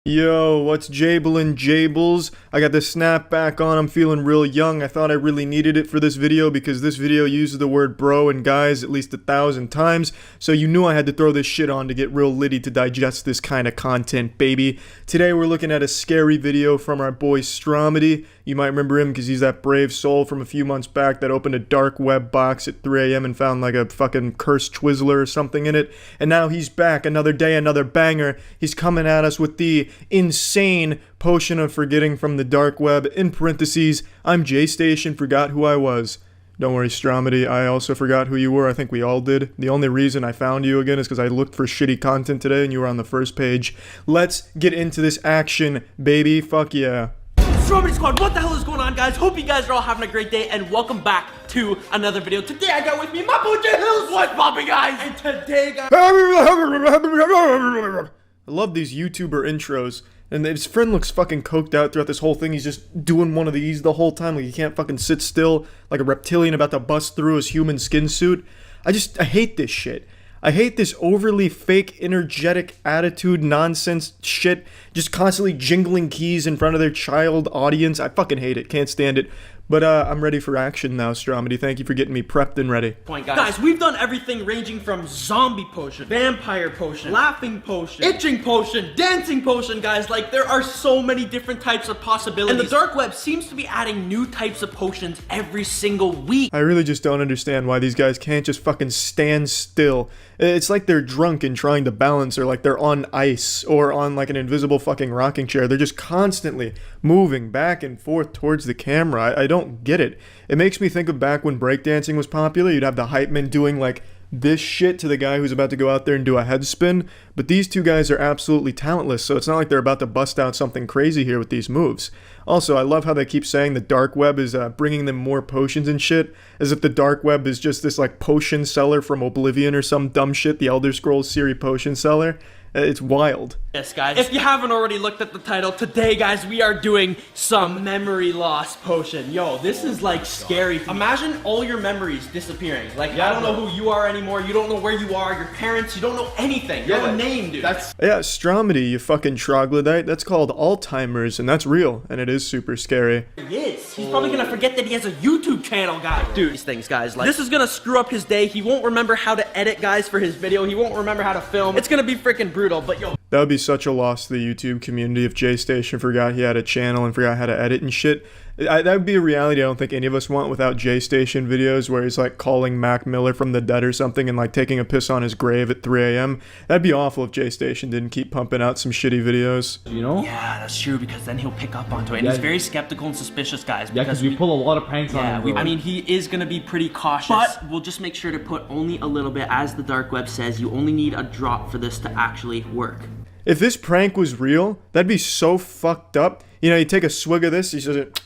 Yo, what's Jablin' Jables? I got the snapback on, I'm feeling real young. I thought I really needed it for this video because this video uses the word bro and guys at least 1,000 times, so you knew I had to throw this shit on to get real litty to digest this kind of content, baby. Today we're looking at a scary video from our boy Stromedy. You might remember him because he's that brave soul from a few months back that opened a dark web box at 3 a.m. and found like a fucking cursed Twizzler or something in it. And now he's back, another day, another banger. He's coming at us with the insane potion of forgetting from the dark web. In parentheses, I'm J-Station, forgot who I was. Don't worry, Stromedy, I also forgot who you were. I think we all did. The only reason I found you again is because I looked for shitty content today and you were on the first page. Let's get into this action, baby. Fuck yeah. Stromedy Squad, what the hell is going on, guys? Hope you guys are all having a great day, and welcome back to another video. Today I got with me my boy J Hills. What's poppin', guys? And today, guys, I love these YouTuber intros. And his friend looks fucking coked out throughout this whole thing. He's just doing one of these the whole time. Like he can't fucking sit still like a reptilian about to bust through his human skin suit. I hate this shit. I hate this overly fake, energetic attitude, nonsense shit. Just constantly jingling keys in front of their child audience. I fucking hate it. Can't stand it. But I'm ready for action now, Stromedy. Thank you for getting me prepped and ready. Guys, we've done everything ranging from zombie potion, vampire potion, laughing potion, itching potion, dancing potion, guys. Like, there are so many different types of possibilities. And the dark web seems to be adding new types of potions every single week. I really just don't understand why these guys can't just fucking stand still. It's like they're drunk and trying to balance, or like they're on ice, or on like an invisible fucking rocking chair. They're just constantly moving back and forth towards the camera. I don't get it. It makes me think of back when breakdancing was popular. You'd have the hype men doing like this shit to the guy who's about to go out there and do a head spin. But these two guys are absolutely talentless, so it's not like they're about to bust out something crazy here with these moves. Also, I love how they keep saying the dark web is bringing them more potions and shit, as if the dark web is just this like potion seller from Oblivion or some dumb shit, the Elder Scrolls series potion seller. It's wild. Yes, guys. If you haven't already looked at the title, today, guys, we are doing some memory loss potion. Yo, this is like scary. Imagine all your memories disappearing. Like, I don't know who you are anymore. You don't know where you are. Your parents, you don't know anything. You have a name, dude. Yeah, Stromedy, you fucking troglodyte. That's called Alzheimer's, and that's real, and it is super scary. He is. He's probably gonna forget that he has a YouTube channel, guys. Dude, these things, guys, like, this is gonna screw up his day. He won't remember how to edit, guys, for his video. He won't remember how to film. It's gonna be freaking brutal, but yo. That would be such a loss to the YouTube community if J-Station forgot he had a channel and forgot how to edit and shit. That would be a reality I don't think any of us want without J-Station videos where he's like calling Mac Miller from the dead or something and like taking a piss on his grave at 3 a.m. That'd be awful if J-Station didn't keep pumping out some shitty videos. You know? Yeah, that's true, because then he'll pick up onto it. And he's very skeptical and suspicious, guys. Yeah, because we pull a lot of pranks on him. I mean, he is going to be pretty cautious. But we'll just make sure to put only a little bit. As the dark web says, you only need a drop for this to actually work. If this prank was real, that'd be so fucked up. You know, you take a swig of this, he says it,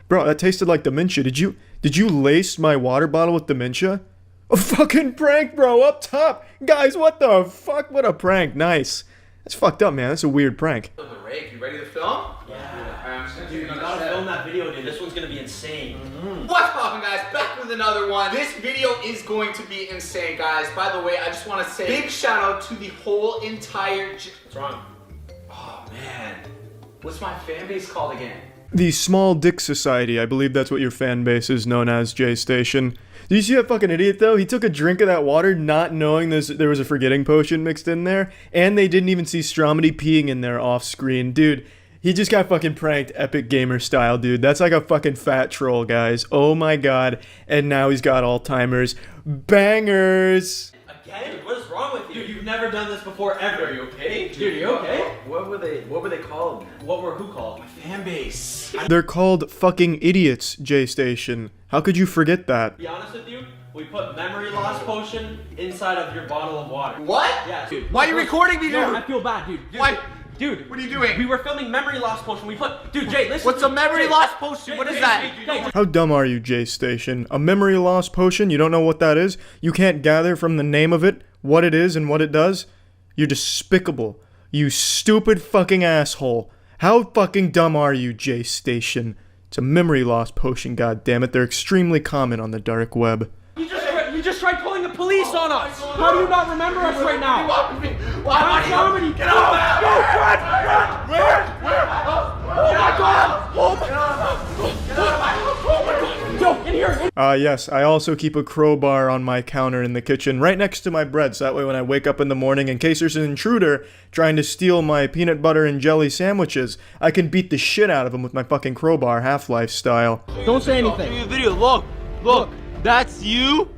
bro, that tasted like Dementia. Did you lace my water bottle with Dementia? A fucking prank, bro, up top. Guys, what the fuck? What a prank. Nice. That's fucked up, man. That's a weird prank. Rick, you ready to film? Yeah. Dude, you gotta film that video, dude. This one's gonna be insane. What's poppin', guys? Back with another one. This video is going to be insane, guys. By the way, I just want to say big shout out to the whole entire... What's wrong? Oh, man. What's my fan base called again? The Small Dick Society. I believe that's what your fan base is known as, J-Station. Did you see that fucking idiot, though? He took a drink of that water not knowing there was a forgetting potion mixed in there, and they didn't even see Stromedy peeing in there off screen. Dude, he just got fucking pranked Epic Gamer style, dude. That's like a fucking fat troll, guys. Oh my god. And now he's got Alzheimer's. Bangers! Again? What is wrong with you? Dude, you've never done this before, ever. Are you okay? Dude, are you okay? What were they called? Who called? My fan base. They're called fucking idiots, J-Station. How could you forget that? To be honest with you, we put memory loss potion inside of your bottle of water. What? Yeah, dude. Why are you recording me, dude? No, I feel bad, dude. Why? Dude, what are you doing? We were filming memory loss potion. We put, dude, Jay, listen. What's a memory loss potion? What is that? Jay, How dumb are you, J-Station? A memory loss potion? You don't know what that is? You can't gather from the name of it what it is and what it does? You're despicable. You stupid fucking asshole. How fucking dumb are you, J-Station? It's a memory loss potion, goddammit. They're extremely common on the dark web. You just tried calling the police on us. How do you not remember us right now? Why? Get out! Go, run! Yes, I also keep a crowbar on my counter in the kitchen right next to my bread, so that way when I wake up in the morning, in case there's an intruder trying to steal my peanut butter and jelly sandwiches, I can beat the shit out of them with my fucking crowbar, Half-Life style. Don't say anything. Video, look, that's you,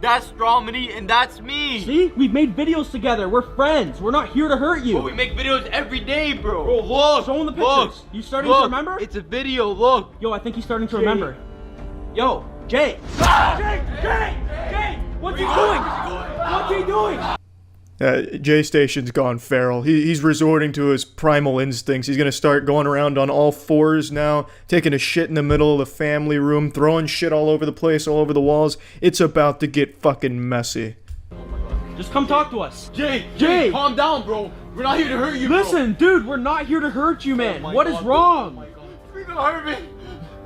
that's Stromedy, and that's me. See? We've made videos together. We're friends. We're not here to hurt you. But we make videos every day, bro. Bro, look. Show him the pictures. You starting to remember? It's a video, look. Yo, I think he's starting to remember. Yo, Jay. Jay! What's he doing? What's he doing? J-Station's gone feral. He's resorting to his primal instincts. He's gonna start going around on all fours now, taking a shit in the middle of the family room, throwing shit all over the place, all over the walls. It's about to get fucking messy. Just come talk to us. Jay, calm down, bro. We're not here to hurt you, Listen, dude, we're not here to hurt you, man. What is wrong? You're gonna hurt me.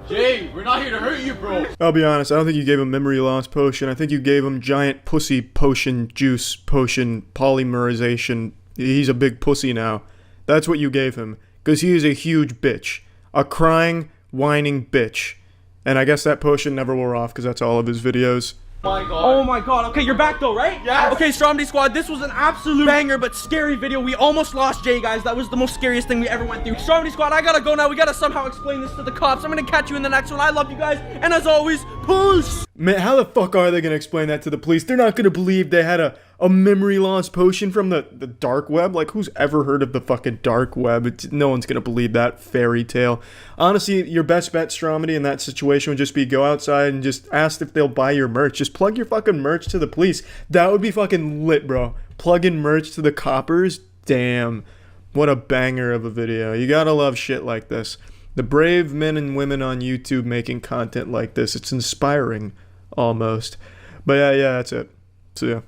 Jay, we're not here to hurt you, bro. I'll be honest, I don't think you gave him memory loss potion. I think you gave him giant pussy potion, juice potion, polymerization. He's a big pussy now. That's what you gave him. Because he is a huge bitch. A crying, whining bitch. And I guess that potion never wore off because that's all of his videos. Oh my god. Okay, you're back though, right? Yes. Okay, Stromedy Squad, this was an absolute banger but scary video. We almost lost Jay, guys. That was the most scariest thing we ever went through. Stromedy Squad, I gotta go now. We gotta somehow explain this to the cops. I'm gonna catch you in the next one. I love you guys. And as always, peace! Man, how the fuck are they gonna explain that to the police? They're not gonna believe they had a memory loss potion from the dark web? Like, who's ever heard of the fucking dark web? No one's gonna believe that fairy tale. Honestly, your best bet, Stromedy, in that situation would just be go outside and just ask if they'll buy your merch. Just plug your fucking merch to the police. That would be fucking lit, bro. Plugging merch to the coppers? Damn. What a banger of a video. You gotta love shit like this. The brave men and women on YouTube making content like this. It's inspiring, almost. But yeah, that's it. See ya.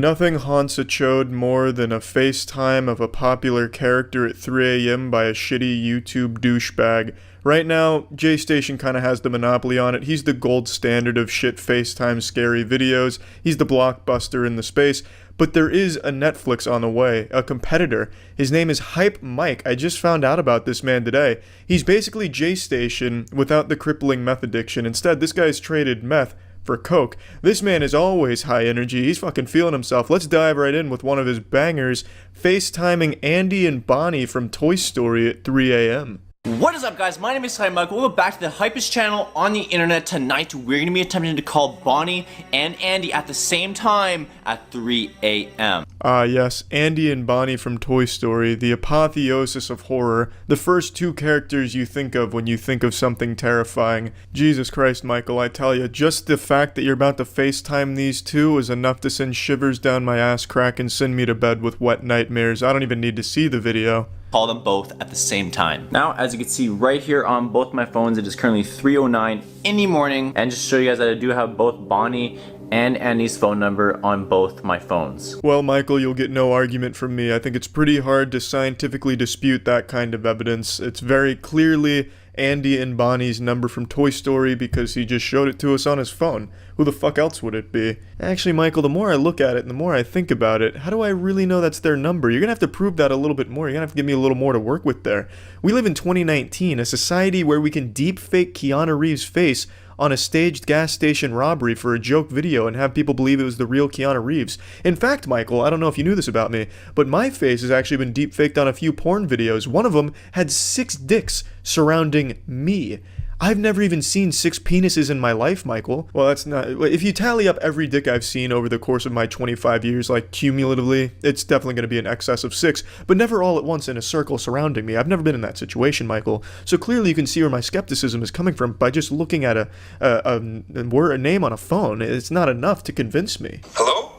Nothing haunts a chode more than a FaceTime of a popular character at 3 a.m. by a shitty YouTube douchebag. Right now, J-Station kinda has the monopoly on it. He's the gold standard of shit FaceTime scary videos. He's the blockbuster in the space. But there is a Netflix on the way, a competitor. His name is Hype Mike. I just found out about this man today. He's basically J-Station without the crippling meth addiction. Instead, this guy's traded meth for coke. This man is always high energy. He's fucking feeling himself. Let's dive right in with one of his bangers, FaceTiming Andy and Bonnie from Toy Story at 3 a.m. What is up, guys? My name is Hype Mike. Welcome back to the hypest channel on the internet. Tonight, we're going to be attempting to call Bonnie and Andy at the same time at 3 a.m. Yes, Andy and Bonnie from Toy Story, the apotheosis of horror, the first two characters you think of when you think of something terrifying. Jesus Christ, Michael, I tell you, just the fact that you're about to FaceTime these two is enough to send shivers down my ass crack and send me to bed with wet nightmares. I don't even need to see the video. Call them both at the same time. Now, as you can see right here on both my phones, it is currently 3:09 in the morning. And just to show you guys that I do have both Bonnie and Andy's phone number on both my phones. Well, Michael, you'll get no argument from me. I think it's pretty hard to scientifically dispute that kind of evidence. It's very clearly Andy and Bonnie's number from Toy Story because he just showed it to us on his phone. Who the fuck else would it be? Actually, Michael, the more I look at it and the more I think about it, how do I really know that's their number? You're gonna have to prove that a little bit more. You're gonna have to give me a little more to work with there. We live in 2019, a society where we can deep fake Keanu Reeves' face on a staged gas station robbery for a joke video and have people believe it was the real Keanu Reeves. In fact, Michael, I don't know if you knew this about me, but my face has actually been deep faked on a few porn videos. One of them had 6 dicks surrounding me. I've never even seen 6 penises in my life, Michael. Well, that's not... If you tally up every dick I've seen over the course of my 25 years, like, cumulatively, it's definitely going to be in excess of 6, but never all at once in a circle surrounding me. I've never been in that situation, Michael. So clearly you can see where my skepticism is coming from by just looking at a name on a phone. It's not enough to convince me. Hello?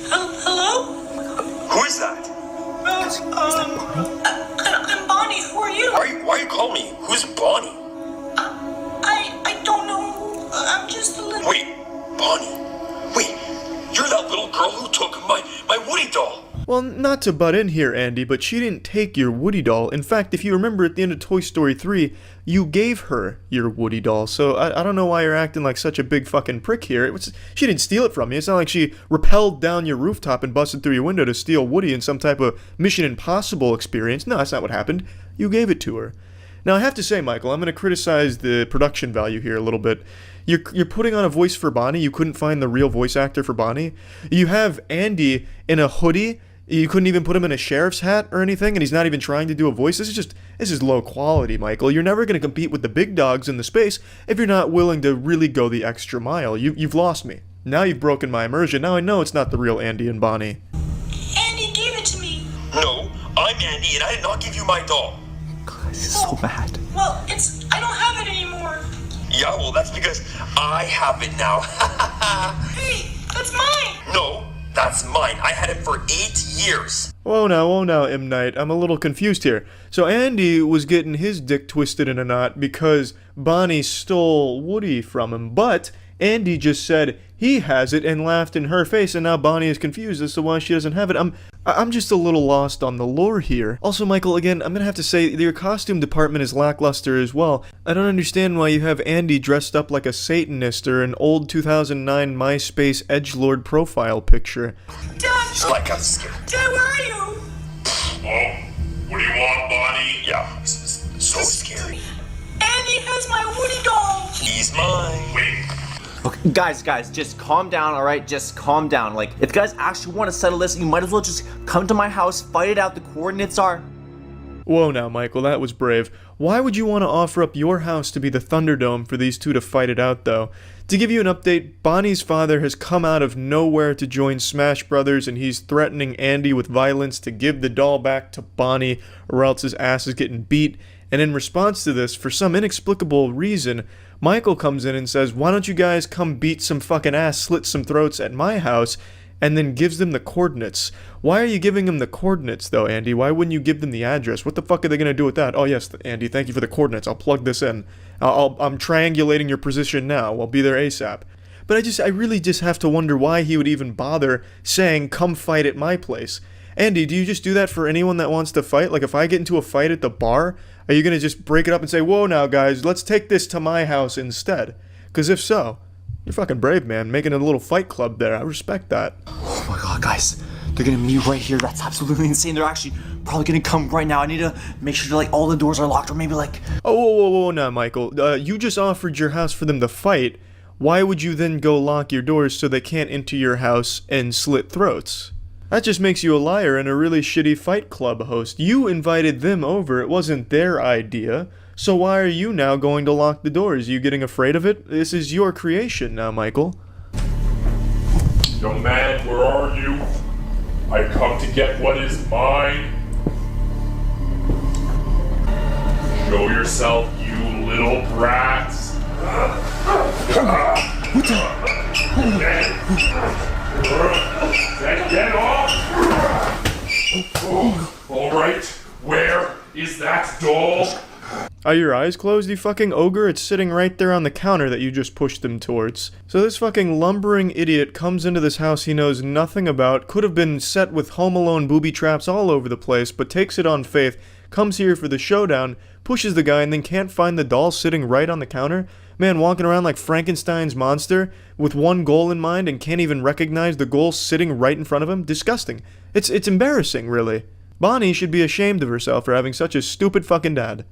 Hello? Who is that? I'm Bonnie. Who are you? Why are you calling me? Who's Bonnie? I don't know. I'm just a little... Wait, Bonnie. Wait, you're that little girl who took my Woody doll. Well, not to butt in here, Andy, but she didn't take your Woody doll. In fact, if you remember at the end of Toy Story 3, you gave her your Woody doll. So I don't know why you're acting like such a big fucking prick here. She didn't steal it from you. It's not like she rappelled down your rooftop and busted through your window to steal Woody in some type of Mission Impossible experience. No, that's not what happened. You gave it to her. Now I have to say, Michael, I'm going to criticize the production value here a little bit. You're putting on a voice for Bonnie. You couldn't find the real voice actor for Bonnie. You have Andy in a hoodie. You couldn't even put him in a sheriff's hat or anything, and he's not even trying to do a voice. This is low quality, Michael. You're never going to compete with the big dogs in the space if you're not willing to really go the extra mile. You've lost me. Now you've broken my immersion. Now I know it's not the real Andy and Bonnie. Andy gave it to me. No, I'm Andy and I did not give you my doll. This is so bad. Well, I don't have it anymore. Yeah, well, that's because I have it now. Hey, that's mine. No, that's mine. I had it for 8 years. Whoa now, M. Night. I'm a little confused here. So Andy was getting his dick twisted in a knot because Bonnie stole Woody from him, but Andy just said he has it and laughed in her face, and now Bonnie is confused as to why she doesn't have it. I'm just a little lost on the lore here. Also, Michael, again, I'm gonna have to say your costume department is lackluster as well. I don't understand why you have Andy dressed up like a Satanist or an old 2009 MySpace edgelord profile picture. Dad, Like I'm scared. Dad, where are you? Oh, what do you want, Bonnie? Yeah, this is so scary. Andy has my Woody doll. He's mine. Wait. Okay, guys, just calm down, alright? Just calm down. Like, if you guys actually want to settle this, you might as well just come to my house, fight it out. The coordinates are... Whoa now, Michael, that was brave. Why would you want to offer up your house to be the Thunderdome for these two to fight it out, though? To give you an update, Bonnie's father has come out of nowhere to join Smash Brothers, and he's threatening Andy with violence to give the doll back to Bonnie, or else his ass is getting beat. And in response to this, for some inexplicable reason, Michael comes in and says, why don't you guys come beat some fucking ass, slit some throats at my house, and then gives them the coordinates. Why are you giving them the coordinates, though, Andy? Why wouldn't you give them the address? What the fuck are they going to do with that? Oh, yes, Andy, thank you for the coordinates. I'll plug this in. I'm triangulating your position now. I'll be there ASAP. But I really just have to wonder why he would even bother saying, come fight at my place. Andy, do you just do that for anyone that wants to fight? Like, if I get into a fight at the bar, are you going to just break it up and say, whoa now, guys, let's take this to my house instead? Because if so, you're fucking brave, man, making a little fight club there. I respect that. Oh my god, guys. They're gonna meet right here. That's absolutely insane. They're actually probably gonna come right now. I need to make sure that, like, all the doors are locked, or maybe, like... Oh, whoa, now, Michael. You just offered your house for them to fight. Why would you then go lock your doors so they can't enter your house and slit throats? That just makes you a liar and a really shitty fight club host. You invited them over. It wasn't their idea. So why are you now going to lock the doors? You getting afraid of it? This is your creation now, Michael. Young man, where are you? I come to get what is mine. Show yourself, you little brats. What the? Get off! All right, where is that doll? Are your eyes closed, you fucking ogre? It's sitting right there on the counter that you just pushed them towards. So this fucking lumbering idiot comes into this house he knows nothing about, could have been set with Home Alone booby traps all over the place, but takes it on faith, comes here for the showdown, pushes the guy, and then can't find the doll sitting right on the counter? Man walking around like Frankenstein's monster, with one goal in mind, and can't even recognize the goal sitting right in front of him? Disgusting. It's embarrassing, really. Bonnie should be ashamed of herself for having such a stupid fucking dad.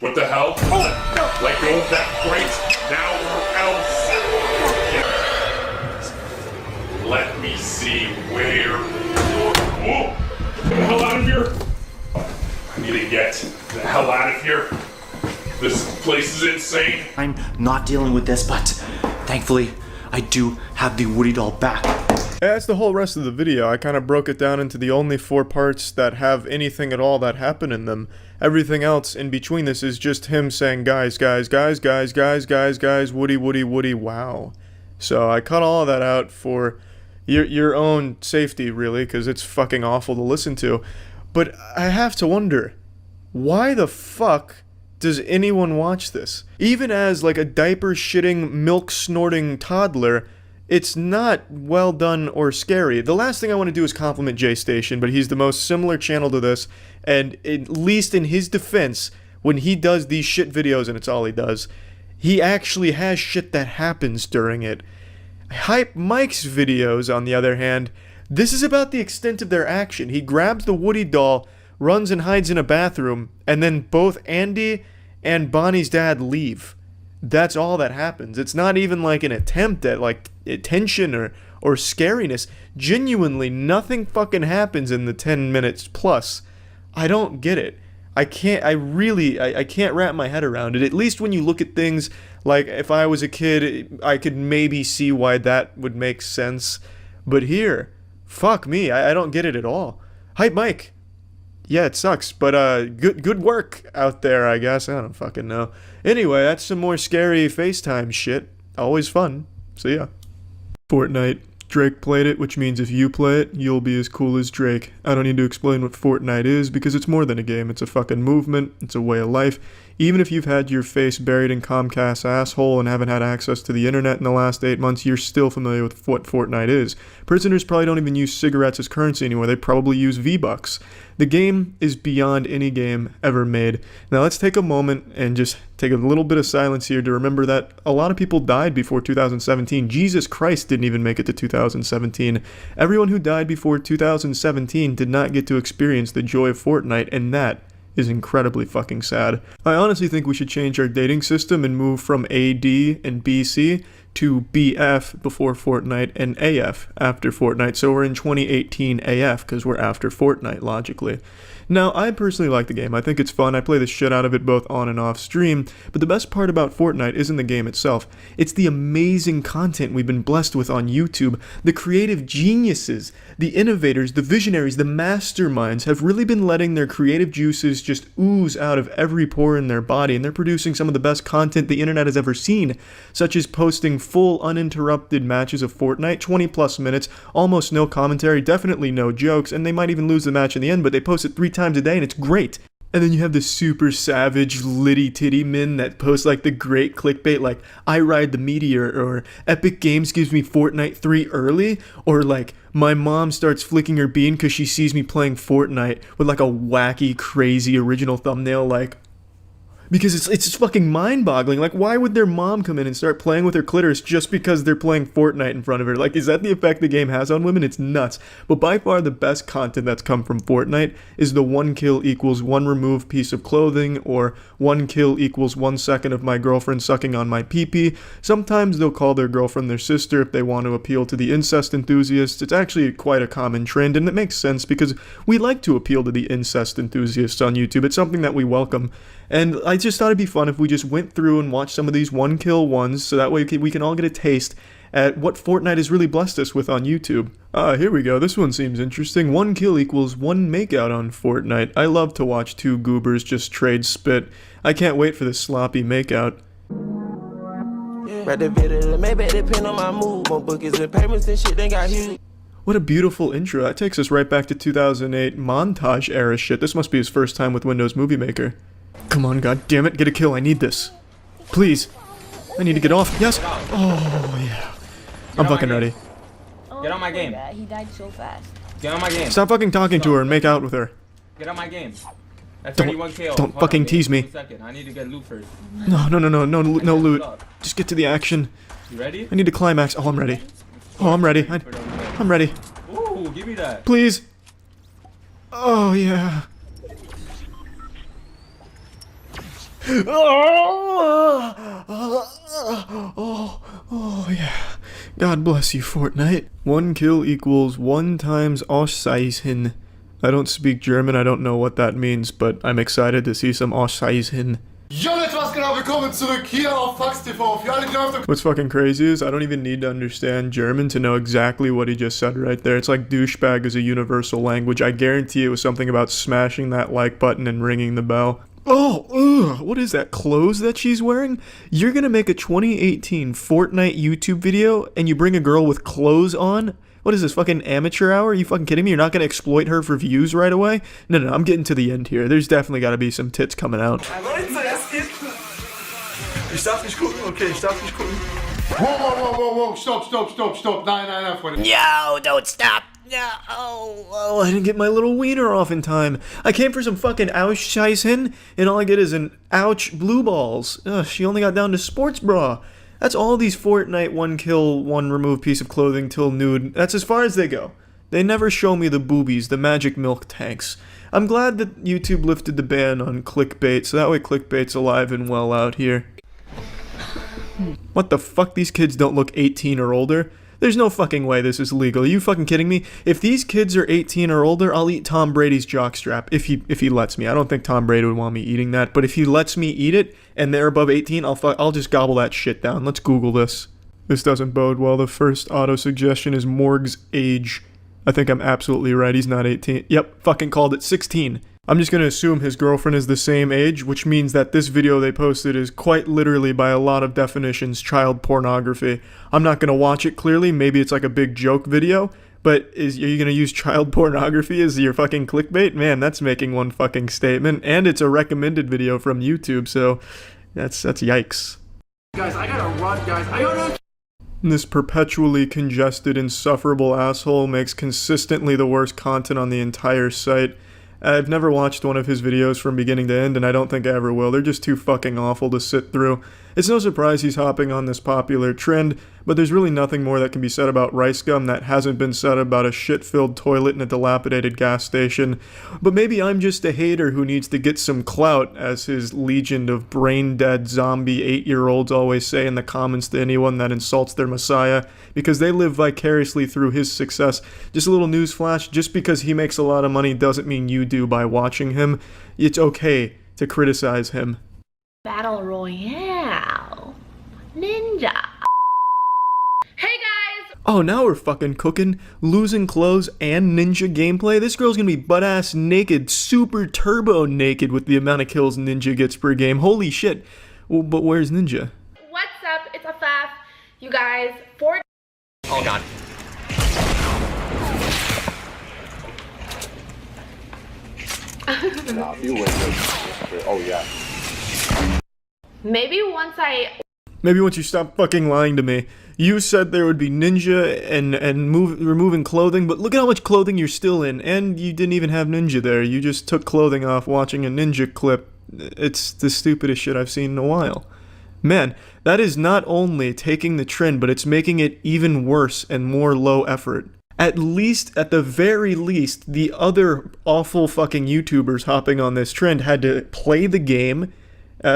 What the hell? Oh, no. Let go of that crate now or else. Let me see where. Whoa! Get the hell out of here! I need to get the hell out of here. This place is insane. I'm not dealing with this, but thankfully, I do have the Woody doll back. That's the whole rest of the video. I kind of broke it down into the only 4 parts that have anything at all that happen in them. Everything else in between this is just him saying, guys, Woody, wow. So I cut all of that out for your own safety, really, because it's fucking awful to listen to. But I have to wonder, why the fuck does anyone watch this? Even as, like, a diaper-shitting, milk-snorting toddler, it's not well done or scary. The last thing I want to do is compliment J-Station, but he's the most similar channel to this, and at least in his defense, when he does these shit videos, and it's all he does, he actually has shit that happens during it. Hype Mike's videos, on the other hand, this is about the extent of their action. He grabs the Woody doll, runs and hides in a bathroom, and then both Andy and Bonnie's dad leave. That's all that happens. It's not even like an attempt at like tension or scariness. Genuinely, nothing fucking happens in the 10 minutes plus. I don't get it. I can't wrap my head around it. At least when you look at things like if I was a kid, I could maybe see why that would make sense. But here, fuck me, I don't get it at all. Hype Mike. Yeah, it sucks, but good work out there, I guess. I don't fucking know. Anyway, that's some more scary FaceTime shit. Always fun. So yeah. Fortnite. Drake played it, which means if you play it, you'll be as cool as Drake. I don't need to explain what Fortnite is, because it's more than a game. It's a fucking movement. It's a way of life. Even if you've had your face buried in Comcast's asshole and haven't had access to the internet in the last 8 months, you're still familiar with what Fortnite is. Prisoners probably don't even use cigarettes as currency anymore. They probably use V-Bucks. The game is beyond any game ever made. Now let's take a moment and just take a little bit of silence here to remember that a lot of people died before 2017. Jesus Christ didn't even make it to 2017. Everyone who died before 2017 did not get to experience the joy of Fortnite, and that is incredibly fucking sad. I honestly think we should change our dating system and move from AD and BC to BF before Fortnite and AF after Fortnite. So we're in 2018 AF because we're after Fortnite, logically. Now, I personally like the game. I think it's fun. I play the shit out of it both on and off stream. But the best part about Fortnite isn't the game itself. It's the amazing content we've been blessed with on YouTube. The creative geniuses, the innovators, the visionaries, the masterminds have really been letting their creative juices just ooze out of every pore in their body. And they're producing some of the best content the internet has ever seen, such as posting full uninterrupted matches of Fortnite, 20 plus minutes, almost no commentary, definitely no jokes, and they might even lose the match in the end, but they post it 3 times a day and it's great. And then you have the super savage litty titty men that post like the great clickbait like I ride the meteor, or Epic Games gives me Fortnite 3 early, or like my mom starts flicking her bean because she sees me playing Fortnite, with like a wacky crazy original thumbnail like, because it's just fucking mind-boggling. Like, why would their mom come in and start playing with her clitoris just because they're playing Fortnite in front of her? Like, is that the effect the game has on women? It's nuts. But by far the best content that's come from Fortnite is the 1 kill equals 1 removed piece of clothing, or 1 kill equals 1 second of my girlfriend sucking on my pee-pee. Sometimes they'll call their girlfriend their sister if they want to appeal to the incest enthusiasts. It's actually quite a common trend, and it makes sense because we like to appeal to the incest enthusiasts on YouTube. It's something that we welcome. And I just thought it'd be fun if we just went through and watched some of these 1 kill ones, so that way we can all get a taste at what Fortnite has really blessed us with on YouTube. Here we go. This one seems interesting. 1 kill equals 1 makeout on Fortnite. I love to watch 2 goobers just trade spit. I can't wait for this sloppy makeout. What a beautiful intro. That takes us right back to 2008 montage era shit. This must be his first time with Windows Movie Maker. Come on, god damn it, get a kill. I need this. Please. I need to get off. Yes. Oh, yeah. I'm fucking ready. Get on my game. He died so fast. Get on my game. Stop fucking talking to her and make out with her. Get on my game. That's 31 KO. Don't fucking tease me. I need to get loot first. No loot. Just get to the action. You ready? I need to climax. Oh, I'm ready. Oh, I'm ready. I'm ready. Ooh, give me that. Please. Oh, yeah. Oh, yeah. God bless you, Fortnite. 1 kill equals 1 times Auszeichnung. I don't speak German, I don't know what that means, but I'm excited to see some Auszeichnung. What's fucking crazy is I don't even need to understand German to know exactly what he just said right there. It's like douchebag is a universal language. I guarantee it was something about smashing that like button and ringing the bell. Oh, what is that, clothes that she's wearing? You're gonna make a 2018 Fortnite YouTube video and you bring a girl with clothes on? What is this, fucking amateur hour? Are you fucking kidding me? You're not gonna exploit her for views right away? No, I'm getting to the end here. There's definitely gotta be some tits coming out. Ich darf nicht gucken, okay, ich darf nicht gucken. Whoa, stop. Nein, Freunde. No, don't stop. No. Oh, I didn't get my little wiener off in time. I came for some fucking Auszeichnung, and all I get is an ouch blue balls. Ugh, she only got down to sports bra. That's all these Fortnite 1 kill, 1 remove piece of clothing till nude. That's as far as they go. They never show me the boobies, the magic milk tanks. I'm glad that YouTube lifted the ban on clickbait, so that way clickbait's alive and well out here. What the fuck? These kids don't look 18 or older? There's no fucking way this is legal. Are you fucking kidding me? If these kids are 18 or older, I'll eat Tom Brady's jockstrap if he lets me. I don't think Tom Brady would want me eating that, but if he lets me eat it and they're above 18, I'll just gobble that shit down. Let's Google this. This doesn't bode well. The first auto suggestion is Morg's age. I think I'm absolutely right. He's not 18. Yep, fucking called it 16. I'm just gonna assume his girlfriend is the same age, which means that this video they posted is quite literally, by a lot of definitions, child pornography. I'm not gonna watch it clearly. Maybe it's like a big joke video, but are you gonna use child pornography as your fucking clickbait? Man, that's making one fucking statement. And it's a recommended video from YouTube, so that's yikes. Guys, I gotta run, guys. I gotta... This perpetually congested, insufferable asshole makes consistently the worst content on the entire site. I've never watched one of his videos from beginning to end, and I don't think I ever will. They're just too fucking awful to sit through. It's no surprise he's hopping on this popular trend, but there's really nothing more that can be said about Ricegum that hasn't been said about a shit-filled toilet in a dilapidated gas station. But maybe I'm just a hater who needs to get some clout, as his legion of brain-dead zombie 8-year-olds always say in the comments to anyone that insults their messiah, because they live vicariously through his success. Just a little newsflash, just because he makes a lot of money doesn't mean you do by watching him. It's okay to criticize him. Battle Royale. Ninja. Hey guys! Oh, now we're fucking cooking. Losing clothes and ninja gameplay. This girl's gonna be butt-ass naked, super turbo naked with the amount of kills Ninja gets per game. Holy shit. Well, but where's Ninja? What's up? It's a faff. You guys, Fortnite. Oh god. Nah, you wait. Oh yeah. Maybe once you stop fucking lying to me. You said there would be ninja and removing clothing, but look at how much clothing you're still in, and you didn't even have ninja there. You just took clothing off watching a ninja clip. It's the stupidest shit I've seen in a while. Man, that is not only taking the trend, but it's making it even worse and more low effort. At the very least, the other awful fucking YouTubers hopping on this trend had to play the game.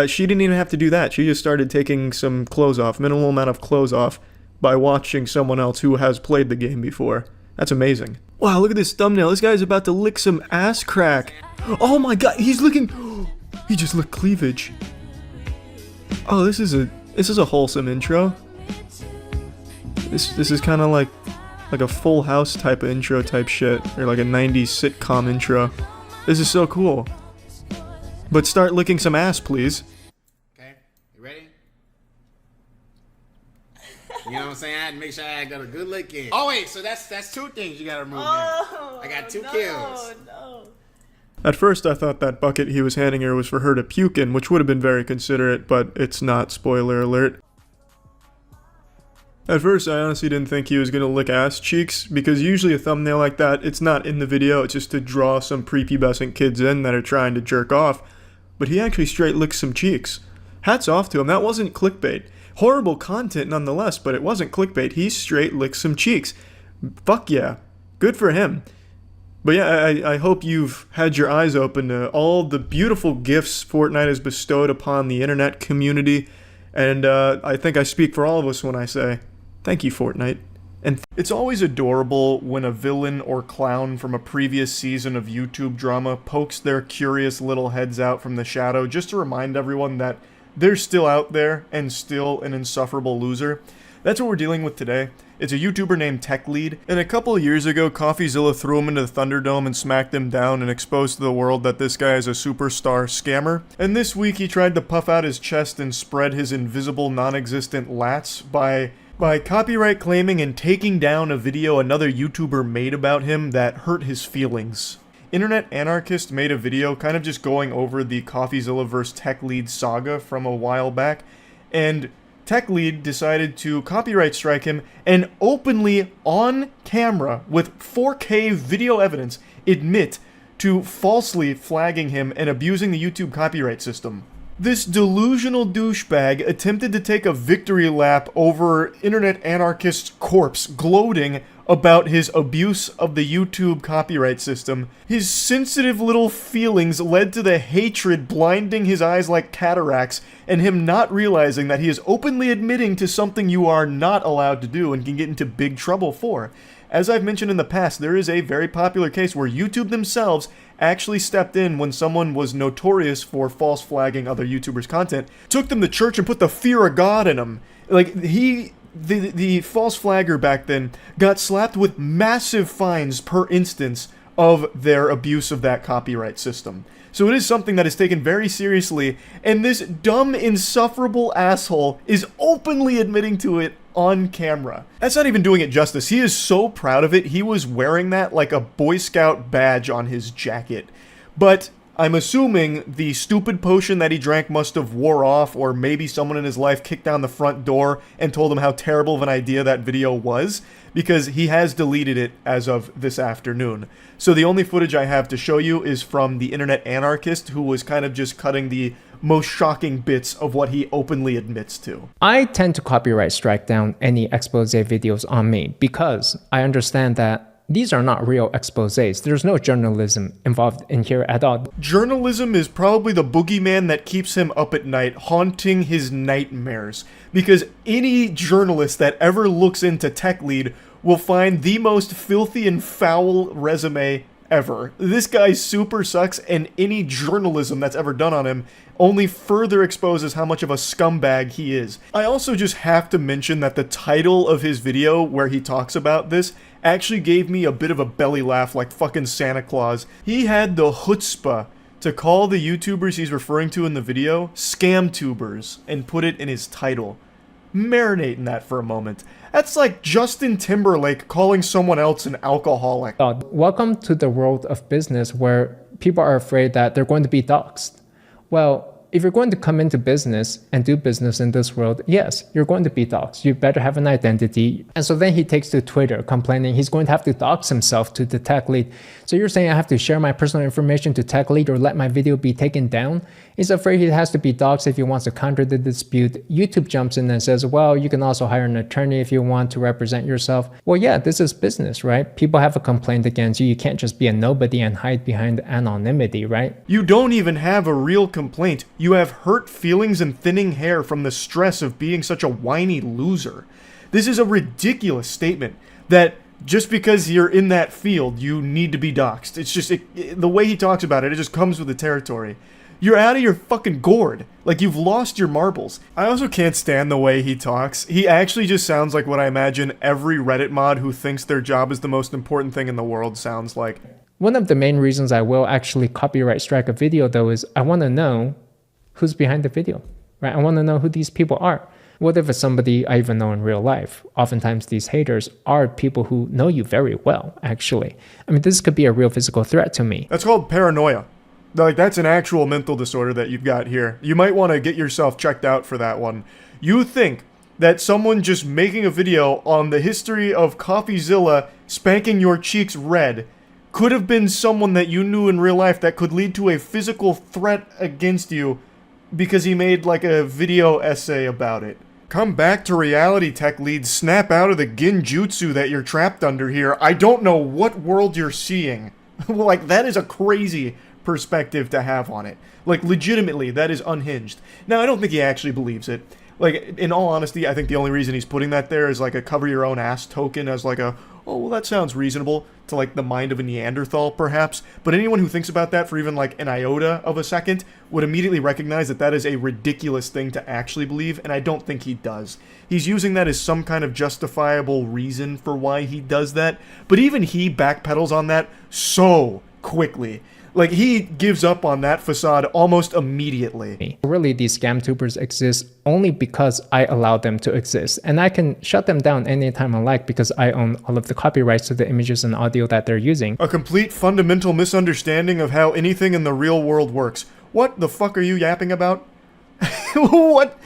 She didn't even have to do that. She just started taking some clothes off, minimal amount of clothes off, by watching someone else who has played the game before. That's amazing. Wow, look at this thumbnail. This guy's about to lick some ass crack. Oh my god, he's licking... He just licked cleavage. Oh, this is a wholesome intro. This is kind of like a Full House type of intro type shit, or like a 90s sitcom intro. This is so cool. But start licking some ass, please. Okay, you ready? You know what I'm saying? I had to make sure I got a good lick in. Oh wait, so that's two things you gotta remove now. I got two kills. No. At first I thought that bucket he was handing her was for her to puke in, which would have been very considerate, but it's not, spoiler alert. At first I honestly didn't think he was gonna lick ass cheeks, because usually a thumbnail like that, it's not in the video, it's just to draw some prepubescent kids in that are trying to jerk off. But he actually straight licked some cheeks. Hats off to him, that wasn't clickbait. Horrible content nonetheless, but it wasn't clickbait. He straight licked some cheeks. Fuck yeah. Good for him. But yeah, I hope you've had your eyes open to all the beautiful gifts Fortnite has bestowed upon the internet community. And I think I speak for all of us when I say, thank you, Fortnite. And it's always adorable when a villain or clown from a previous season of YouTube drama pokes their curious little heads out from the shadow just to remind everyone that they're still out there and still an insufferable loser. That's what we're dealing with today. It's a YouTuber named TechLead, and a couple of years ago, CoffeeZilla threw him into the Thunderdome and smacked him down and exposed to the world that this guy is a superstar scammer. And this week he tried to puff out his chest and spread his invisible, non-existent lats by copyright claiming and taking down a video another YouTuber made about him that hurt his feelings. Internet Anarchist made a video kind of just going over the CoffeeZilla vs. TechLead saga from a while back, and TechLead decided to copyright strike him and openly, on camera, with 4K video evidence, admit to falsely flagging him and abusing the YouTube copyright system. This delusional douchebag attempted to take a victory lap over Internet Anarchist's corpse, gloating, about his abuse of the YouTube copyright system, his sensitive little feelings led to the hatred blinding his eyes like cataracts, and him not realizing that he is openly admitting to something you are not allowed to do and can get into big trouble for. As I've mentioned in the past, there is a very popular case where YouTube themselves actually stepped in when someone was notorious for false flagging other YouTubers' content, took them to church and put the fear of God in them. Like, the false flagger back then got slapped with massive fines per instance of their abuse of that copyright system. So it is something that is taken very seriously, and this dumb, insufferable asshole is openly admitting to it on camera. That's not even doing it justice. He is so proud of it, he was wearing that like a Boy Scout badge on his jacket. But I'm assuming the stupid potion that he drank must have wore off, or maybe someone in his life kicked down the front door and told him how terrible of an idea that video was, because he has deleted it as of this afternoon. So the only footage I have to show you is from the internet anarchist, who was kind of just cutting the most shocking bits of what he openly admits to. I tend to copyright strike down any expose videos on me because I understand that these are not real exposés. There's no journalism involved in here at all. Journalism is probably the boogeyman that keeps him up at night, haunting his nightmares. Because any journalist that ever looks into Tech Lead will find the most filthy and foul resume ever. This guy super sucks, and any journalism that's ever done on him only further exposes how much of a scumbag he is. I also just have to mention that the title of his video where he talks about this actually gave me a bit of a belly laugh like fucking Santa Claus. He had the chutzpah to call the YouTubers he's referring to in the video scam-tubers and put it in his title. Marinate in that for a moment. That's like Justin Timberlake calling someone else an alcoholic. Welcome to the world of business where people are afraid that they're going to be doxxed. Well, if you're going to come into business and do business in this world, yes, you're going to be doxxed. You better have an identity. And so then he takes to Twitter complaining he's going to have to dox himself to the tech lead. So you're saying I have to share my personal information to tech lead or let my video be taken down? He's afraid he has to be doxxed if he wants to counter the dispute. YouTube jumps in and says, well, you can also hire an attorney if you want to represent yourself. Well, yeah, this is business, right? People have a complaint against you. You can't just be a nobody and hide behind anonymity, right? You don't even have a real complaint. You have hurt feelings and thinning hair from the stress of being such a whiny loser. This is a ridiculous statement that just because you're in that field, you need to be doxxed. It's just, the way he talks about it, it just comes with the territory. You're out of your fucking gourd. Like, you've lost your marbles. I also can't stand the way he talks. He actually just sounds like what I imagine every Reddit mod who thinks their job is the most important thing in the world sounds like. One of the main reasons I will actually copyright strike a video, though, is I want to know who's behind the video, right? I want to know who these people are. What if it's somebody I even know in real life? Oftentimes these haters are people who know you very well, actually. I mean, this could be a real physical threat to me. That's called paranoia. Like, that's an actual mental disorder that you've got here. You might want to get yourself checked out for that one. You think that someone just making a video on the history of CoffeeZilla spanking your cheeks red could have been someone that you knew in real life that could lead to a physical threat against you because he made like a video essay about it. Come back to reality, Tech Lead. Snap out of the genjutsu that you're trapped under here. I don't know what world you're seeing. Like, that is a crazy perspective to have on it. Like, legitimately, that is unhinged. Now, I don't think he actually believes it. Like, in all honesty, I think the only reason he's putting that there is like a cover your own ass token as like a, oh, well, that sounds reasonable to like the mind of a Neanderthal, perhaps. But anyone who thinks about that for even like an iota of a second would immediately recognize that that is a ridiculous thing to actually believe, and I don't think he does. He's using that as some kind of justifiable reason for why he does that, but even he backpedals on that so quickly. Like, he gives up on that facade almost immediately. Really, these scam tubers exist only because I allow them to exist. And I can shut them down anytime I like because I own all of the copyrights to the images and audio that they're using. A complete fundamental misunderstanding of how anything in the real world works. What the fuck are you yapping about? What?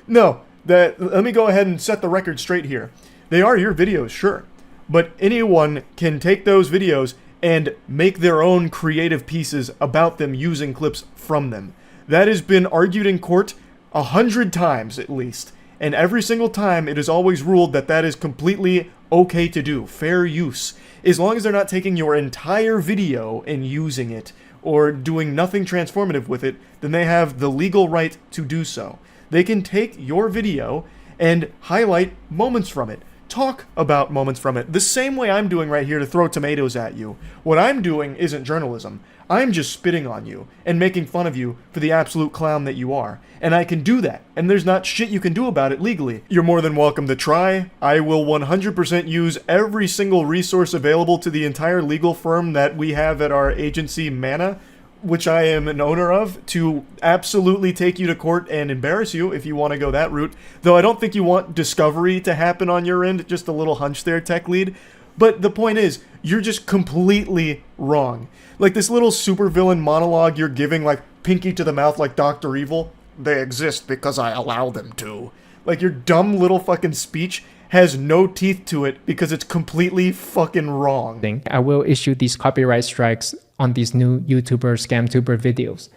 No. Let me go ahead and set the record straight here. They are your videos, sure. But anyone can take those videos and make their own creative pieces about them using clips from them. That has been argued in court 100 times at least, And every single time, it is always ruled that that is completely okay to do, fair use. As long as they're not taking your entire video and using it, or doing nothing transformative with it, then they have the legal right to do so. They can take your video and highlight moments from it. Talk about moments from it, the same way I'm doing right here to throw tomatoes at you. What I'm doing isn't journalism. I'm just spitting on you and making fun of you for the absolute clown that you are. And I can do that, and there's not shit you can do about it legally. You're more than welcome to try. I will 100% use every single resource available to the entire legal firm that we have at our agency, Mana, which I am an owner of, to absolutely take you to court and embarrass you if you want to go that route. Though I don't think you want discovery to happen on your end, just a little hunch there, tech lead. But the point is, you're just completely wrong. Like this little supervillain monologue you're giving, like pinky to the mouth like Dr. Evil. They exist because I allow them to. Like your dumb little fucking speech has no teeth to it because it's completely fucking wrong. I will issue these copyright strikes on these new YouTuber, Scamtuber videos.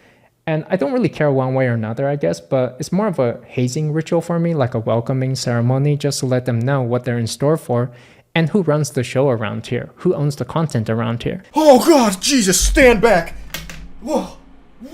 And I don't really care one way or another, I guess, but it's more of a hazing ritual for me, like a welcoming ceremony, just to let them know what they're in store for and who runs the show around here, who owns the content around here. Oh God, Jesus, stand back. Whoa,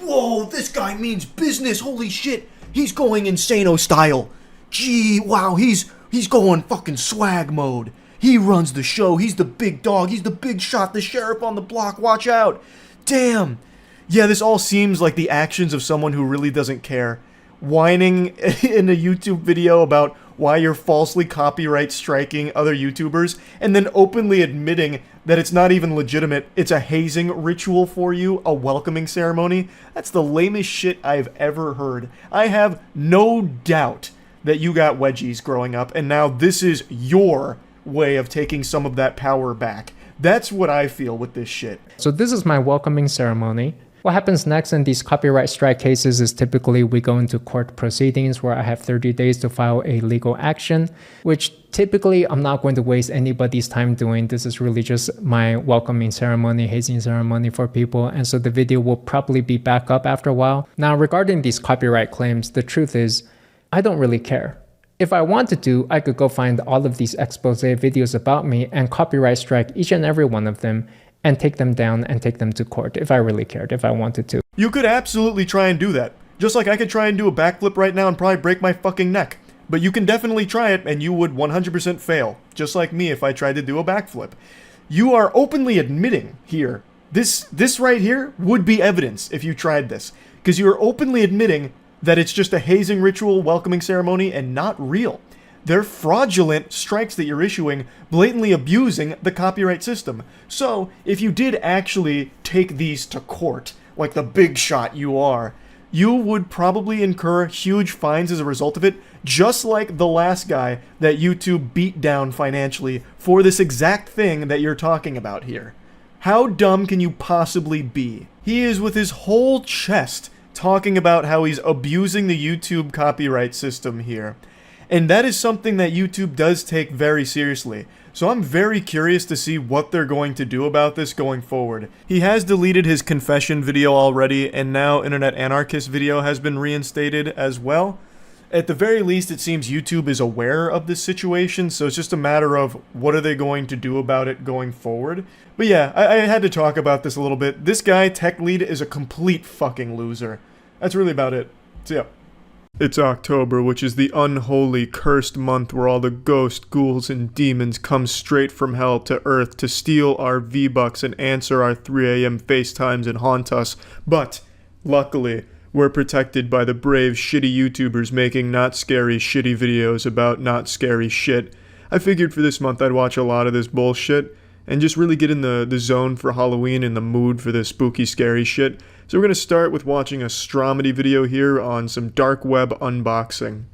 whoa, this guy means business, holy shit. He's going insano style. Gee, wow, he's going fucking swag mode. He runs the show, he's the big dog, he's the big shot, the sheriff on the block, watch out. Damn. Yeah, this all seems like the actions of someone who really doesn't care. Whining in a YouTube video about why you're falsely copyright striking other YouTubers, and then openly admitting that it's not even legitimate, it's a hazing ritual for you, a welcoming ceremony. That's the lamest shit I've ever heard. I have no doubt that you got wedgies growing up, and now this is your way of taking some of that power back. That's what I feel with this shit. So this is my welcoming ceremony. What happens next in these copyright strike cases is typically we go into court proceedings where I have 30 days to file a legal action, which typically I'm not going to waste anybody's time doing. This is really just my welcoming ceremony, hazing ceremony for people, and so the video will probably be back up after a while. Now, regarding these copyright claims, the truth is, I don't really care. If I wanted to, I could go find all of these expose videos about me and copyright strike each and every one of them and take them down and take them to court if I really cared, if I wanted to. You could absolutely try and do that. Just like I could try and do a backflip right now and probably break my fucking neck. But you can definitely try it and you would 100% fail. Just like me if I tried to do a backflip. You are openly admitting here, this right here would be evidence if you tried this. Because you are openly admitting that it's just a hazing ritual, welcoming ceremony, and not real. They're fraudulent strikes that you're issuing, blatantly abusing the copyright system. So, if you did actually take these to court, like the big shot you are, you would probably incur huge fines as a result of it, just like the last guy that YouTube beat down financially for this exact thing that you're talking about here. How dumb can you possibly be? He is with his whole chest talking about how he's abusing the YouTube copyright system here. And that is something that YouTube does take very seriously. So I'm very curious to see what they're going to do about this going forward. He has deleted his confession video already, and now Internet Anarchist video has been reinstated as well. At the very least, it seems YouTube is aware of this situation, so it's just a matter of what are they going to do about it going forward. But yeah, I had to talk about this a little bit. This guy, Tech Lead, is a complete fucking loser. That's really about it. So yeah. It's October, which is the unholy, cursed month where all the ghosts, ghouls, and demons come straight from hell to Earth to steal our V-Bucks and answer our 3 a.m. FaceTimes and haunt us. But, luckily, we're protected by the brave, shitty YouTubers making not scary, shitty videos about not scary shit. I figured for this month I'd watch a lot of this bullshit and just really get in the zone for Halloween and the mood for this spooky, scary shit. So we're going to start with watching a Stromedy video here on some dark web unboxing.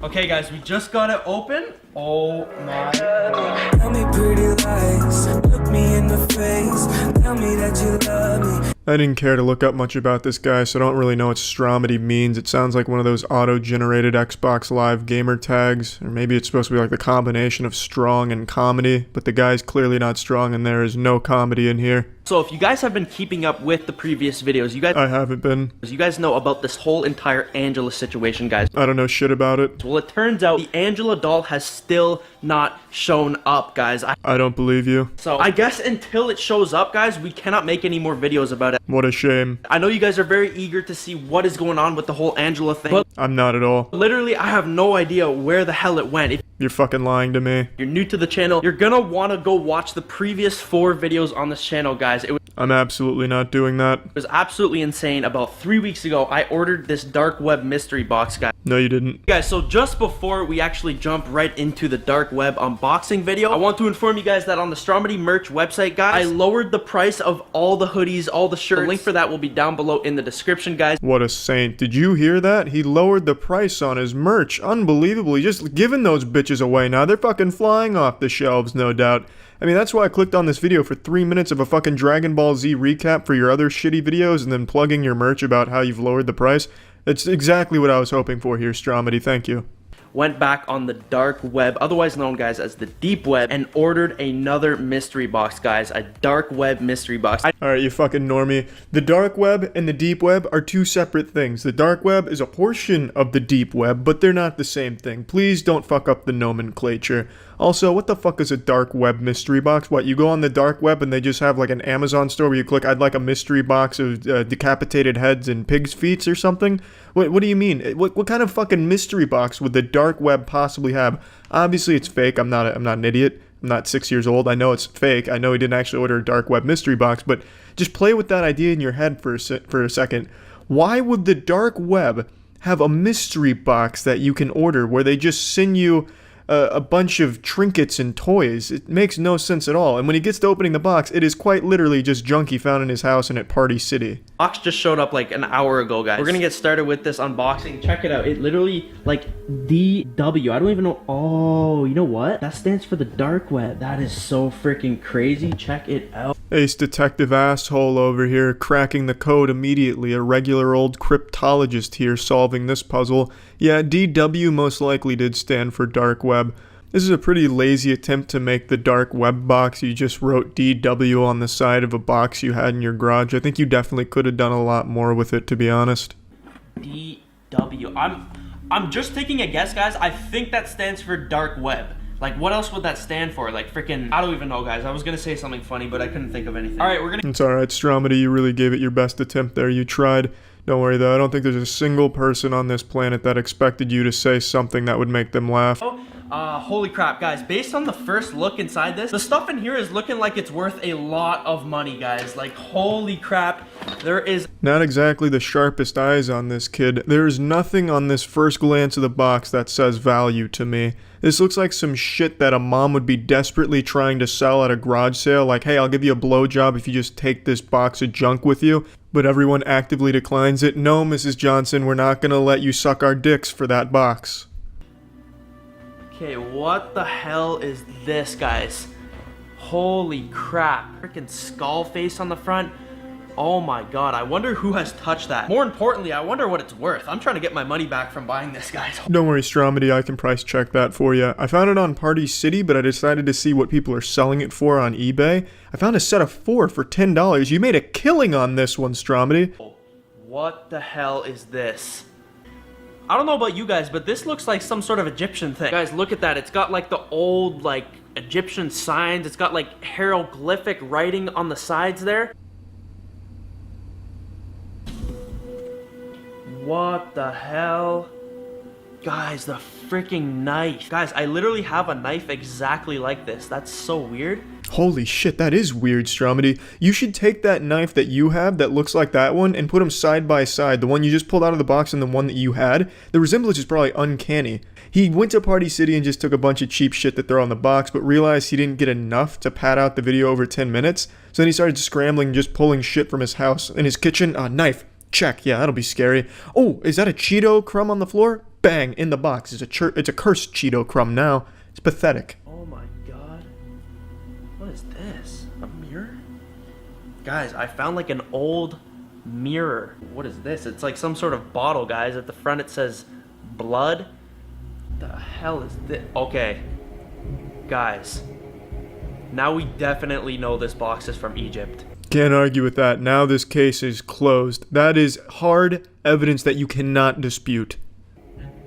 Okay guys, we just got it open. Oh my god. Tell me pretty lies, look me in the face, tell me that you love me. I didn't care to look up much about this guy, so I don't really know what Stromedy means. It sounds like one of those auto-generated Xbox Live gamer tags, or maybe it's supposed to be like the combination of strong and comedy, but the guy's clearly not strong and there is no comedy in here. So if you guys have been keeping up with the previous videos, I haven't been. You guys know about this whole entire Angela situation, guys. I don't know shit about it. Well, it turns out the Angela doll has still not shown up, guys. I don't believe you. So I guess until it shows up, guys, we cannot make any more videos about it. What a shame. I know you guys are very eager to see what is going on with the whole Angela thing, but I'm not at all. literally, I have no idea where the hell it went. If You're fucking lying to me. you're new to the channel, you're gonna want to go watch the previous 4 videos on this channel, guys. It I'm absolutely not doing that. was absolutely insane. About 3 weeks ago, I ordered this dark web mystery box, guys. No, you didn't. Guys, so just before we actually jump right into the dark web unboxing video, I want to inform you guys that on the Stromedy merch website, guys, I lowered the price of all the hoodies, all the shirts. The link for that will be down below in the description, guys. What a saint. Did you hear that? He lowered the price on his merch. Unbelievable. He's just giving those bitches away now. They're fucking flying off the shelves, no doubt. I mean, that's why I clicked on this video for 3 minutes of a fucking Dragon Ball Z recap for your other shitty videos and then plugging your merch about how you've lowered the price. That's exactly what I was hoping for here, Stromedy. Thank you. Went back on the dark web, otherwise known, guys, as the deep web, and ordered another mystery box, guys. A dark web mystery box. Alright, you fucking normie. The dark web and the deep web are 2 separate things. The dark web is a portion of the deep web, but they're not the same thing. Please don't fuck up the nomenclature. Also, what the fuck is a dark web mystery box? What, you go on the dark web and they just have like an Amazon store where you click, I'd like a mystery box of decapitated heads and pig's feet or something? What do you mean? What kind of fucking mystery box would the dark web possibly have? Obviously it's fake. I'm not an idiot. I'm not 6 years old. I know it's fake. I know he didn't actually order a dark web mystery box, but just play with that idea in your head for a second. Why would the dark web have a mystery box that you can order where they just send you a bunch of trinkets and toys? It makes no sense at all. And when he gets to opening the box, it is quite literally just junk he found in his house and at Party City. Box just showed up like an hour ago, guys. We're gonna get started with this unboxing. Check it out. It literally, like, DW. I don't even know. Oh, you know what? That stands for the dark web. That is so freaking crazy. Check it out. Ace Detective asshole over here, cracking the code immediately. A regular old cryptologist here solving this puzzle. Yeah, DW most likely did stand for dark web. This is a pretty lazy attempt to make the dark web box. You just wrote DW on the side of a box you had in your garage. I think you definitely could have done a lot more with it, to be honest. DW. I'm just taking a guess, guys. I think that stands for dark web. Like, what else would that stand for? Like, freaking, I don't even know, guys. I was gonna say something funny, but I couldn't think of anything. All right, we're gonna... It's alright, Stromedy. You really gave it your best attempt there. You tried. Don't worry, though. I don't think there's a single person on this planet that expected you to say something that would make them laugh. Holy crap, guys. Based on the first look inside this, the stuff in here is looking like it's worth a lot of money, guys. Like, holy crap. There is... Not exactly the sharpest eyes on this kid. There is nothing on this first glance of the box that says value to me. This looks like some shit that a mom would be desperately trying to sell at a garage sale. Like, hey, I'll give you a blowjob if you just take this box of junk with you. But everyone actively declines it. No, Mrs. Johnson, we're not gonna let you suck our dicks for that box. Okay, what the hell is this, guys? Holy crap. Freaking skull face on the front. Oh my god, I wonder who has touched that. More importantly, I wonder what it's worth. I'm trying to get my money back from buying this, guys. Don't worry, Stromedy, I can price check that for you. I found it on Party City, but I decided to see what people are selling it for on eBay. I found a set of 4 for $10. You made a killing on this one, Stromedy. What the hell is this? I don't know about you guys, but this looks like some sort of Egyptian thing. Guys, look at that. It's got like the old, like, Egyptian signs. It's got like hieroglyphic writing on the sides there. What the hell? Guys, the freaking knife. Guys, I literally have a knife exactly like this. That's so weird. Holy shit, that is weird, Stromedy. You should take that knife that you have that looks like that one and put them side by side. The one you just pulled out of the box and the one that you had. The resemblance is probably uncanny. He went to Party City and just took a bunch of cheap shit to throw on the box, but realized he didn't get enough to pad out the video over 10 minutes. So then he started scrambling, just pulling shit from his house. In his kitchen, knife. Check. Yeah, that'll be scary. Oh, is that a Cheeto crumb on the floor? Bang, in the box. It's a cursed Cheeto crumb now. It's pathetic. Oh my god. What is this? A mirror? Guys, I found like an old mirror. What is this? It's like some sort of bottle, guys. At the front it says blood. What the hell is this? Okay. Guys. Now we definitely know this box is from Egypt. Can't argue with that. Now this case is closed. That is hard evidence that you cannot dispute.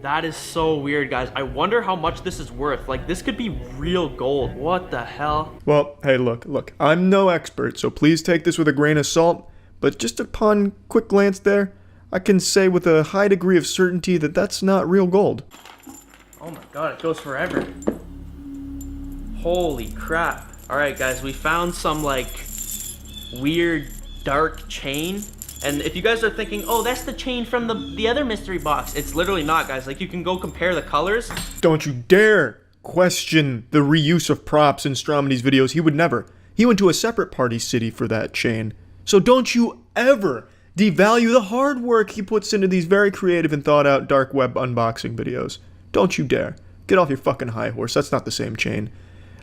That is so weird, guys. I wonder how much this is worth. Like, this could be real gold. What the hell? Well, hey, look. I'm no expert, so please take this with a grain of salt. But just upon quick glance there, I can say with a high degree of certainty that that's not real gold. Oh my god, it goes forever. Holy crap. Alright, guys, we found some, like, weird dark chain. And if you guys are thinking, oh, that's the chain from the other mystery box, it's literally not, guys. Like, you can go compare the colors. Don't you dare question the reuse of props in Stromity's videos. He would never. He went to a separate party city for that chain. So don't you ever devalue the hard work he puts into these very creative and thought out dark web unboxing videos. Don't you dare. Get off your fucking high horse. That's not the same chain.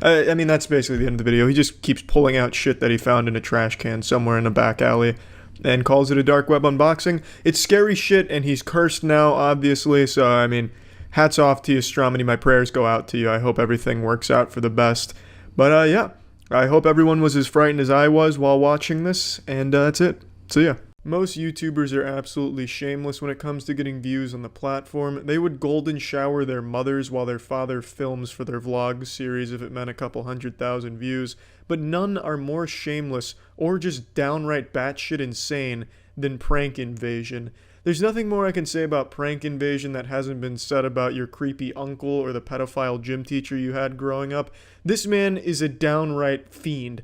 I mean, that's basically the end of the video. He just keeps pulling out shit that he found in a trash can somewhere in a back alley and calls it a dark web unboxing. It's scary shit, and he's cursed now, obviously, so, I mean, hats off to you, Stromity. My prayers go out to you. I hope everything works out for the best. But, yeah, I hope everyone was as frightened as I was while watching this, and that's it. See ya. Most YouTubers are absolutely shameless when it comes to getting views on the platform. They would golden shower their mothers while their father films for their vlog series if it meant a couple 100,000 views, but none are more shameless or just downright batshit insane than Prank Invasion. There's nothing more I can say about Prank Invasion that hasn't been said about your creepy uncle or the pedophile gym teacher you had growing up. This man is a downright fiend.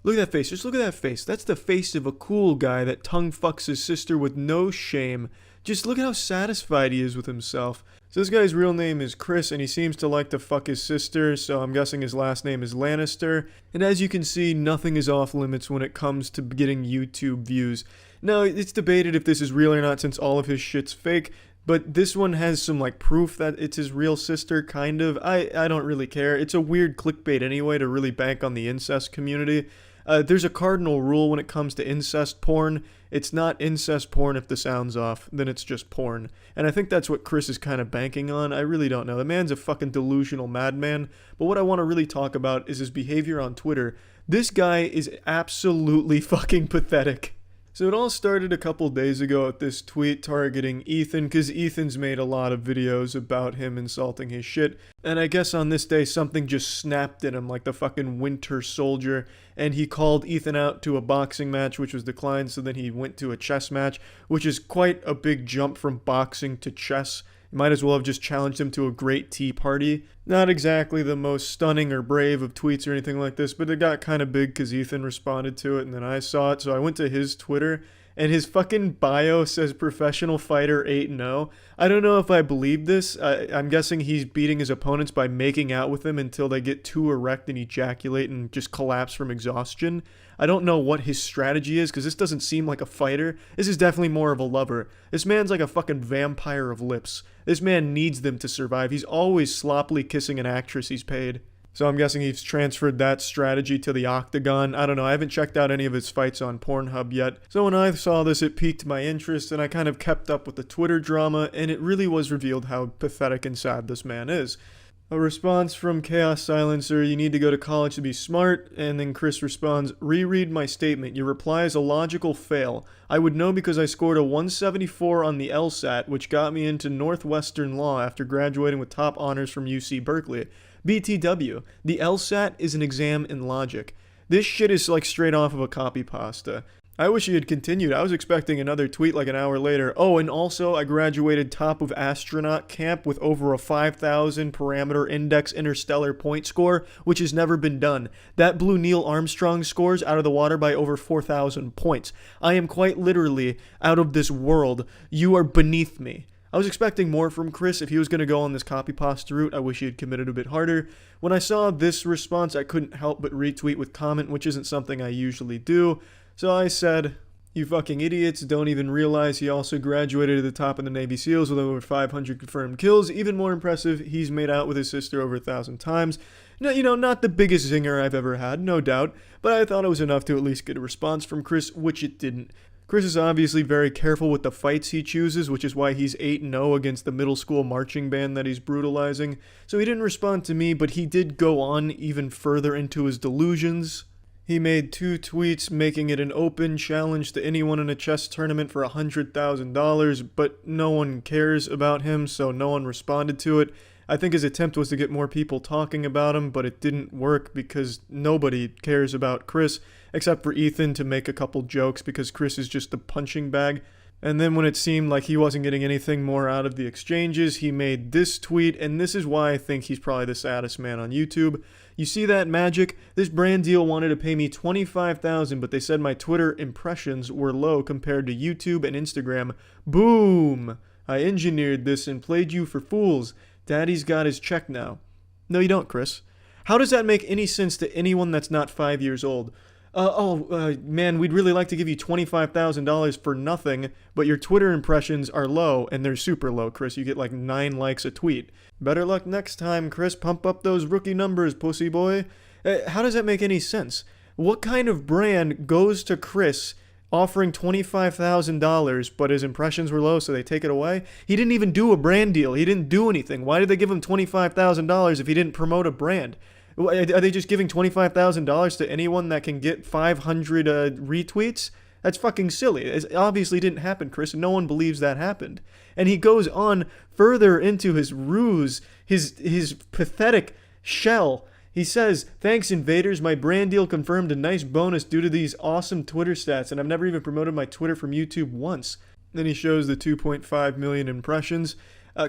Look at that face. Just look at that face. That's the face of a cool guy that tongue fucks his sister with no shame. Just look at how satisfied he is with himself. So this guy's real name is Chris, and he seems to like to fuck his sister, so I'm guessing his last name is Lannister. And as you can see, nothing is off limits when it comes to getting YouTube views. Now, it's debated if this is real or not since all of his shit's fake, but this one has some, like, proof that it's his real sister, kind of. I don't really care. It's a weird clickbait anyway to really bank on the incest community. There's a cardinal rule when it comes to incest porn. It's not incest porn if the sound's off, then it's just porn. And I think that's what Chris is kind of banking on. I really don't know. The man's a fucking delusional madman. But what I want to really talk about is his behavior on Twitter. This guy is absolutely fucking pathetic. So it all started a couple days ago with this tweet targeting Ethan, because Ethan's made a lot of videos about him insulting his shit, and I guess on this day something just snapped at him like the fucking Winter Soldier, and he called Ethan out to a boxing match, which was declined, so then he went to a chess match, which is quite a big jump from boxing to chess. Might as well have just challenged him to a great tea party. Not exactly the most stunning or brave of tweets or anything like this, but it got kind of big because Ethan responded to it and then I saw it. So I went to his Twitter and his fucking bio says professional fighter 8-0. I don't know if I believe this. I'm guessing he's beating his opponents by making out with them until they get too erect and ejaculate and just collapse from exhaustion. I don't know what his strategy is because this doesn't seem like a fighter. This is definitely more of a lover. This man's like a fucking vampire of lips. This man needs them to survive. He's always sloppily kissing an actress he's paid. So I'm guessing he's transferred that strategy to the octagon. I don't know. I haven't checked out any of his fights on Pornhub yet. So when I saw this, it piqued my interest, and I kind of kept up with the Twitter drama, and it really was revealed how pathetic and sad this man is. A response from Chaos Silencer, you need to go to college to be smart, and then Chris responds, reread my statement. Your reply is a logical fail. I would know because I scored a 174 on the LSAT, which got me into Northwestern Law after graduating with top honors from UC Berkeley. BTW, the LSAT is an exam in logic. This shit is like straight off of a copy pasta. I wish he had continued. I was expecting another tweet like an hour later. Oh, and also I graduated top of astronaut camp with over a 5,000 parameter index interstellar point score, which has never been done. That blew Neil Armstrong's scores out of the water by over 4,000 points. I am quite literally out of this world. You are beneath me. I was expecting more from Chris. If he was going to go on this copy pasta route, I wish he had committed a bit harder. When I saw this response, I couldn't help but retweet with comment, which isn't something I usually do. So I said, you fucking idiots don't even realize he also graduated at the top of the Navy SEALs with over 500 confirmed kills. Even more impressive, he's made out with his sister over 1,000 times. No, you know, not the biggest zinger I've ever had, no doubt, but I thought it was enough to at least get a response from Chris, which it didn't. Chris is obviously very careful with the fights he chooses, which is why he's 8-0 against the middle school marching band that he's brutalizing. So he didn't respond to me, but he did go on even further into his delusions. He made 2 tweets making it an open challenge to anyone in a chess tournament for $100,000, but no one cares about him, so no one responded to it. I think his attempt was to get more people talking about him, but it didn't work because nobody cares about Chris, except for Ethan to make a couple jokes because Chris is just a punching bag. And then when it seemed like he wasn't getting anything more out of the exchanges, he made this tweet, and this is why I think he's probably the saddest man on YouTube. You see that magic? This brand deal wanted to pay me $25,000, but they said my Twitter impressions were low compared to YouTube and Instagram. Boom! I engineered this and played you for fools. Daddy's got his check now. No, you don't, Chris. How does that make any sense to anyone that's not 5 years old? Man, we'd really like to give you $25,000 for nothing, but your Twitter impressions are low, and they're super low, Chris. You get like 9 likes a tweet. Better luck next time, Chris. Pump up those rookie numbers, pussy boy. How does that make any sense? What kind of brand goes to Chris offering $25,000, but his impressions were low, so they take it away? He didn't even do a brand deal. He didn't do anything. Why did they give him $25,000 if he didn't promote a brand? Are they just giving $25,000 to anyone that can get 500 retweets? That's fucking silly. It obviously didn't happen, Chris, and no one believes that happened. And he goes on further into his ruse, his pathetic shell. He says, "Thanks, invaders. My brand deal confirmed a nice bonus due to these awesome Twitter stats, and I've never even promoted my Twitter from YouTube once." Then he shows the 2.5 million impressions.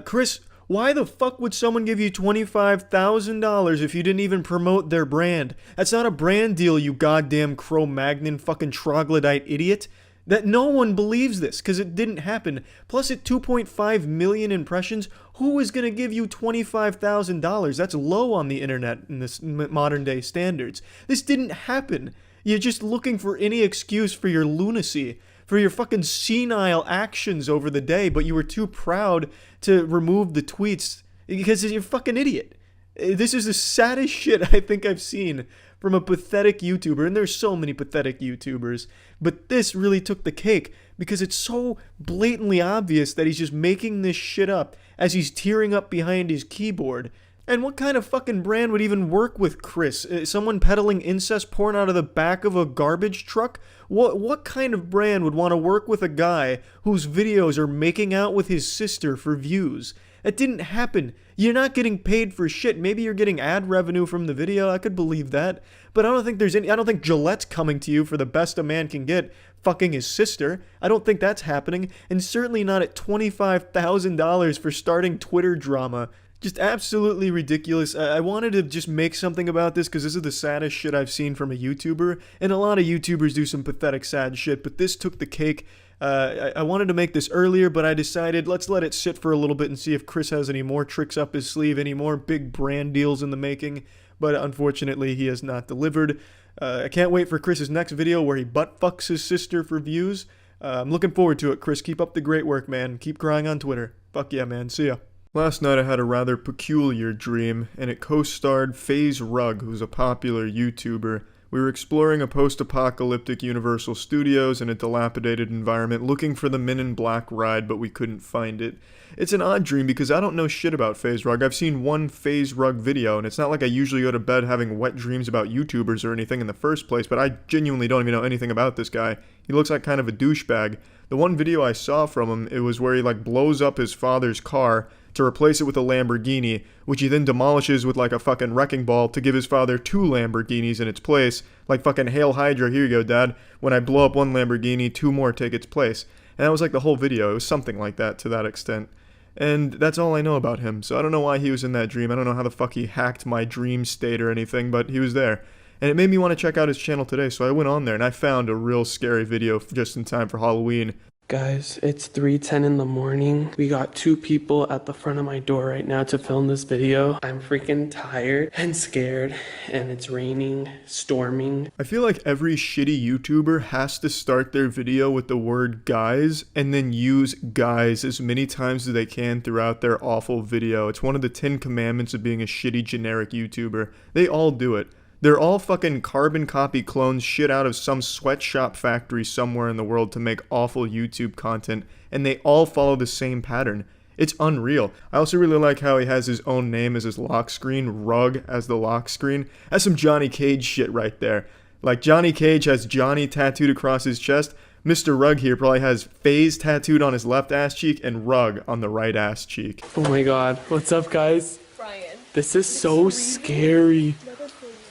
Chris, why the fuck would someone give you $25,000 if you didn't even promote their brand? That's not a brand deal, you goddamn Cro-Magnon fucking troglodyte idiot. That no one believes this, because it didn't happen. Plus at 2.5 million impressions, who is going to give you $25,000? That's low on the internet in this modern day standards. This didn't happen. You're just looking for any excuse for your lunacy, for your fucking senile actions over the day, but you were too proud to remove the tweets because you're a fucking idiot. This is the saddest shit I think I've seen from a pathetic YouTuber, and there's so many pathetic YouTubers, but this really took the cake because it's so blatantly obvious that he's just making this shit up as he's tearing up behind his keyboard. And what kind of fucking brand would even work with Chris? Someone peddling incest porn out of the back of a garbage truck? What kind of brand would want to work with a guy whose videos are making out with his sister for views? It didn't happen. You're not getting paid for shit. Maybe you're getting ad revenue from the video. I could believe that. But I don't think Gillette's coming to you for the best a man can get, fucking his sister. I don't think that's happening. And certainly not at $25,000 for starting Twitter drama. Just absolutely ridiculous. I wanted to just make something about this because this is the saddest shit I've seen from a YouTuber. And a lot of YouTubers do some pathetic sad shit, but this took the cake. I wanted to make this earlier, but I decided let's let it sit for a little bit and see if Chris has any more tricks up his sleeve, any more big brand deals in the making. But unfortunately, he has not delivered. I can't wait for Chris's next video where he butt fucks his sister for views. I'm looking forward to it, Chris. Keep up the great work, man. Keep crying on Twitter. Fuck yeah, man. See ya. Last night I had a rather peculiar dream, and it co-starred FaZe Rug, who's a popular YouTuber. We were exploring a post-apocalyptic Universal Studios in a dilapidated environment looking for the Men in Black ride, but we couldn't find it. It's an odd dream because I don't know shit about FaZe Rug. I've seen one FaZe Rug video, and it's not like I usually go to bed having wet dreams about YouTubers or anything in the first place, but I genuinely don't even know anything about this guy. He looks like kind of a douchebag. The one video I saw from him, it was where he like blows up his father's car to replace it with a Lamborghini, which he then demolishes with like a fucking wrecking ball to give his father 2 Lamborghinis in its place. Like fucking Hail Hydra, here you go, Dad. When I blow up one Lamborghini, 2 more take its place. And that was like the whole video. It was something like that to that extent. And that's all I know about him, so I don't know why he was in that dream. I don't know how the fuck he hacked my dream state or anything, but he was there. And it made me want to check out his channel today, so I went on there and I found a real scary video just in time for Halloween. Guys, it's 3:10 in the morning. We got 2 people at the front of my door right now to film this video. I'm freaking tired and scared, and it's raining, storming. I feel like every shitty YouTuber has to start their video with the word guys and then use guys as many times as they can throughout their awful video. It's one of the 10 commandments of being a shitty generic YouTuber. They all do it. They're all fucking carbon copy clones shit out of some sweatshop factory somewhere in the world to make awful YouTube content, and they all follow the same pattern. It's unreal. I also really like how he has his own name as his lock screen, Rug as the lock screen. That's some Johnny Cage shit right there. Like Johnny Cage has Johnny tattooed across his chest, Mr. Rug here probably has FaZe tattooed on his left ass cheek and Rug on the right ass cheek. Oh my god. What's up, guys? Brian. This is so scary.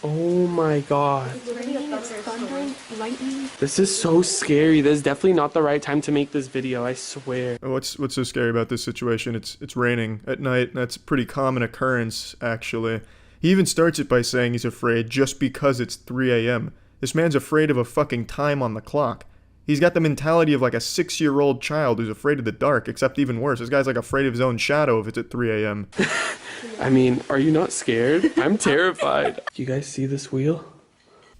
Oh my god. This is so scary. This is definitely not the right time to make this video, I swear. What's so scary about this situation? It's raining at night. That's a pretty common occurrence, actually. He even starts it by saying he's afraid just because it's 3 a.m. This man's afraid of a fucking time on the clock. He's got the mentality of like a 6-year-old child who's afraid of the dark, except even worse. This guy's like afraid of his own shadow if it's at 3 a.m. I mean, are you not scared? I'm terrified. You guys see this wheel?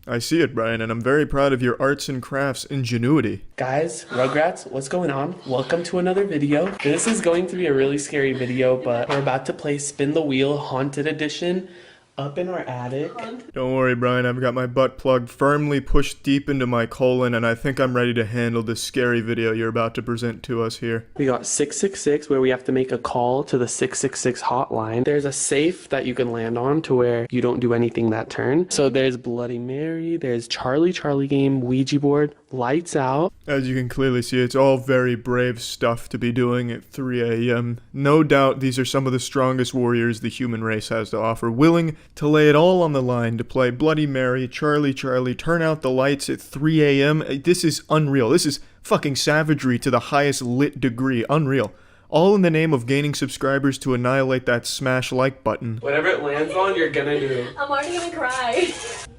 I see it, Brian, and I'm very proud of your arts and crafts ingenuity. Guys, Rugrats, what's going on? Welcome to another video. This is going to be a really scary video, but we're about to play Spin the Wheel Haunted Edition up in our attic. Don't worry, Brian, I've got my butt plug firmly pushed deep into my colon, and I think I'm ready to handle this scary video you're about to present to us here. We got 666, where we have to make a call to the 666 hotline. There's a safe that you can land on to where you don't do anything that turn. So there's Bloody Mary, there's Charlie game, Ouija board, lights out. As you can clearly see, it's all very brave stuff to be doing at 3 a.m. No doubt these are some of the strongest warriors the human race has to offer, willing to lay it all on the line to play Bloody Mary, Charlie, turn out the lights at 3 a.m. This is unreal. This is fucking savagery to the highest lit degree. Unreal. All in the name of gaining subscribers to annihilate that smash like button. Whatever it lands on, you're gonna do. I'm already gonna cry.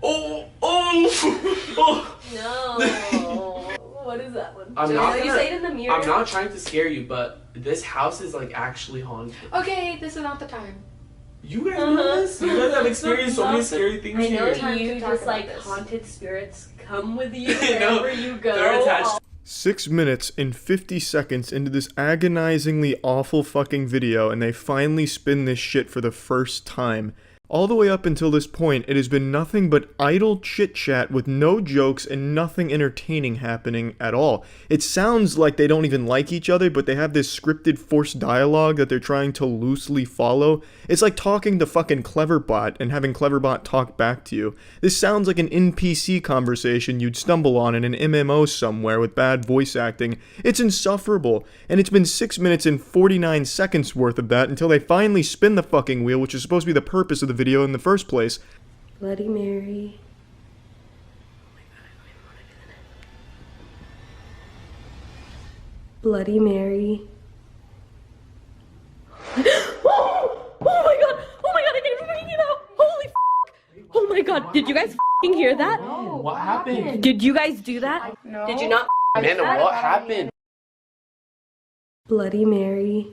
Oh! No. What is that one? You say it in the mirror. I'm not trying to scare you, but this house is like actually haunted. Okay, this is not the time. You guys know this? You guys have experienced so many scary things I know here. you just like haunted spirits come with you wherever you go. They're attached. 6 minutes and 50 seconds into this agonizingly awful fucking video, and they finally spin this shit for the first time. All the way up until this point, it has been nothing but idle chit-chat with no jokes and nothing entertaining happening at all. It sounds like they don't even like each other, but they have this scripted forced dialogue that they're trying to loosely follow. It's like talking to fucking Cleverbot and having Cleverbot talk back to you. This sounds like an NPC conversation you'd stumble on in an MMO somewhere with bad voice acting. It's insufferable, and it's been 6 minutes and 49 seconds worth of that until they finally spin the fucking wheel, which is supposed to be the purpose of the video in the first place. Bloody Mary. Bloody Mary. Oh my god! Oh my god! I didn't bring it out! Holy f***! Oh my god! Did you guys f***ing hear that? No, what happened? Did you guys do that? No. Did you not? Amanda, what happened? Bloody Mary.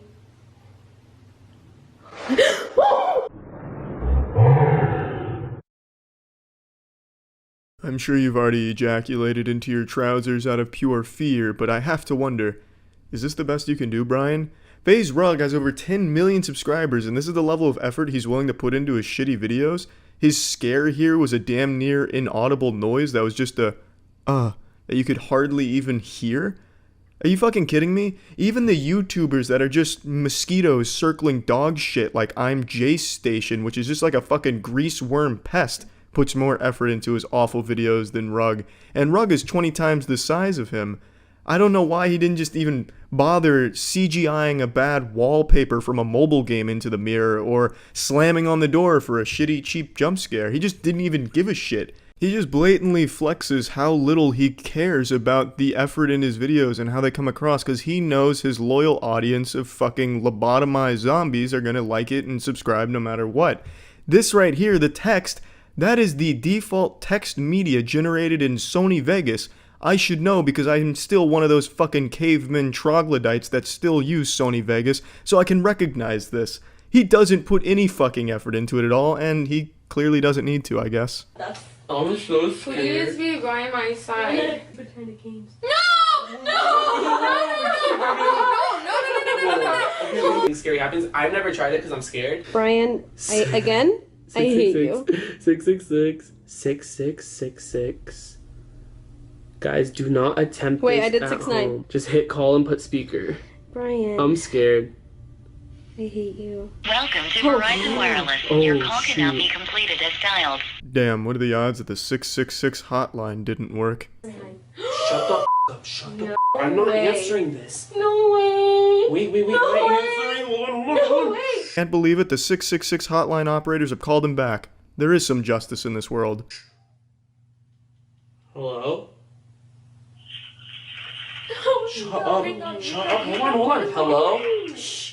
I'm sure you've already ejaculated into your trousers out of pure fear, but I have to wonder, is this the best you can do, Brian? FaZe Rug has over 10 million subscribers, and this is the level of effort he's willing to put into his shitty videos? His scare here was a damn near inaudible noise that was just a, that you could hardly even hear? Are you fucking kidding me? Even the YouTubers that are just mosquitoes circling dog shit like I'm Jace Station, which is just like a fucking grease worm pest, puts more effort into his awful videos than Rug. And Rug is 20 times the size of him. I don't know why he didn't just even bother CGIing a bad wallpaper from a mobile game into the mirror or slamming on the door for a shitty cheap jump scare. He just didn't even give a shit. He just blatantly flexes how little he cares about the effort in his videos and how they come across, because he knows his loyal audience of fucking lobotomized zombies are gonna like it and subscribe no matter what. This right here, the text, that is the default text media generated in Sony Vegas. I should know because I'm still one of those fucking caveman troglodytes that still use Sony Vegas, so I can recognize this. He doesn't put any fucking effort into it at all, and he clearly doesn't need to, I guess. I'm so scared. Please be by my side. Pretend games. Something scary happens. I've never tried it because I'm scared. Brian, again? I hate you. 666 6666. Guys, do not attempt Wait, this I did at 69. home. Just hit call and put speaker. Brian. I'm scared. I hate you. Welcome to Verizon Wireless. Your call cannot be completed as dialed. Damn, what are the odds that the 666 hotline didn't work? Shut the up. Shut the I'm not answering this. No way. Wait. No way. Can't believe it, the 666 hotline operators have called him back. There is some justice in this world. Hello? Oh, Shut no, up. hang on. Shut up. Hold on. Hello? Shh.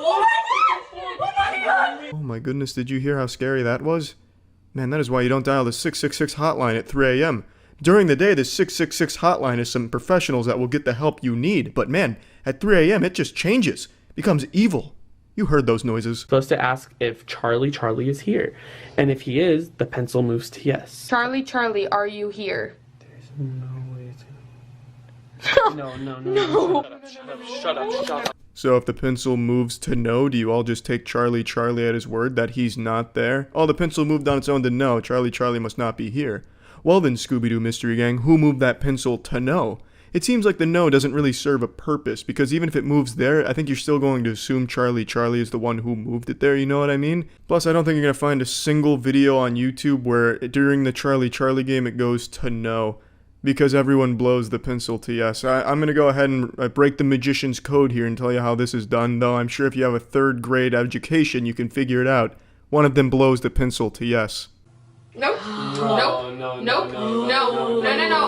Oh my god! Oh my goodness, did you hear how scary that was? Man, that is why you don't dial the 666 hotline at 3 a.m. During the day, the 666 hotline is some professionals that will get the help you need. But man, at 3 a.m. it just changes. Becomes evil. You heard those noises. Supposed to ask if Charlie is here. And if he is, the pencil moves to yes. Charlie, are you here? There's no way to... No. Shut up. So if the pencil moves to no, do you all just take Charlie at his word that he's not there? Oh, the pencil moved on its own to no. Charlie must not be here. Well then, Scooby-Doo Mystery Gang, who moved that pencil to no? It seems like the no doesn't really serve a purpose, because even if it moves there, I think you're still going to assume Charlie is the one who moved it there, you know what I mean? Plus, I don't think you're going to find a single video on YouTube where during the Charlie game it goes to no, because everyone blows the pencil to yes. I'm going to go ahead and break the magician's code here and tell you how this is done, though I'm sure if you have a 3rd grade education, you can figure it out. One of them blows the pencil to yes. Nope. No.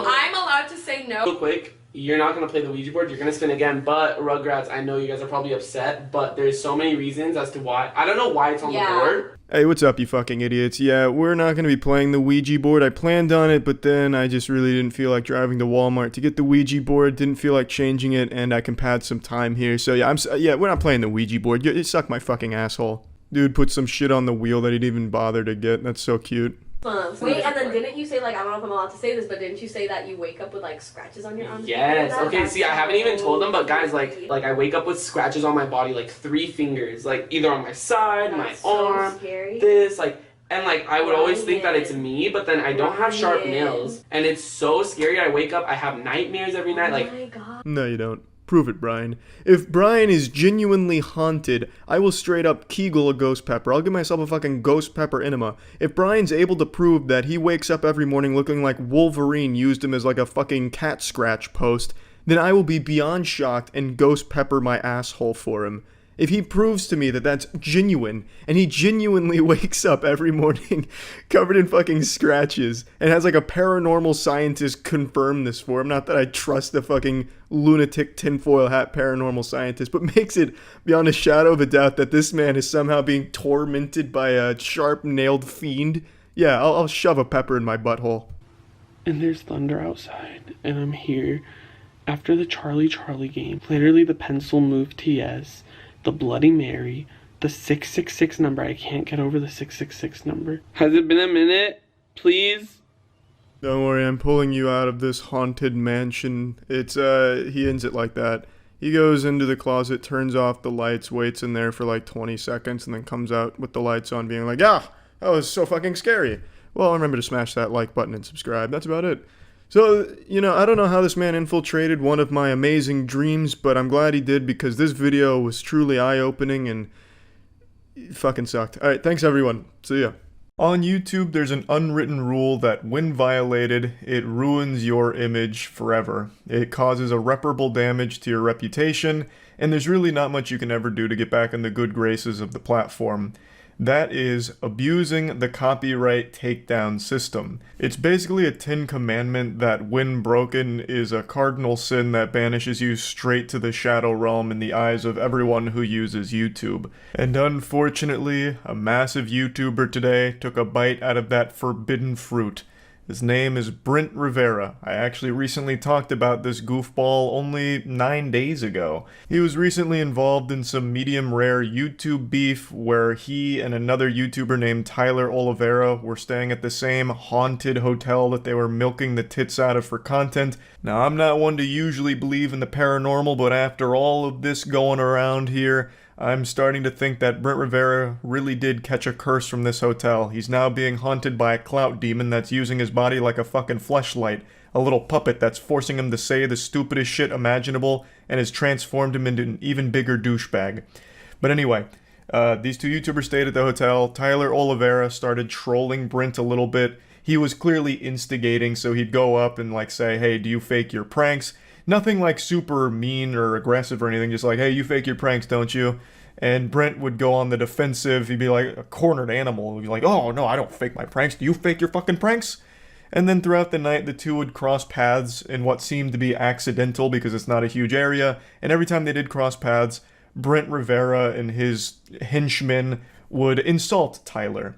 I'm allowed to say no. Real quick, you're not going to play the Ouija board, you're going to spin again, but Rugrats, I know you guys are probably upset, but there's so many reasons as to why. I don't know why it's on the board. Hey, what's up, you fucking idiots? Yeah, we're not going to be playing the Ouija board. I planned on it, but then I just really didn't feel like driving to Walmart to get the Ouija board, didn't feel like changing it, and I can pad some time here. So yeah, we're not playing the Ouija board. You suck my fucking asshole. Dude put some shit on the wheel that he didn't even bother to get. That's so cute. Wait, and then didn't you say, like, I don't know if I'm allowed to say this, but didn't you say that you wake up with, like, scratches on your arms? Yes. Okay, see, I haven't even told them, but guys, like I wake up with scratches on my body, like 3 fingers, like either on my side, my arm, this, like, and like I would always think that it's me, but then I don't have sharp nails, and it's so scary. I wake up, I have nightmares every night, like. No, you don't. Prove it, Brian. If Brian is genuinely haunted, I will straight up Kegel a ghost pepper. I'll give myself a fucking ghost pepper enema. If Brian's able to prove that he wakes up every morning looking like Wolverine used him as like a fucking cat scratch post, then I will be beyond shocked and ghost pepper my asshole for him. If he proves to me that that's genuine, and he genuinely wakes up every morning covered in fucking scratches, and has like a paranormal scientist confirm this for him, not that I trust the fucking lunatic tinfoil hat paranormal scientist, but makes it beyond a shadow of a doubt that this man is somehow being tormented by a sharp-nailed fiend, yeah, I'll shove a pepper in my butthole. And there's thunder outside, and I'm here after the Charlie game. Literally the pencil moved to yes. The Bloody Mary, the 666 number. I can't get over the 666 number. Has it been a minute? Please? Don't worry, I'm pulling you out of this haunted mansion. He ends it like that. He goes into the closet, turns off the lights, waits in there for like 20 seconds, and then comes out with the lights on being like, that was so fucking scary. Well, remember to smash that like button and subscribe. That's about it. So, I don't know how this man infiltrated one of my amazing dreams, but I'm glad he did because this video was truly eye-opening and it fucking sucked. Alright, thanks everyone. See ya. On YouTube, there's an unwritten rule that when violated, it ruins your image forever. It causes irreparable damage to your reputation, and there's really not much you can ever do to get back in the good graces of the platform. That is abusing the copyright takedown system. It's basically a 10 commandment that when broken is a cardinal sin that banishes you straight to the shadow realm in the eyes of everyone who uses YouTube. And unfortunately, a massive YouTuber today took a bite out of that forbidden fruit. His name is Brent Rivera. I actually recently talked about this goofball only 9 days ago. He was recently involved in some medium rare YouTube beef where he and another YouTuber named Tyler Oliveira were staying at the same haunted hotel that they were milking the tits out of for content. Now, I'm not one to usually believe in the paranormal, but after all of this going around here, I'm starting to think that Brent Rivera really did catch a curse from this hotel. He's now being haunted by a clout demon that's using his body like a fucking fleshlight. A little puppet that's forcing him to say the stupidest shit imaginable and has transformed him into an even bigger douchebag. But anyway, these two YouTubers stayed at the hotel. Tyler Oliveira started trolling Brent a little bit. He was clearly instigating, so he'd go up and like say, hey, do you fake your pranks? Nothing like super mean or aggressive or anything, just like, hey, you fake your pranks, don't you? And Brent would go on the defensive. He'd be like a cornered animal. He'd be like, oh, no, I don't fake my pranks. Do you fake your fucking pranks? And then throughout the night, the two would cross paths in what seemed to be accidental because it's not a huge area. And every time they did cross paths, Brent Rivera and his henchmen would insult Tyler.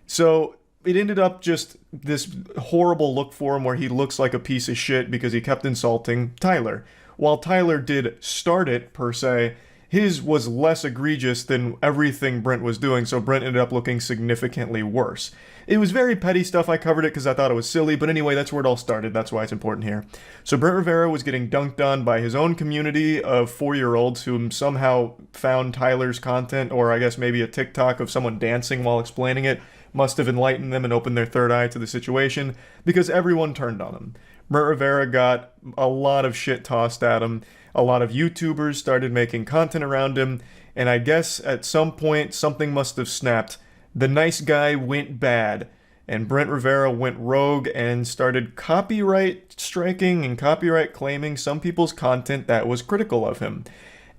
So it ended up just this horrible look for him where he looks like a piece of shit because he kept insulting Tyler. While Tyler did start it, per se, his was less egregious than everything Brent was doing, so Brent ended up looking significantly worse. It was very petty stuff. I covered it because I thought it was silly, but anyway, that's where it all started. That's why it's important here. So Brent Rivera was getting dunked on by his own community of 4-year-olds who somehow found Tyler's content, or I guess maybe a TikTok of someone dancing while explaining it, must have enlightened them and opened their third eye to the situation, because everyone turned on him. Brent Rivera got a lot of shit tossed at him. A lot of YouTubers started making content around him, and I guess at some point something must have snapped. The nice guy went bad, and Brent Rivera went rogue and started copyright striking and copyright claiming some people's content that was critical of him.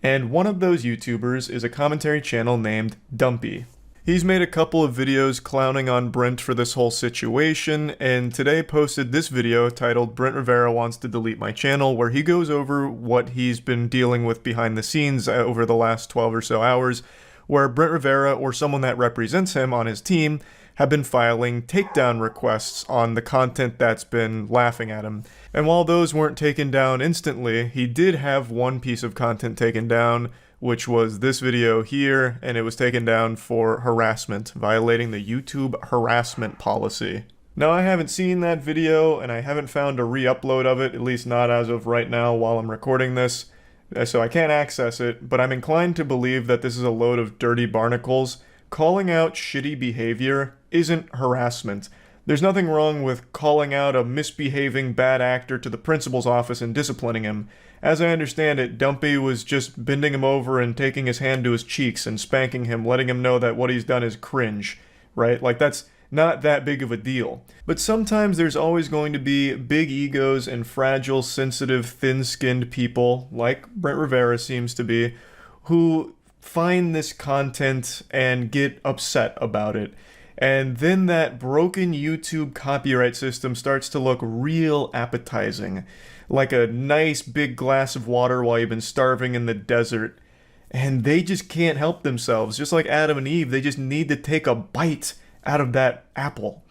And one of those YouTubers is a commentary channel named Dumpy. He's made a couple of videos clowning on Brent for this whole situation, and today posted this video titled Brent Rivera Wants to Delete My Channel, where he goes over what he's been dealing with behind the scenes over the last 12 or so hours, where Brent Rivera or someone that represents him on his team have been filing takedown requests on the content that's been laughing at him. And while those weren't taken down instantly, he did have one piece of content taken down, which was this video here, and it was taken down for harassment, violating the YouTube harassment policy. Now, I haven't seen that video, and I haven't found a re-upload of it, at least not as of right now while I'm recording this, so I can't access it, but I'm inclined to believe that this is a load of dirty barnacles. Calling out shitty behavior isn't harassment. There's nothing wrong with calling out a misbehaving bad actor to the principal's office and disciplining him. As I understand it, Dumpy was just bending him over and taking his hand to his cheeks and spanking him, letting him know that what he's done is cringe, right? Like, that's not that big of a deal. But sometimes there's always going to be big egos and fragile, sensitive, thin-skinned people, like Brent Rivera seems to be, who find this content and get upset about it. And then that broken YouTube copyright system starts to look real appetizing, like a nice big glass of water while you've been starving in the desert. And they just can't help themselves. Just like Adam and Eve, they just need to take a bite out of that apple.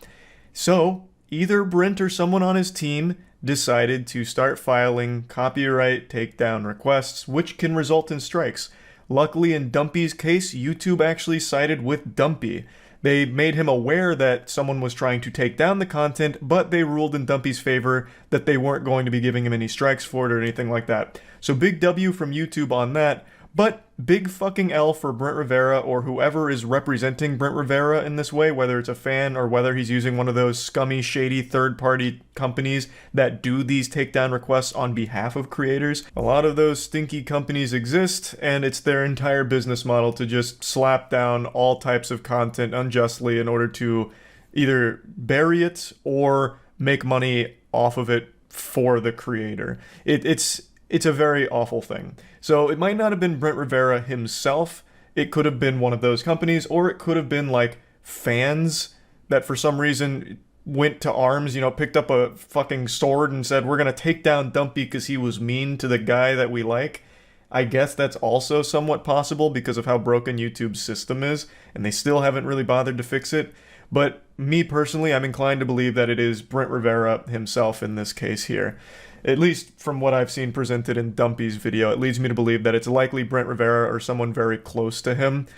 So either Brent or someone on his team decided to start filing copyright takedown requests, which can result in strikes. Luckily, in Dumpy's case, YouTube actually sided with Dumpy. They made him aware that someone was trying to take down the content, but they ruled in Dumpy's favor that they weren't going to be giving him any strikes for it or anything like that. So big W from YouTube on that, but big fucking L for Brent Rivera or whoever is representing Brent Rivera in this way, whether it's a fan or whether he's using one of those scummy, shady third-party companies that do these takedown requests on behalf of creators. A lot of those stinky companies exist, and it's their entire business model to just slap down all types of content unjustly in order to either bury it or make money off of it for the creator. It's a very awful thing. So it might not have been Brent Rivera himself. It could have been one of those companies, or it could have been like fans that for some reason went to arms, picked up a fucking sword and said, we're going to take down Dumpy because he was mean to the guy that we like. I guess that's also somewhat possible because of how broken YouTube's system is, and they still haven't really bothered to fix it. But me personally, I'm inclined to believe that it is Brent Rivera himself in this case here. At least from what I've seen presented in Dumpy's video, it leads me to believe that it's likely Brent Rivera or someone very close to him.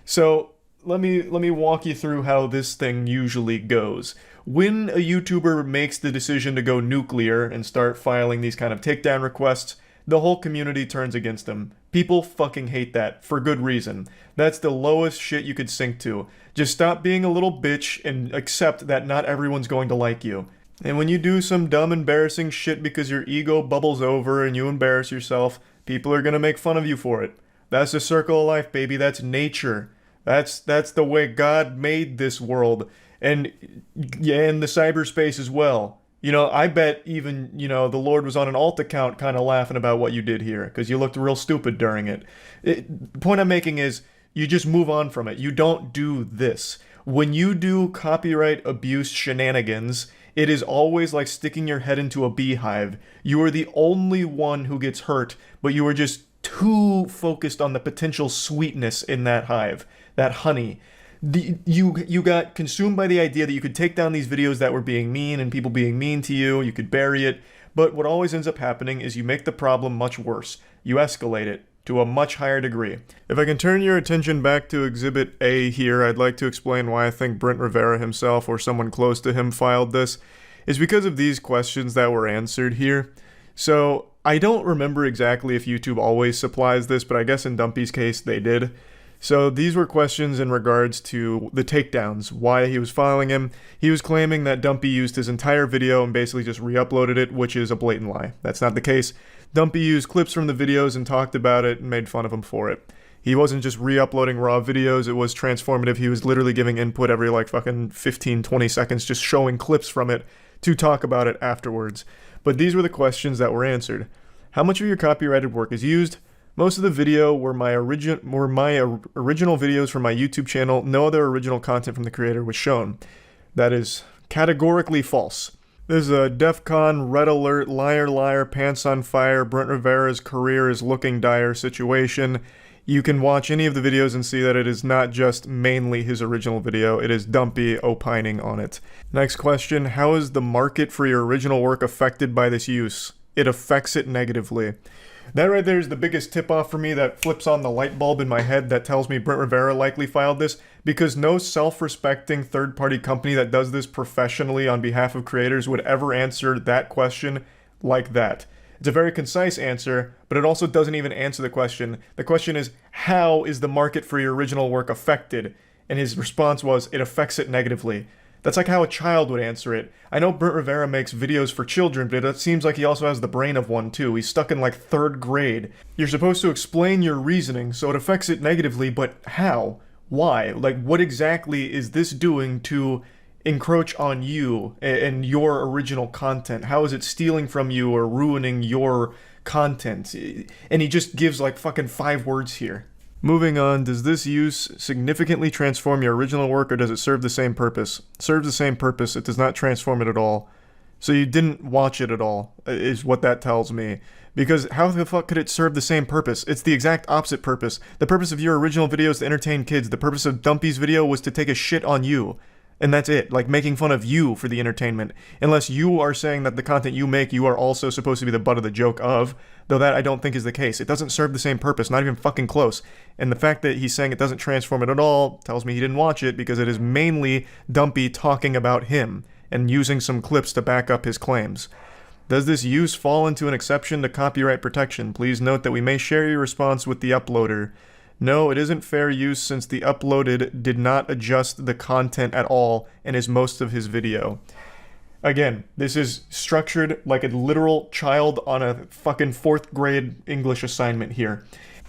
So let me walk you through how this thing usually goes. When a YouTuber makes the decision to go nuclear and start filing these kind of takedown requests, the whole community turns against him. People fucking hate that, for good reason. That's the lowest shit you could sink to. Just stop being a little bitch and accept that not everyone's going to like you. And when you do some dumb, embarrassing shit because your ego bubbles over and you embarrass yourself, people are gonna make fun of you for it. That's the circle of life, baby. That's nature. That's the way God made this world. And yeah, in the cyberspace as well. You know, I bet even, you know, the Lord was on an alt account kind of laughing about what you did here, because you looked real stupid during it. The point I'm making is, you just move on from it. You don't do this. When you do copyright abuse shenanigans, it is always like sticking your head into a beehive. You are the only one who gets hurt, but you are just too focused on the potential sweetness in that hive, that honey. You got consumed by the idea that you could take down these videos that were being mean and people being mean to you, you could bury it, but what always ends up happening is you make the problem much worse. You escalate it to a much higher degree. If I can turn your attention back to Exhibit A here, I'd like to explain why I think Brent Rivera himself or someone close to him filed this. It's because of these questions that were answered here. So, I don't remember exactly if YouTube always supplies this, but I guess in Dumpy's case they did. So these were questions in regards to the takedowns, why he was filing him. He was claiming that Dumpy used his entire video and basically just re-uploaded it, which is a blatant lie. That's not the case. Dumpy used clips from the videos and talked about it and made fun of him for it. He wasn't just re-uploading raw videos, it was transformative. He was literally giving input every like fucking 15-20 seconds, just showing clips from it to talk about it afterwards. But these were the questions that were answered. How much of your copyrighted work is used? Most of the video were my original videos from my YouTube channel. No other original content from the creator was shown. That is categorically false. This is a DEFCON, Red Alert, Liar Liar, Pants on Fire, Brent Rivera's career is looking dire situation. You can watch any of the videos and see that it is not just mainly his original video, it is Dumpy opining on it. Next question, how is the market for your original work affected by this use? It affects it negatively. That right there is the biggest tip-off for me that flips on the light bulb in my head that tells me Brent Rivera likely filed this, because no self-respecting third-party company that does this professionally on behalf of creators would ever answer that question like that. It's a very concise answer, but it also doesn't even answer the question. The question is, how is the market for your original work affected? And his response was, it affects it negatively. That's like how a child would answer it. I know Brent Rivera makes videos for children, but it seems like he also has the brain of one too. He's stuck in like 3rd grade. You're supposed to explain your reasoning, so it affects it negatively, but how? Why? Like, what exactly is this doing to encroach on you and your original content? How is it stealing from you or ruining your content? And he just gives like fucking 5 words here. Moving on, does this use significantly transform your original work, or does it serve the same purpose? It serves the same purpose, it does not transform it at all. So you didn't watch it at all, is what that tells me. Because how the fuck could it serve the same purpose? It's the exact opposite purpose. The purpose of your original video is to entertain kids. The purpose of Dumpy's video was to take a shit on you. And that's it, like making fun of you for the entertainment. Unless you are saying that the content you make, you are also supposed to be the butt of the joke of, though that I don't think is the case. It doesn't serve the same purpose, not even fucking close. And the fact that he's saying it doesn't transform it at all tells me he didn't watch it, because it is mainly Dumpy talking about him and using some clips to back up his claims. Does this use fall into an exception to copyright protection? Please note that we may share your response with the uploader. No, it isn't fair use since the uploaded did not adjust the content at all and is most of his video. Again, this is structured like a literal child on a fucking 4th grade English assignment here.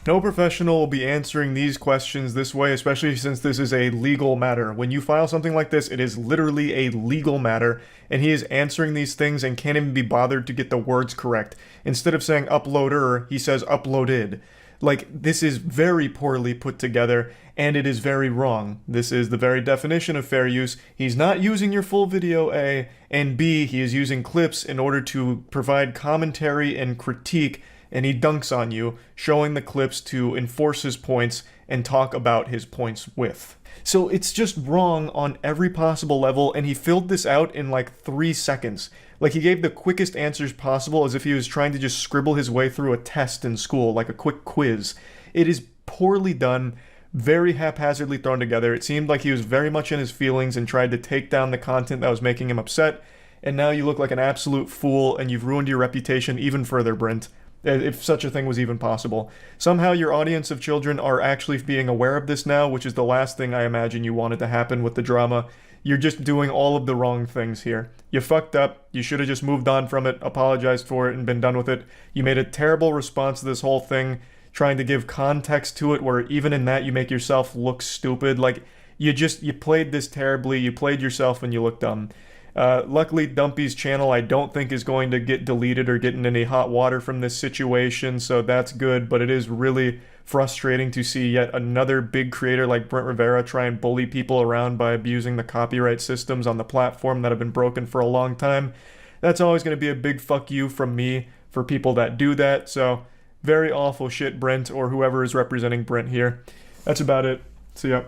No professional will be answering these questions this way, especially since this is a legal matter. When you file something like this, it is literally a legal matter, and he is answering these things and can't even be bothered to get the words correct. Instead of saying uploader, he says uploaded. Like, this is very poorly put together, and it is very wrong. This is the very definition of fair use. He's not using your full video, A, and B, he is using clips in order to provide commentary and critique, and he dunks on you, showing the clips to enforce his points and talk about his points with. So it's just wrong on every possible level, and he filled this out in like 3 seconds. Like, he gave the quickest answers possible as if he was trying to just scribble his way through a test in school, like a quick quiz. It is poorly done, very haphazardly thrown together. It seemed like he was very much in his feelings and tried to take down the content that was making him upset, and now you look like an absolute fool, and you've ruined your reputation even further, Brent. if such a thing was even possible. Somehow your audience of children are actually being aware of this now, which is the last thing I imagine you wanted to happen with the drama. You're just doing all of the wrong things here. You fucked up, you should have just moved on from it, apologized for it, and been done with it. You made a terrible response to this whole thing, trying to give context to it, where even in that you make yourself look stupid. Like, you played this terribly, you played yourself, and you look dumb. Luckily, Dumpy's channel I don't think is going to get deleted or get in any hot water from this situation, so that's good, but it is really frustrating to see yet another big creator like Brent Rivera try and bully people around by abusing the copyright systems on the platform that have been broken for a long time. That's always going to be a big fuck you from me for people that do that, so very awful shit, Brent, or whoever is representing Brent here. That's about it. See ya.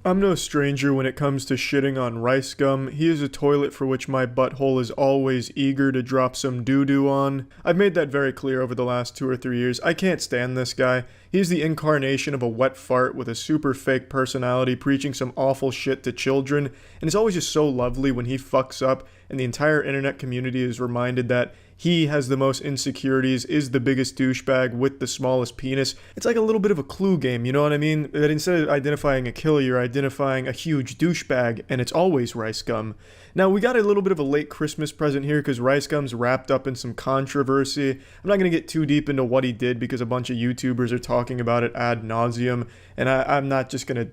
I'm no stranger when it comes to shitting on Ricegum. He is a toilet for which my butthole is always eager to drop some doo-doo on. I've made that very clear over the last 2 or 3 years. I can't stand this guy. He's the incarnation of a wet fart with a super fake personality preaching some awful shit to children, and it's always just so lovely when he fucks up and the entire internet community is reminded that he has the most insecurities, is the biggest douchebag with the smallest penis. It's like a little bit of a Clue game, you know what I mean? That instead of identifying a killer, you're identifying a huge douchebag, and it's always Ricegum. Now, we got a little bit of a late Christmas present here because Ricegum's wrapped up in some controversy. I'm not going to get too deep into what he did because a bunch of YouTubers are talking about it ad nauseum, and I'm not just going to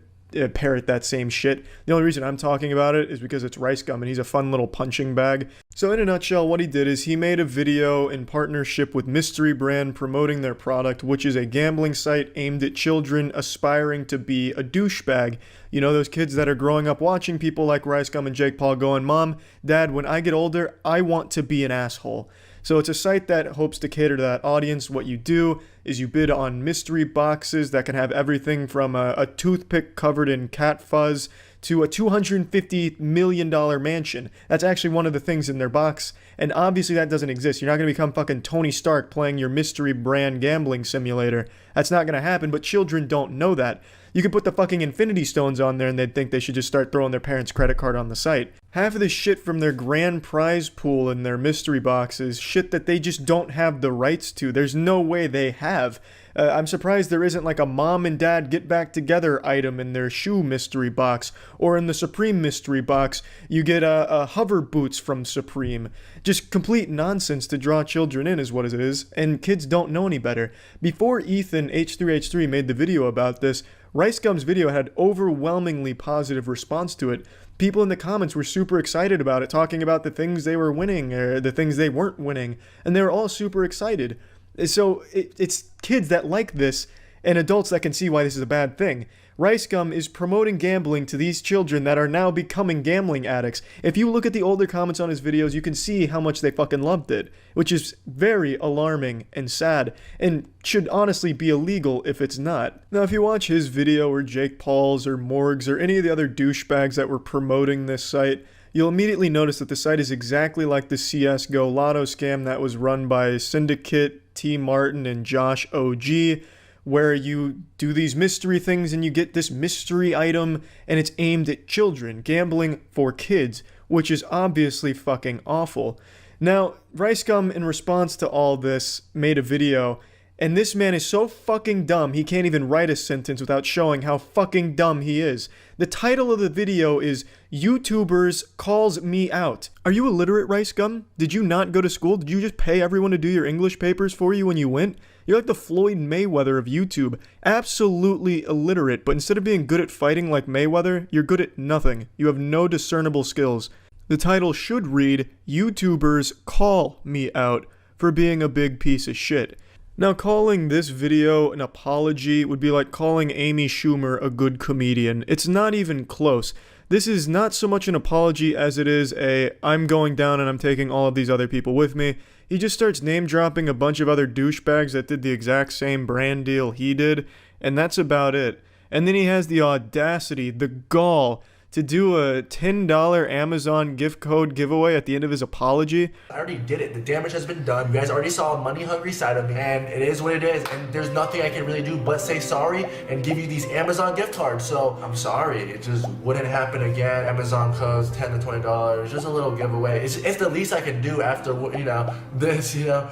parrot that same shit. The only reason I'm talking about it is because it's Ricegum and he's a fun little punching bag. So in a nutshell, what he did is he made a video in partnership with Mystery Brand promoting their product, which is a gambling site aimed at children aspiring to be a douchebag. You know, those kids that are growing up watching people like Ricegum and Jake Paul going, "Mom, Dad, when I get older, I want to be an asshole." So it's a site that hopes to cater to that audience. What you do is you bid on mystery boxes that can have everything from a toothpick covered in cat fuzz to a $250 million mansion. That's actually one of the things in their box, and obviously that doesn't exist. You're not going to become fucking Tony Stark playing your Mystery Brand gambling simulator. That's not going to happen, but children don't know that. You could put the fucking Infinity Stones on there and they'd think they should just start throwing their parents' credit card on the site. Half of the shit from their grand prize pool in their mystery boxes, shit that they just don't have the rights to. There's no way they have. I'm surprised there isn't like a mom and dad get back together item in their shoe mystery box, or in the Supreme mystery box, you get a hover boots from Supreme. Just complete nonsense to draw children in is what it is, and kids don't know any better. Before Ethan H3H3 made the video about this, Ricegum's video had overwhelmingly positive response to it. People in the comments were super excited about it, talking about the things they were winning or the things they weren't winning, and they were all super excited. So it's kids that like this and adults that can see why this is a bad thing. Ricegum is promoting gambling to these children that are now becoming gambling addicts. If you look at the older comments on his videos, you can see how much they fucking loved it, which is very alarming and sad, and should honestly be illegal if it's not. Now, if you watch his video or Jake Paul's or Morg's or any of the other douchebags that were promoting this site, you'll immediately notice that the site is exactly like the CSGO lotto scam that was run by Syndicate, T. Martin, and Josh OG, where you do these mystery things and you get this mystery item and it's aimed at children, gambling for kids, which is obviously fucking awful. Now, Ricegum, in response to all this, made a video, and this man is so fucking dumb he can't even write a sentence without showing how fucking dumb he is. The title of the video is YouTubers Calls Me Out. Are you illiterate, Ricegum? Did you not go to school? Did you just pay everyone to do your English papers for you when you went? You're like the Floyd Mayweather of YouTube. Absolutely illiterate, but instead of being good at fighting like Mayweather, you're good at nothing. You have no discernible skills. The title should read, YouTubers Call Me Out for being a big piece of shit. Now, calling this video an apology would be like calling Amy Schumer a good comedian. It's not even close. This is not so much an apology as it is a, I'm going down and I'm taking all of these other people with me. He just starts name-dropping a bunch of other douchebags that did the exact same brand deal he did, and that's about it. And then he has the audacity, the gall, to do a $10 Amazon gift code giveaway at the end of his apology. I already did it. The damage has been done. You guys already saw a money-hungry side of me, and it is what it is, and there's nothing I can really do but say sorry and give you these Amazon gift cards. So I'm sorry. It just wouldn't happen again. Amazon codes $10 to $20, just a little giveaway. It's the least I can do after, you know, this, you know.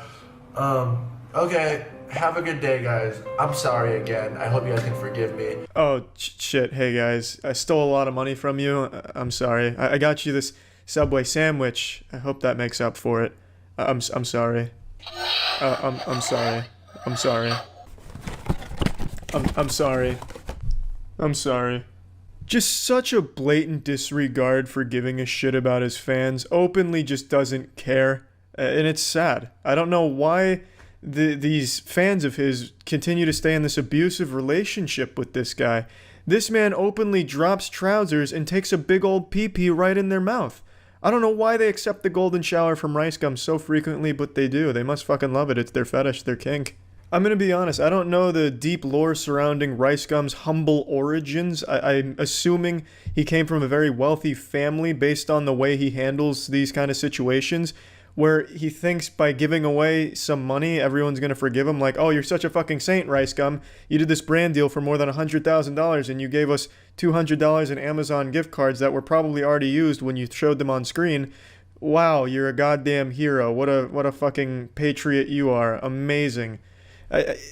Okay, have a good day, guys. I'm sorry again. I hope you guys can forgive me. Oh, shit. Hey, guys. I stole a lot of money from you. I'm sorry. I got you this Subway sandwich. I hope that makes up for it. I'm sorry. I'm sorry. I'm sorry. I'm sorry. I'm sorry. Just such a blatant disregard for giving a shit about his fans. Openly just doesn't care. And it's sad. I don't know why these fans of his continue to stay in this abusive relationship with this guy. This man openly drops trousers and takes a big old pee-pee right in their mouth. I don't know why they accept the golden shower from Ricegum so frequently, but they do. They must fucking love it. It's their fetish, their kink. I'm gonna be honest, I don't know the deep lore surrounding Ricegum's humble origins. I'm assuming he came from a very wealthy family based on the way he handles these kind of situations, where he thinks by giving away some money, everyone's gonna forgive him. Like, oh, you're such a fucking saint, Ricegum. You did this brand deal for more than $100,000 and you gave us $200 in Amazon gift cards that were probably already used when you showed them on screen. Wow, you're a goddamn hero. What a fucking patriot you are. Amazing.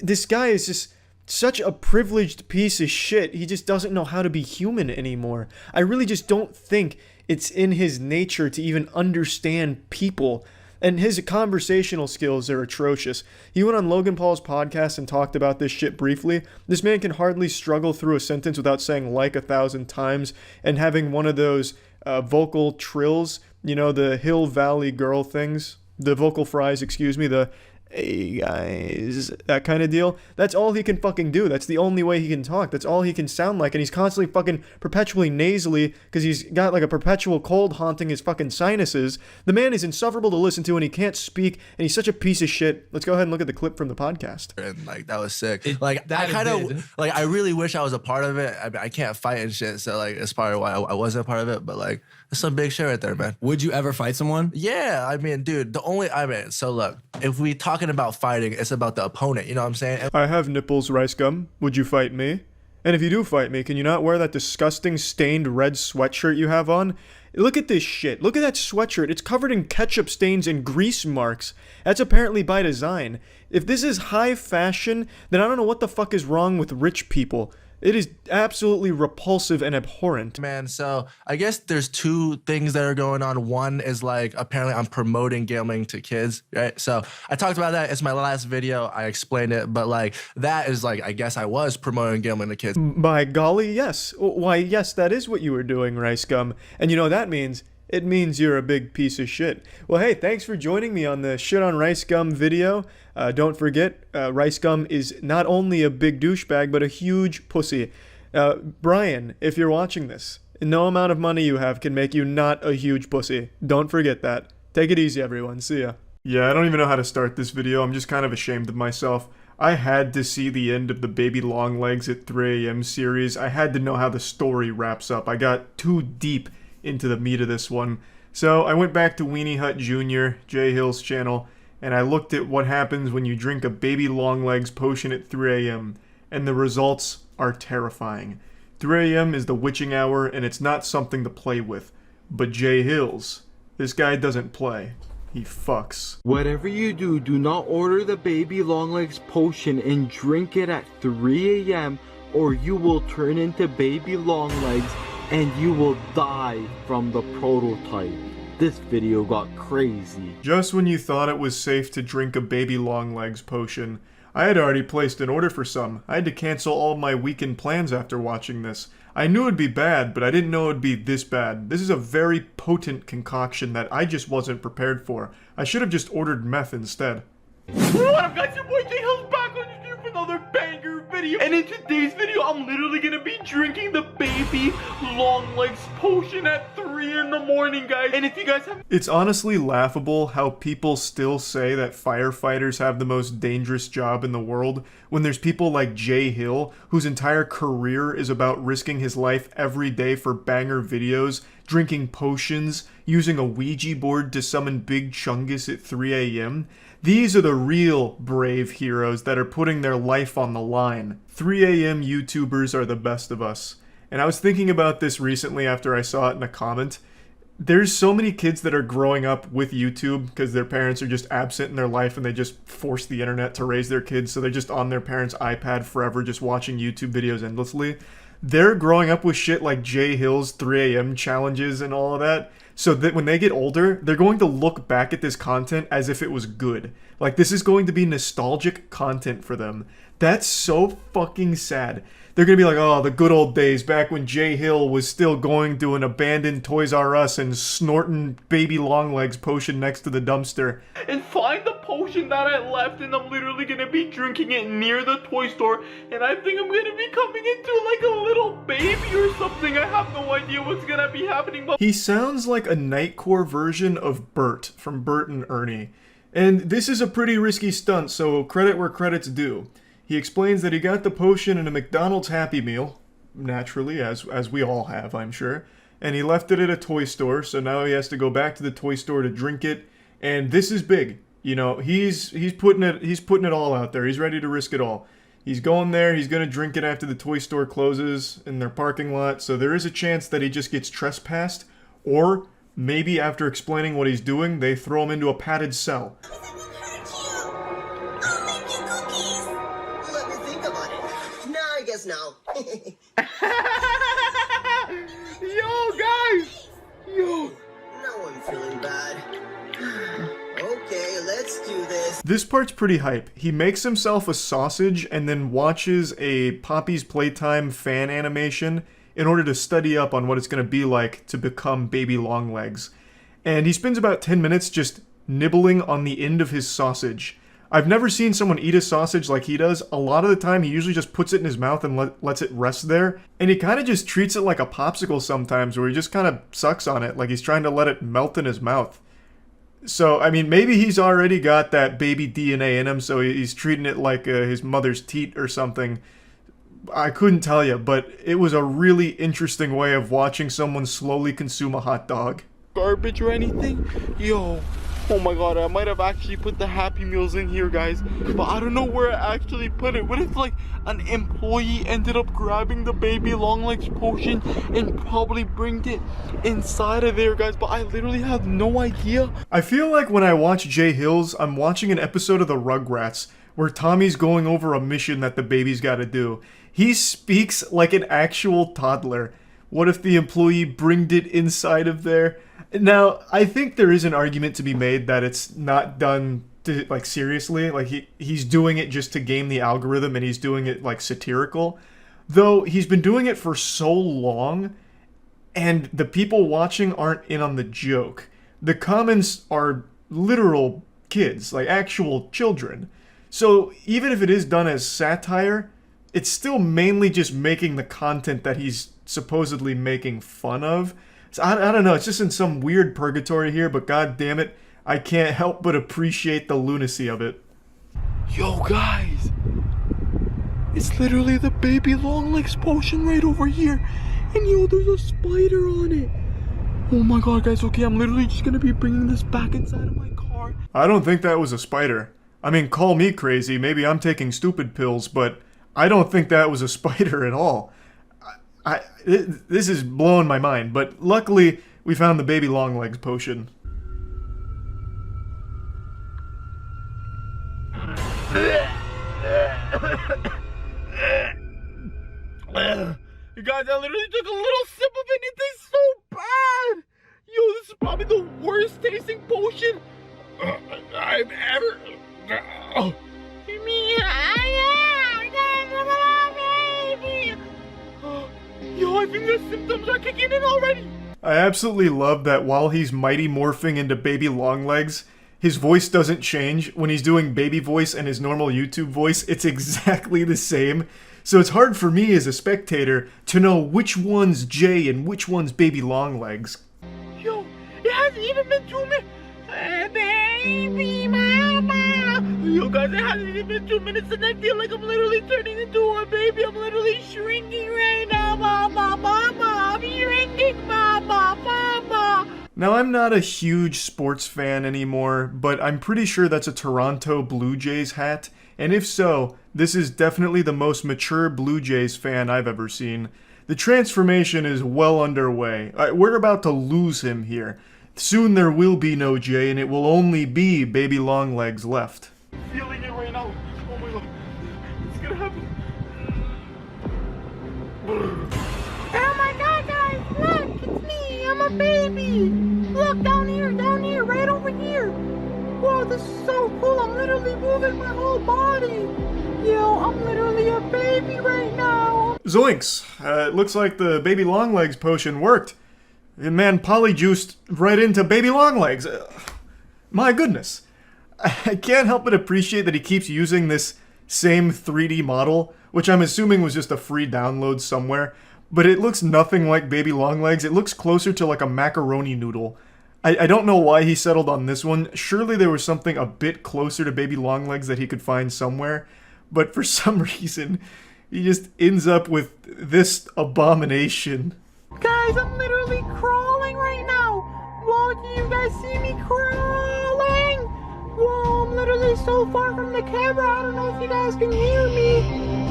This guy is just such a privileged piece of shit. He just doesn't know how to be human anymore. I really just don't think it's in his nature to even understand people. And his conversational skills are atrocious. He went on Logan Paul's podcast and talked about this shit briefly. This man can hardly struggle through a sentence without saying like 1,000 times and having one of those vocal trills, you know, the Hill Valley Girl things, the vocal fries, excuse me, the hey guys, that kind of deal. That's all he can fucking do. That's the only way he can talk. That's all he can sound like. And he's constantly fucking perpetually nasally because he's got like a perpetual cold haunting his fucking sinuses. The man is insufferable to listen to and he can't speak and he's such a piece of shit. Let's go ahead and look at the clip from the podcast. And like, that was sick. Like, I kind of, like, I really wish I was a part of it. I can't fight and shit. So like, that's probably why I wasn't a part of it. But like, that's some big shit right there, man. Would you ever fight someone? Yeah, I mean, dude, so look, if we talking about fighting, it's about the opponent, you know what I'm saying? I have nipples, Ricegum. Would you fight me? And if you do fight me, can you not wear that disgusting stained red sweatshirt you have on? Look at this shit. Look at that sweatshirt. It's covered in ketchup stains and grease marks. That's apparently by design. If this is high fashion, then I don't know what the fuck is wrong with rich people. It is absolutely repulsive and abhorrent. Man, so I guess there's two things that are going on. One is like, apparently I'm promoting gambling to kids, right? So I talked about that. It's my last video. I explained it, but like that is like, I guess I was promoting gambling to kids. By golly, yes. Why, yes, that is what you were doing, Ricegum. And you know what that means? It means you're a big piece of shit. Well, hey, thanks for joining me on the Shit on Ricegum video. Don't forget, Ricegum is not only a big douchebag, but a huge pussy. Brian, if you're watching this, no amount of money you have can make you not a huge pussy. Don't forget that. Take it easy, everyone. See ya. Yeah, I don't even know how to start this video. I'm just kind of ashamed of myself. I had to see the end of the Baby Longlegs at 3 a.m. series. I had to know how the story wraps up. I got too deep into the meat of this one. So I went back to Weenie Hut Jr., Jay Hill's channel, and I looked at what happens when you drink a Baby Longlegs potion at 3 a.m. and the results are terrifying. 3 a.m. is the witching hour and it's not something to play with. But Jay Hills, this guy doesn't play. He fucks. Whatever you do, do not order the Baby Longlegs potion and drink it at 3 a.m. or you will turn into Baby Longlegs and you will die from the prototype. This video got crazy. Just when you thought it was safe to drink a Baby Longlegs potion, I had already placed an order for some. I had to cancel all my weekend plans after watching this. I knew it'd be bad, but I didn't know it'd be this bad. This is a very potent concoction that I just wasn't prepared for. I should have just ordered meth instead. What up guys, your boy Jay Hill's back on YouTube with another banger video. And in today's video, I'm literally gonna be drinking the Baby Longlegs potion at 3 in the morning, guys. And if you guys have... It's honestly laughable how people still say that firefighters have the most dangerous job in the world when there's people like Jay Hill, whose entire career is about risking his life every day for banger videos, drinking potions, using a Ouija board to summon Big Chungus at 3 a.m. These are the real brave heroes that are putting their life on the line. 3 a.m. YouTubers are the best of us. And I was thinking about this recently after I saw it in a comment. There's so many kids that are growing up with YouTube because their parents are just absent in their life and they just force the internet to raise their kids, so they're just on their parents' iPad forever just watching YouTube videos endlessly. They're growing up with shit like Jay Hill's 3 a.m. challenges and all of that, so that when they get older, they're going to look back at this content as if it was good. Like, this is going to be nostalgic content for them. That's so fucking sad. They're gonna be like, oh, the good old days back when Jay Hill was still going to an abandoned Toys R Us and snorting baby long legs potion next to the dumpster. And find the potion that I left, and I'm literally gonna be drinking it near the toy store, and I think I'm gonna be coming into like a little baby or something. I have no idea what's gonna be happening, but He sounds like a Nightcore version of Bert from Bert and Ernie. And this is a pretty risky stunt, so credit where credit's due. He explains that he got the potion in a McDonald's Happy Meal, naturally, as we all have, I'm sure, and he left it at a toy store, so now he has to go back to the toy store to drink it, and this is big. You know, he's putting it all out there. He's ready to risk it all. He's going there, he's going to drink it after the toy store closes in their parking lot, so there is a chance that he just gets trespassed, or maybe after explaining what he's doing, they throw him into a padded cell. No. yo, guys! Yo! Now I'm feeling bad. Okay, let's do this. This part's pretty hype. He makes himself a sausage and then watches a Poppy's Playtime fan animation in order to study up on what it's going to be like to become baby Longlegs. And he spends about 10 minutes just nibbling on the end of his sausage. I've never seen someone eat a sausage like he does. A lot of the time, he usually just puts it in his mouth and lets it rest there. And he kind of just treats it like a popsicle sometimes, where he just kind of sucks on it, like he's trying to let it melt in his mouth. So, I mean, maybe he's already got that baby DNA in him, so he's treating it like his mother's teat or something. I couldn't tell you, but it was a really interesting way of watching someone slowly consume a hot dog. Garbage or anything? Yo. Oh my god, I might have actually put the Happy Meals in here, guys, but I don't know where I actually put it. What if, like, an employee ended up grabbing the baby Longlegs potion and probably bringed it inside of there, guys, but I literally have no idea. I feel like when I watch Jay Hills, I'm watching an episode of the Rugrats, where Tommy's going over a mission that the baby's gotta do. He speaks like an actual toddler. What if the employee bringed it inside of there? Now, I think there is an argument to be made that it's not done to, like, seriously. Like, he's doing it just to game the algorithm, and he's doing it, like, satirical. Though, he's been doing it for so long, and the people watching aren't in on the joke. The comments are literal kids, like actual children. So, even if it is done as satire, it's still mainly just making the content that he's supposedly making fun of. So I don't know, it's just in some weird purgatory here, but god damn it, I can't help but appreciate the lunacy of it. Yo, guys, it's literally the baby Longlegs potion right over here, and yo, there's a spider on it. Oh my god, guys, okay, I'm literally just gonna be bringing this back inside of my car. I don't think that was a spider. I mean, call me crazy, maybe I'm taking stupid pills, but I don't think that was a spider at all. This is blowing my mind, but luckily we found the baby Longlegs potion. You guys, I literally took a little sip of it, it tastes so bad! Yo, this is probably the worst tasting potion I've ever... Yo, I think the symptoms are kicking in already! I absolutely love that while he's mighty morphing into baby Longlegs, his voice doesn't change. When he's doing baby voice and his normal YouTube voice, it's exactly the same. So it's hard for me as a spectator to know which one's Jay and which one's baby Longlegs. Yo, it hasn't even been 2 minutes. Baby mama. Yo guys, it hasn't even been 2 minutes and I feel like I'm literally turning into a baby. I'm literally shrinking right now, mama, mama. I'm shrinking, mama, mama. Now, I'm not a huge sports fan anymore, but I'm pretty sure that's a Toronto Blue Jays hat. And if so, this is definitely the most mature Blue Jays fan I've ever seen. The transformation is well underway. We're about to lose him here. Soon there will be no Jay, and it will only be baby Longlegs left. Feeling it right now. Oh my god. It's gonna happen. Oh my god, guys, look, it's me, I'm a baby. Look, down here, right over here. Whoa, this is so cool, I'm literally moving my whole body. Yo, I'm literally a baby right now. Zoinks! It looks like the baby Longlegs potion worked. Man, polyjuiced right into baby Longlegs. My goodness. I can't help but appreciate that he keeps using this same 3D model, which I'm assuming was just a free download somewhere, but it looks nothing like baby Longlegs. It looks closer to like a macaroni noodle. I don't know why he settled on this one. Surely there was something a bit closer to baby Longlegs that he could find somewhere, but for some reason, he just ends up with this abomination. Guys, I'm literally crawling right now. Whoa, do you guys see me crawling? Whoa, I'm literally so far from the camera. I don't know if you guys can hear me.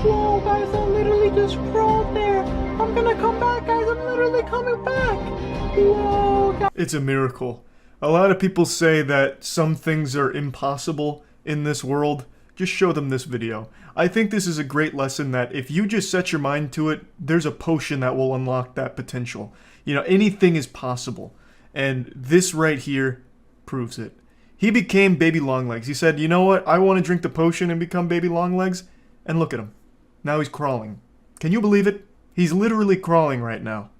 Whoa, guys, I literally just crawled there. I'm gonna come back, guys. I'm literally coming back. Whoa, guys. It's a miracle. A lot of people say that some things are impossible in this world. Just show them this video. I think this is a great lesson that if you just set your mind to it, there's a potion that will unlock that potential. You know, anything is possible. And this right here proves it. He became baby Longlegs. He said, you know what? I want to drink the potion and become baby Longlegs. And look at him. Now he's crawling. Can you believe it? He's literally crawling right now.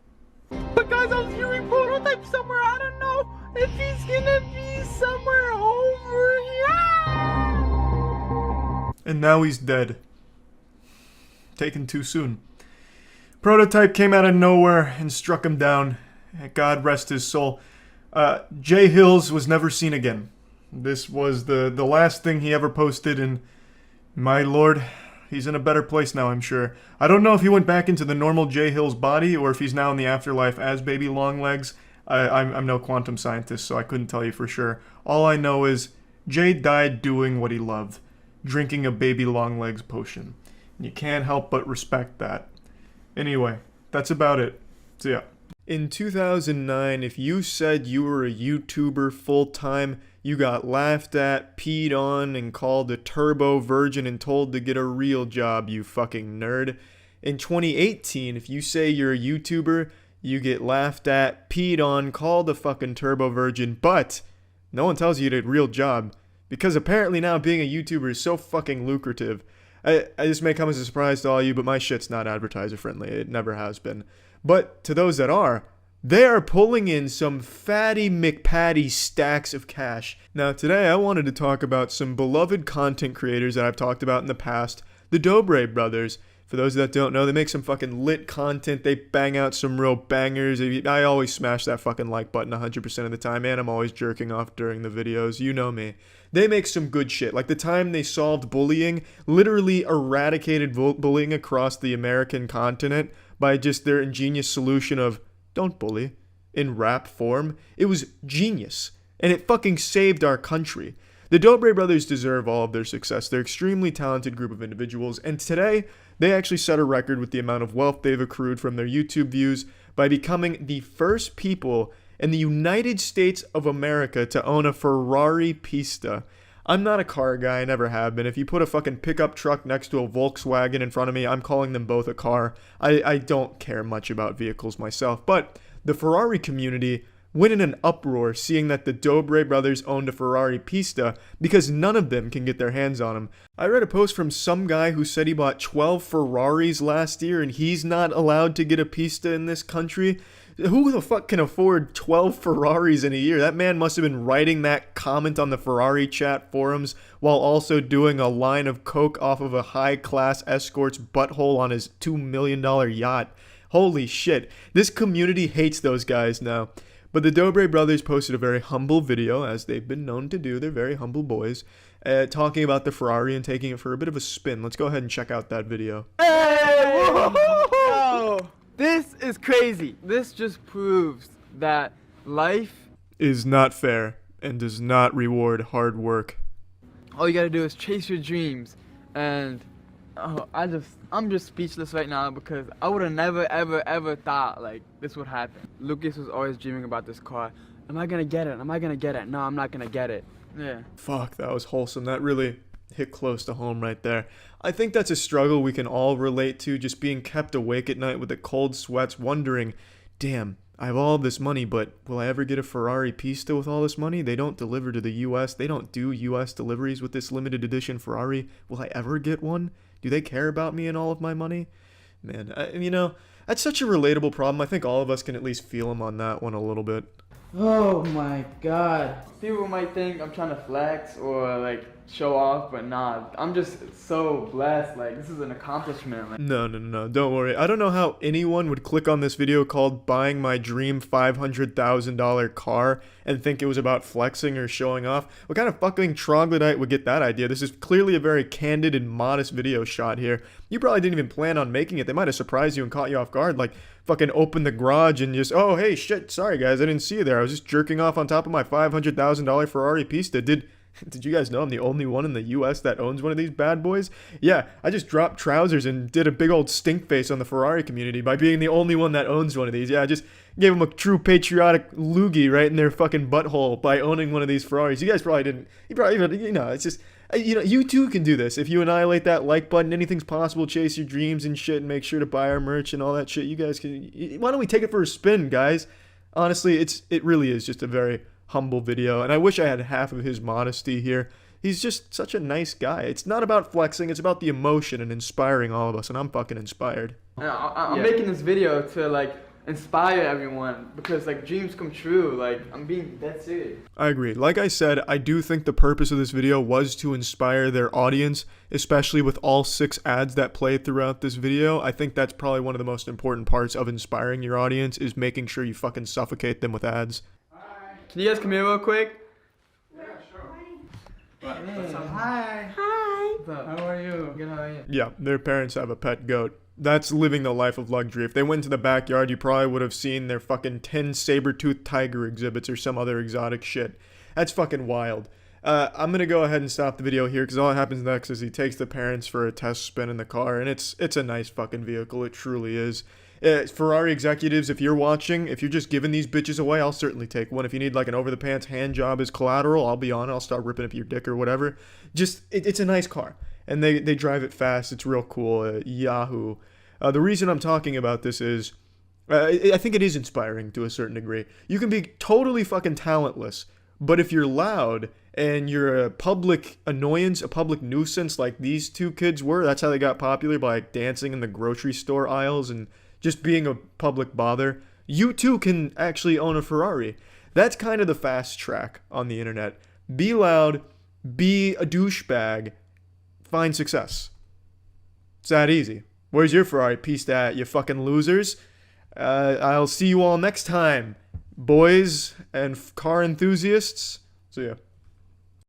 But guys, I was hearing prototype somewhere. I don't know if he's gonna be somewhere over here. And now he's dead. Taken too soon. Prototype came out of nowhere and struck him down. God rest his soul. Jay Hills was never seen again. This was the last thing he ever posted, and my lord, he's in a better place now, I'm sure. I don't know if he went back into the normal Jay Hills body or if he's now in the afterlife as baby Longlegs. I'm no quantum scientist, so I couldn't tell you for sure. All I know is Jay died doing what he loved, drinking a baby Longlegs potion. And you can't help but respect that. Anyway, that's about it. See ya. In 2009, if you said you were a YouTuber full-time, you got laughed at, peed on, and called a turbo virgin and told to get a real job, you fucking nerd. In 2018, if you say you're a YouTuber, you get laughed at, peed on, called a fucking turbo virgin, but no one tells you you did a real job. Because apparently now being a YouTuber is so fucking lucrative. This may come as a surprise to all you, but my shit's not advertiser friendly. It never has been. But to those that are, they are pulling in some fatty McPatty stacks of cash. Now today I wanted to talk about some beloved content creators that I've talked about in the past, the Dobre brothers. For those that don't know, they make some fucking lit content. They bang out some real bangers. I always smash that fucking like button 100% of the time, and I'm always jerking off during the videos. You know me. They make some good shit. Like the time they solved bullying, literally eradicated bullying across the American continent by just their ingenious solution of don't bully in rap form. It was genius, and it fucking saved our country. The Dobre brothers deserve all of their success. They're an extremely talented group of individuals, and today they actually set a record with the amount of wealth they've accrued from their YouTube views by becoming the first people in the United States of America to own a Ferrari Pista. I'm not a car guy, I never have been. If you put a fucking pickup truck next to a Volkswagen in front of me, I'm calling them both a car. I don't care much about vehicles myself, but the Ferrari community went in an uproar seeing that the Dobre brothers owned a Ferrari Pista because none of them can get their hands on them. I read a post from some guy who said he bought 12 Ferraris last year and he's not allowed to get a Pista in this country. Who the fuck can afford 12 Ferraris in a year? That man must have been writing that comment on the Ferrari chat forums while also doing a line of coke off of a high-class escort's butthole on his $2 million yacht. Holy shit. This community hates those guys now. But the Dobre brothers posted a very humble video, as they've been known to do. They're very humble boys, talking about the Ferrari and taking it for a bit of a spin. Let's go ahead and check out that video. Hey! Whoa! This is crazy. This just proves that life is not fair and does not reward hard work. All you gotta do is chase your dreams, and Oh, I'm just speechless right now because I would have never, ever thought like this would happen. Lucas was always dreaming about this car. Am I gonna get it? Am I gonna get it? No, I'm not gonna get it. Yeah. Fuck, that was wholesome. That really hit close to home right there. I think that's a struggle we can all relate to, just being kept awake at night with the cold sweats, wondering, damn, I have all this money, but will I ever get a Ferrari Pista with all this money? They don't deliver to the US. They don't do US deliveries with this limited edition Ferrari. Will I ever get one? Do they care about me and all of my money? Man, you know, that's such a relatable problem. I think all of us can at least feel him on that one a little bit. Oh my god. People might think I'm trying to flex or like show off, but nah, I'm just so blessed. Like, this is an accomplishment. Like, No, don't worry. I don't know how anyone would click on this video called Buying My Dream $500,000 Car and think it was about flexing or showing off. What kind of fucking troglodyte would get that idea? This is clearly a very candid and modest video shot here. You probably didn't even plan on making it. They might have surprised you and caught you off guard, like fucking open the garage and just, oh, hey, shit, sorry guys, I didn't see you there. I was just jerking off on top of my $500,000 Ferrari Pista. Did you guys know I'm the only one in the US that owns one of these bad boys? Yeah, I just dropped trousers and did a big old stink face on the Ferrari community by being the only one that owns one of these. Yeah, I just gave them a true patriotic loogie right in their fucking butthole by owning one of these Ferraris. You guys probably didn't. You probably, you know, it's just, you know, you too can do this. If you annihilate that like button, anything's possible. Chase your dreams and shit and make sure to buy our merch and all that shit. You guys can, why don't we take it for a spin, guys? Honestly, it really is just a very humble video, and I wish I had half of his modesty here. He's just such a nice guy. It's not about flexing, it's about the emotion and inspiring all of us, and I'm fucking inspired. I'm making this video to like inspire everyone because like dreams come true. Like, I'm being dead serious. I agree. Like I said, I do think the purpose of this video was to inspire their audience, especially with all 6 ads that play throughout this video. I think that's probably one of the most important parts of inspiring your audience, is making sure you fucking suffocate them with ads. Can you guys come here real quick? Yeah, sure. What's up? Hi. Hi. What's up? How are you? Good, how are you? Yeah, their parents have a pet goat. That's living the life of luxury. If they went to the backyard, you probably would have seen their fucking 10 saber-toothed tiger exhibits or some other exotic shit. That's fucking wild. I'm gonna go ahead and stop the video here because all that happens next is he takes the parents for a test spin in the car, and it's a nice fucking vehicle. It truly is. Ferrari executives, if you're watching, if you're just giving these bitches away, I'll certainly take one. If you need like an over-the-pants hand job as collateral, I'll be on it. I'll start ripping up your dick or whatever. Just, it's a nice car. And they drive it fast. It's real cool. Yahoo. The reason I'm talking about this is, I think it is inspiring to a certain degree. You can be totally fucking talentless, but if you're loud and you're a public annoyance, a public nuisance like these 2 kids were, that's how they got popular, by like dancing in the grocery store aisles and just being a public bother, you too can actually own a Ferrari. That's kind of the fast track on the internet. Be loud, be a douchebag, find success. It's that easy. Where's your Ferrari Pista at, you fucking losers? I'll see you all next time, boys and car enthusiasts. See ya.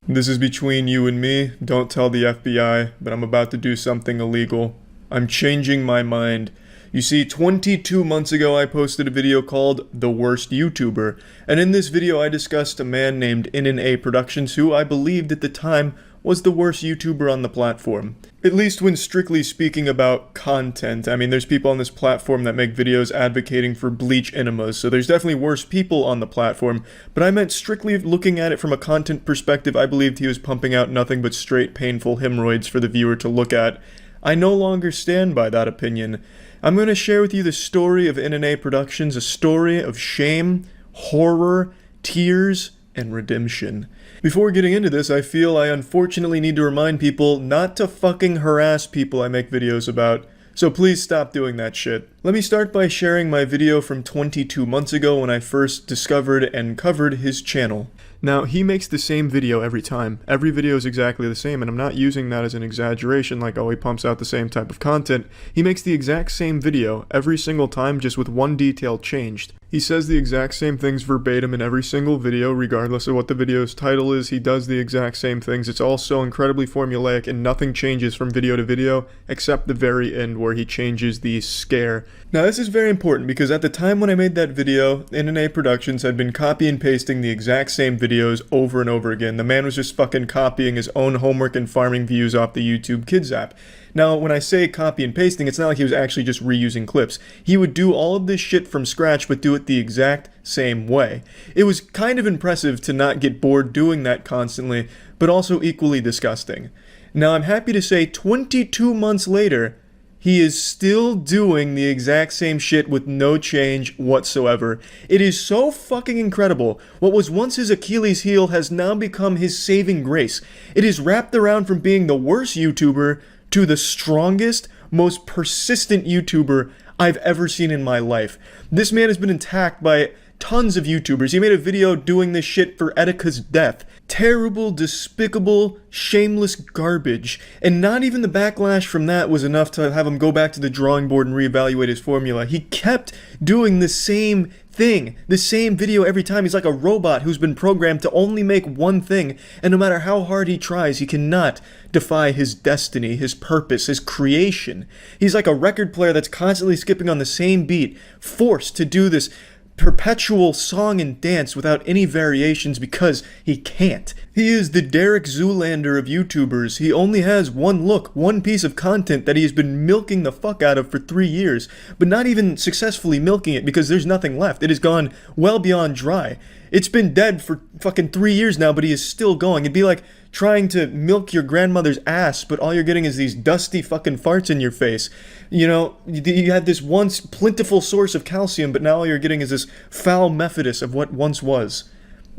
This is between you and me. Don't tell the FBI, but I'm about to do something illegal. I'm changing my mind. You see, 22 months ago I posted a video called The Worst YouTuber, and in this video I discussed a man named NNA Productions who I believed at the time was the worst YouTuber on the platform. At least when strictly speaking about content. I mean, there's people on this platform that make videos advocating for bleach enemas, so there's definitely worse people on the platform, but I meant strictly looking at it from a content perspective. I believed he was pumping out nothing but straight painful hemorrhoids for the viewer to look at. I no longer stand by that opinion. I'm going to share with you the story of NNA Productions, a story of shame, horror, tears, and redemption. Before getting into this, I feel I unfortunately need to remind people not to fucking harass people I make videos about, so please stop doing that shit. Let me start by sharing my video from 22 months ago when I first discovered and covered his channel. Now, he makes the same video every time. Every video is exactly the same, and I'm not using that as an exaggeration like, oh, he pumps out the same type of content. He makes the exact same video every single time, just with one detail changed. He says the exact same things verbatim in every single video, regardless of what the video's title is. He does the exact same things. It's all so incredibly formulaic, and nothing changes from video to video, except the very end where he changes the scare Now this is very important because at the time when I made that video, NNA Productions had been copy and pasting the exact same videos over and over again. The man was just fucking copying his own homework and farming views off the YouTube Kids app. Now when I say copy and pasting, it's not like he was actually just reusing clips. He would do all of this shit from scratch but do it the exact same way. It was kind of impressive to not get bored doing that constantly, but also equally disgusting. Now I'm happy to say 22 months later, he is still doing the exact same shit with no change whatsoever. It is so fucking incredible. What was once his Achilles heel has now become his saving grace. It is wrapped around from being the worst YouTuber to the strongest, most persistent YouTuber I've ever seen in my life. This man has been attacked by tons of YouTubers. He made a video doing this shit for Etika's death. Terrible, despicable, shameless garbage. And not even the backlash from that was enough to have him go back to the drawing board and reevaluate his formula. He kept doing the same thing, the same video every time. He's like a robot who's been programmed to only make one thing, and no matter how hard he tries, he cannot defy his destiny, his purpose, his creation. He's like a record player that's constantly skipping on the same beat, forced to do this perpetual song and dance without any variations because he can't. He is the Derek Zoolander of YouTubers. He only has one look, one piece of content that he has been milking the fuck out of for 3 years, but not even successfully milking it because there's nothing left. It has gone well beyond dry. It's been dead for fucking 3 years now, but he is still going. It'd be like trying to milk your grandmother's ass, but all you're getting is these dusty fucking farts in your face. You know, you had this once plentiful source of calcium, but now all you're getting is this foul Methodist of what once was.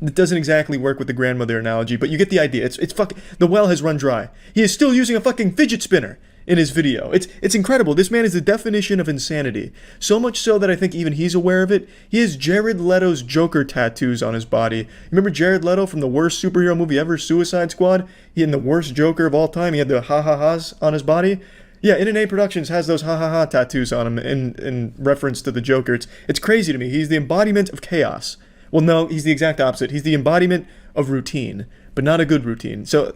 It doesn't exactly work with the grandmother analogy, but you get the idea. It's fucking, the well has run dry. He is still using a fucking fidget spinner in his video. It's incredible. This man is the definition of insanity. So much so that I think even he's aware of it. He has Jared Leto's Joker tattoos on his body. Remember Jared Leto from the worst superhero movie ever, Suicide Squad? He had the worst Joker of all time. He had the ha-ha-has on his body. Yeah, NNA Productions has those ha-ha-ha tattoos on him in reference to the Joker. It's crazy to me. He's the embodiment of chaos. Well, no, he's the exact opposite. He's the embodiment of routine, but not a good routine. So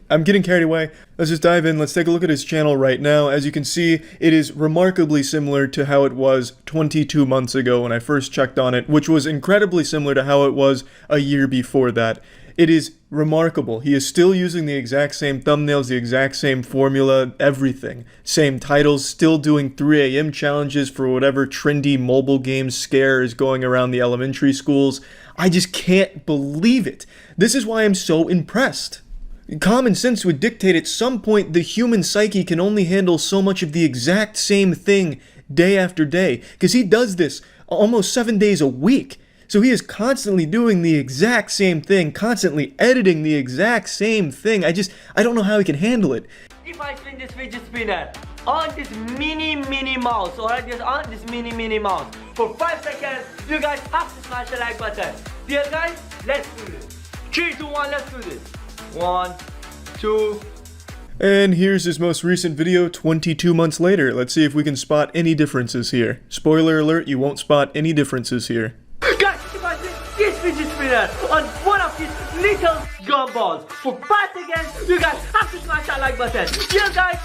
I'm getting carried away. Let's just dive in. Let's take a look at his channel right now. As you can see, it is remarkably similar to how it was 22 months ago when I first checked on it, which was incredibly similar to how it was a year before that. It is remarkable. He is still using the exact same thumbnails, the exact same formula, everything. Same titles, still doing 3 a.m. challenges for whatever trendy mobile game scare is going around the elementary schools. I just can't believe it. This is why I'm so impressed. Common sense would dictate at some point the human psyche can only handle so much of the exact same thing day after day, because he does this almost 7 days a week. So he is constantly doing the exact same thing, constantly editing the exact same thing. I don't know how he can handle it. If I spin this fidget spinner on this mini mouse, alright, just on this mini mouse for 5 seconds, you guys have to smash the like button. Dear guys, let's do this. 3, 2, 1, let's do this. 1, 2. And here's his most recent video 22 months later. Let's see if we can spot any differences here. Spoiler alert, you won't spot any differences here. Guys, if I spin this fidget spinner on one of these little gumballs for 5 seconds, you guys have to smash that like button. Dear guys,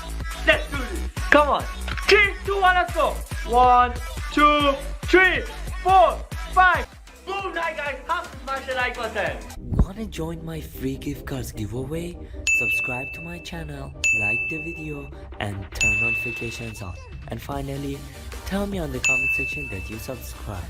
let's do this. Come on. 3, 2, 1, let's go. 1, 2, 3, 4, 5. Boom, night guys, have to smash the like button. Wanna join my free gift cards giveaway? Subscribe to my channel, like the video, and turn notifications on. And finally, tell me on the comment section that you subscribe.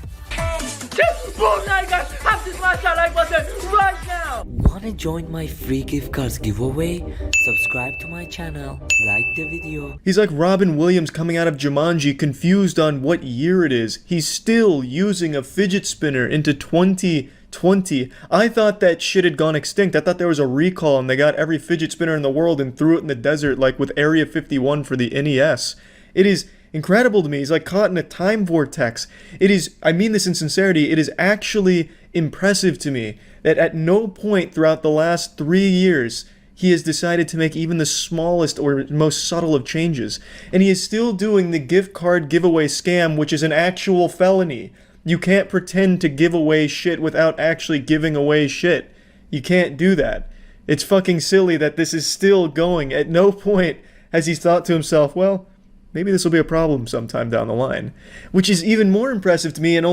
Boom, night guys, have to smash that like button right now. Wanna join my free gift cards giveaway? Subscribe to my channel, like the video. He's like Robin Williams coming out of Jumanji, confused on what year it is. He's still using a fidget spinner into 2020. I thought that shit had gone extinct. I thought there was a recall and they got every fidget spinner in the world and threw it in the desert like with Area 51 for the NES. It is incredible to me. He's like caught in a time vortex. It is, I mean this in sincerity, it is actually impressive to me that at no point throughout the last 3 years he has decided to make even the smallest or most subtle of changes. And he is still doing the gift card giveaway scam, which is an actual felony. You can't pretend to give away shit without actually giving away shit. You can't do that. It's fucking silly that this is still going. At no point has he thought to himself, well, maybe this will be a problem sometime down the line. Which is even more impressive to me, and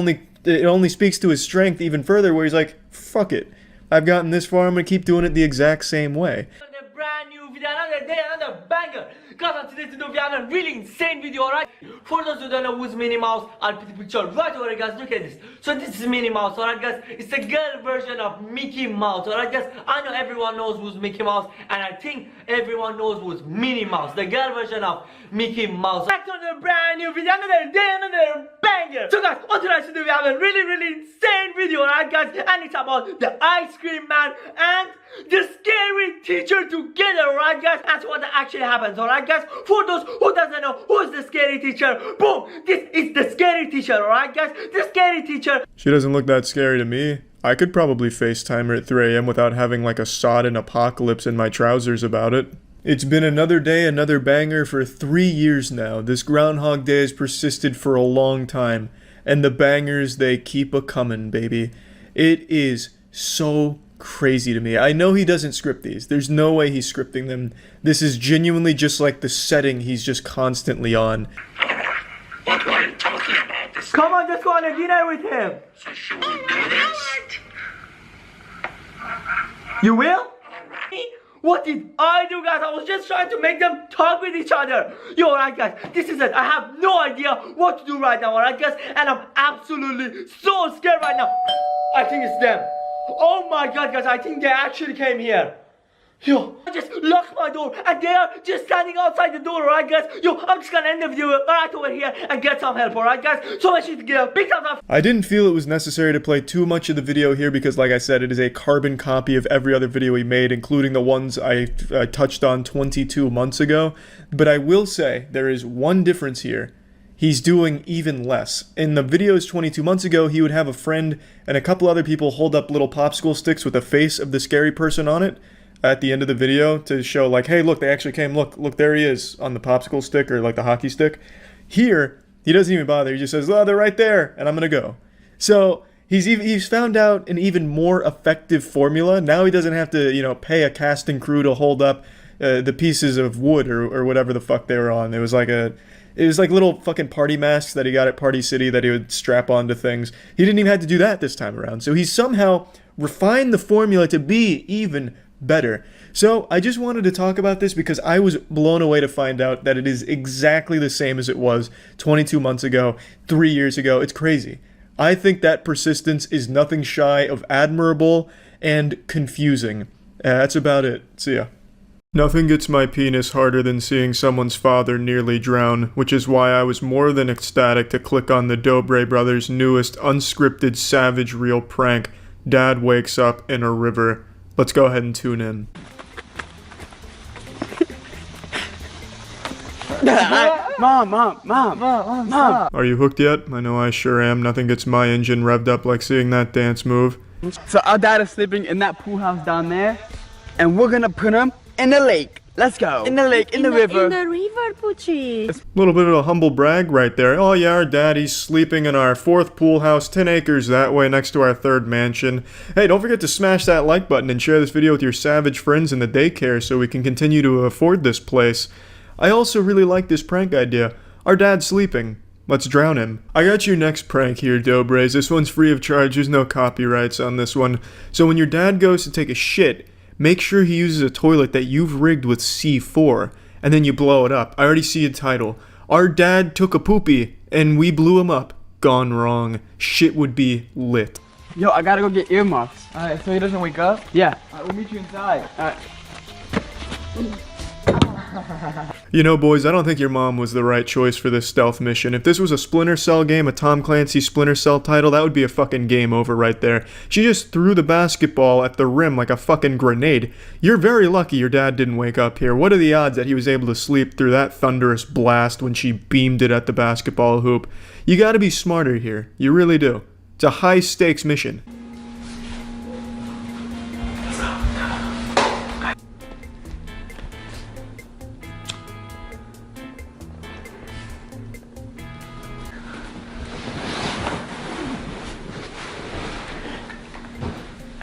it only speaks to his strength even further, where he's like, fuck it. I've gotten this far, I'm gonna keep doing it the exact same way. Brand new video, another day, another banger. Guys, on today's video we have a really insane video, alright? For those who don't know who's Minnie Mouse, I'll put the picture right over here, guys. Look at this. So this is Minnie Mouse, alright guys? It's the girl version of Mickey Mouse, alright guys? I know everyone knows who's Mickey Mouse, and I think everyone knows who's Minnie Mouse, the girl version of Mickey Mouse. Back to the brand new video, another day, another banger. So guys, on today's video we have a really insane video, alright guys? And it's about the ice cream man and the scary teacher together, alright guys? That's what actually happens, alright guys? For those who doesn't know who's the scary teacher, boom, this is the scary teacher, alright guys? The scary teacher. She doesn't look that scary to me. I could probably FaceTime her at 3 AM without having like a sodden apocalypse in my trousers about it. It's been another day, another banger for 3 years now. This Groundhog Day has persisted for a long time, and the bangers, they keep a-comin', baby. It is so crazy to me. I know he doesn't script these. There's no way he's scripting them. This is genuinely just like the setting he's just constantly on. What are you talking about? Come on, just go on a dinner with him. So should we do this? You will? What did I do, guys? I was just trying to make them talk with each other. Yo, alright guys, this is it. I have no idea what to do right now, alright guys? And I'm absolutely so scared right now. I think it's them. Oh my god, guys, I think they actually came here. Yo, I just locked my door and they are just standing outside the door, alright guys? Yo, I'm just gonna end the video right over here and get some help, alright guys? So much to give a big thumbs up. I didn't feel it was necessary to play too much of the video here because, like I said, it is a carbon copy of every other video he made, including the ones I touched on 22 months ago. But I will say, there is one difference here. He's doing even less. In the videos 22 months ago, he would have a friend and a couple other people hold up little popsicle sticks with the face of the scary person on it at the end of the video to show like, hey, look, they actually came, look, there he is on the popsicle stick or like the hockey stick. Here, he doesn't even bother. He just says, oh, they're right there, and I'm gonna go. So he's found out an even more effective formula. Now he doesn't have to, you know, pay a casting crew to hold up the pieces of wood or whatever the fuck they were on. It was like little fucking party masks that he got at Party City that he would strap onto things. He didn't even have to do that this time around. So he's somehow refined the formula to be even better. So I just wanted to talk about this because I was blown away to find out that it is exactly the same as it was 22 months ago, 3 years ago. It's crazy. I think that persistence is nothing shy of admirable and confusing. That's about it. See ya. Nothing gets my penis harder than seeing someone's father nearly drown, which is why I was more than ecstatic to click on the Dobre brothers' newest unscripted savage reel prank, Dad Wakes Up in a River. Let's go ahead and tune in. Mom. Are you hooked yet? I know I sure am. Nothing gets my engine revved up like seeing that dance move. So our dad is sleeping in that pool house down there, and we're gonna put him in the lake. Let's go. In the lake, in the river. In the river, Poochie. A little bit of a humble brag right there. Oh yeah, our daddy's sleeping in our 4th pool house, 10 acres that way next to our 3rd mansion. Hey, don't forget to smash that like button and share this video with your savage friends in the daycare so we can continue to afford this place. I also really like this prank idea. Our dad's sleeping. Let's drown him. I got your next prank here, Dobres. This one's free of charge. There's no copyrights on this one. So when your dad goes to take a shit, make sure he uses a toilet that you've rigged with C4, and then you blow it up. I already see a title. Our dad took a poopy, and we blew him up. Gone wrong. Shit would be lit. Yo, I gotta go get earmuffs. Alright, so he doesn't wake up? Yeah. Alright, we'll meet you inside. Alright. You know, boys, I don't think your mom was the right choice for this stealth mission. If this was a Splinter Cell game, a Tom Clancy Splinter Cell title, that would be a fucking game over right there. She just threw the basketball at the rim like a fucking grenade. You're very lucky your dad didn't wake up here. What are the odds that he was able to sleep through that thunderous blast when she beamed it at the basketball hoop? You gotta be smarter here. You really do. It's a high-stakes mission.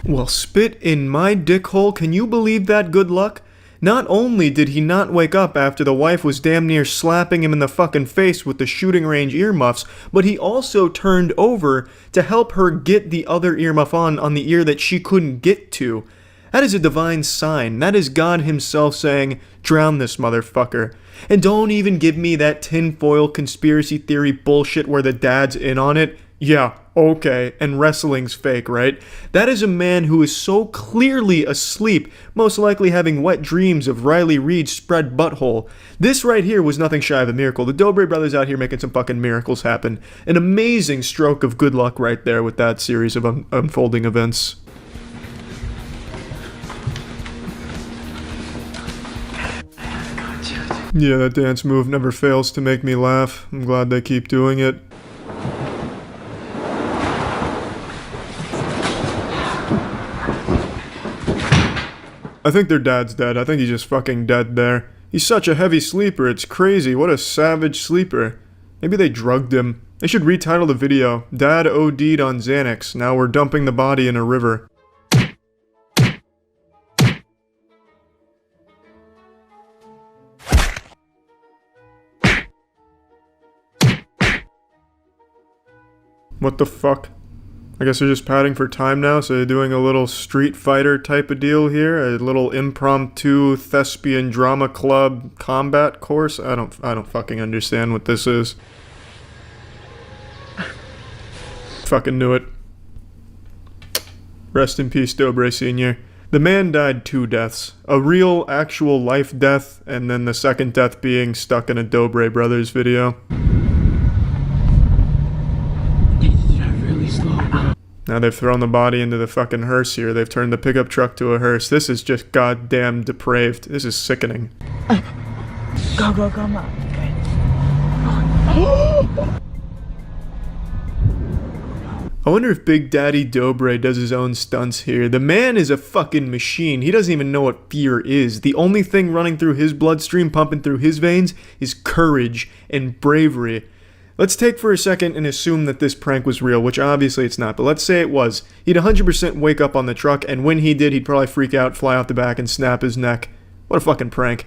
Well, spit in my dick hole. Can you believe that, good luck? Not only did he not wake up after the wife was damn near slapping him in the fucking face with the shooting range earmuffs, but he also turned over to help her get the other earmuff on the ear that she couldn't get to. That is a divine sign. That is God himself saying, drown this motherfucker. And don't even give me that tinfoil conspiracy theory bullshit where the dad's in on it. Yeah, okay, and wrestling's fake, right? That is a man who is so clearly asleep, most likely having wet dreams of Riley Reid's spread butthole. This right here was nothing shy of a miracle. The Dobre brothers out here making some fucking miracles happen. An amazing stroke of good luck right there with that series of unfolding events. Yeah, that dance move never fails to make me laugh. I'm glad they keep doing it. I think their dad's dead. I think he's just fucking dead there. He's such a heavy sleeper, it's crazy. What a savage sleeper. Maybe they drugged him. They should retitle the video, Dad OD'd on Xanax, now we're dumping the body in a river. What the fuck? I guess they're just padding for time now, so they're doing a little Street Fighter type of deal here, a little impromptu thespian drama club combat course. I don't fucking understand what this is. Fucking knew it. Rest in peace, Dobre Sr. The man died 2 deaths. A real, actual life death, and then the second death being stuck in a Dobre Brothers video. Now they've thrown the body into the fucking hearse here. They've turned the pickup truck to a hearse. This is just goddamn depraved. This is sickening. Go, come on. I wonder if Big Daddy Dobre does his own stunts here. The man is a fucking machine. He doesn't even know what fear is. The only thing running through his bloodstream, pumping through his veins, is courage and bravery. Let's take for a second and assume that this prank was real, which obviously it's not, but let's say it was. He'd 100% wake up on the truck, and when he did, he'd probably freak out, fly out the back, and snap his neck. What a fucking prank.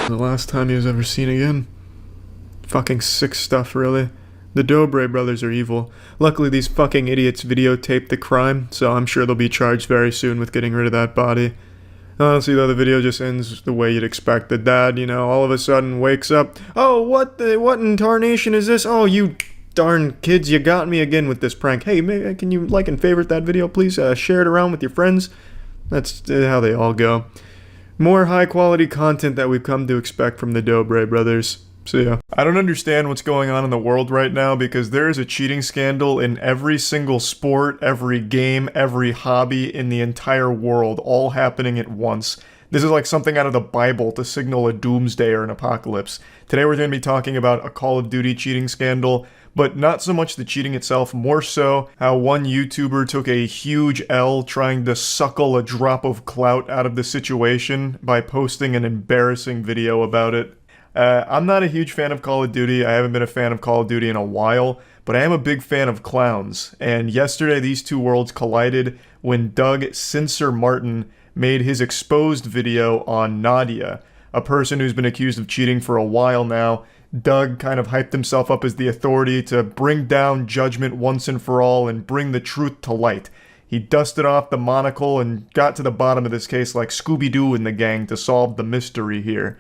The last time he was ever seen again. Fucking sick stuff, really. The Dobre brothers are evil. Luckily, these fucking idiots videotaped the crime, so I'm sure they'll be charged very soon with getting rid of that body. Honestly, though, the video just ends the way you'd expect. The dad, you know, all of a sudden wakes up. Oh, what in tarnation is this? Oh, you darn kids, you got me again with this prank. Hey, can you like and favorite that video, please? Share it around with your friends. That's how they all go. More high-quality content that we've come to expect from the Dobre brothers. See ya. I don't understand what's going on in the world right now because there is a cheating scandal in every single sport, every game, every hobby in the entire world, all happening at once. This is like something out of the Bible to signal a doomsday or an apocalypse. Today we're going to be talking about a Call of Duty cheating scandal, but not so much the cheating itself, more so how one YouTuber took a huge L trying to suckle a drop of clout out of the situation by posting an embarrassing video about it. I'm not a huge fan of Call of Duty. I haven't been a fan of Call of Duty in a while, but I am a big fan of clowns. And yesterday these two worlds collided when Doug Censor Martin made his exposed video on Nadia, a person who's been accused of cheating for a while now. Doug kind of hyped himself up as the authority to bring down judgment once and for all and bring the truth to light. He dusted off the monocle and got to the bottom of this case like Scooby-Doo and the gang to solve the mystery here.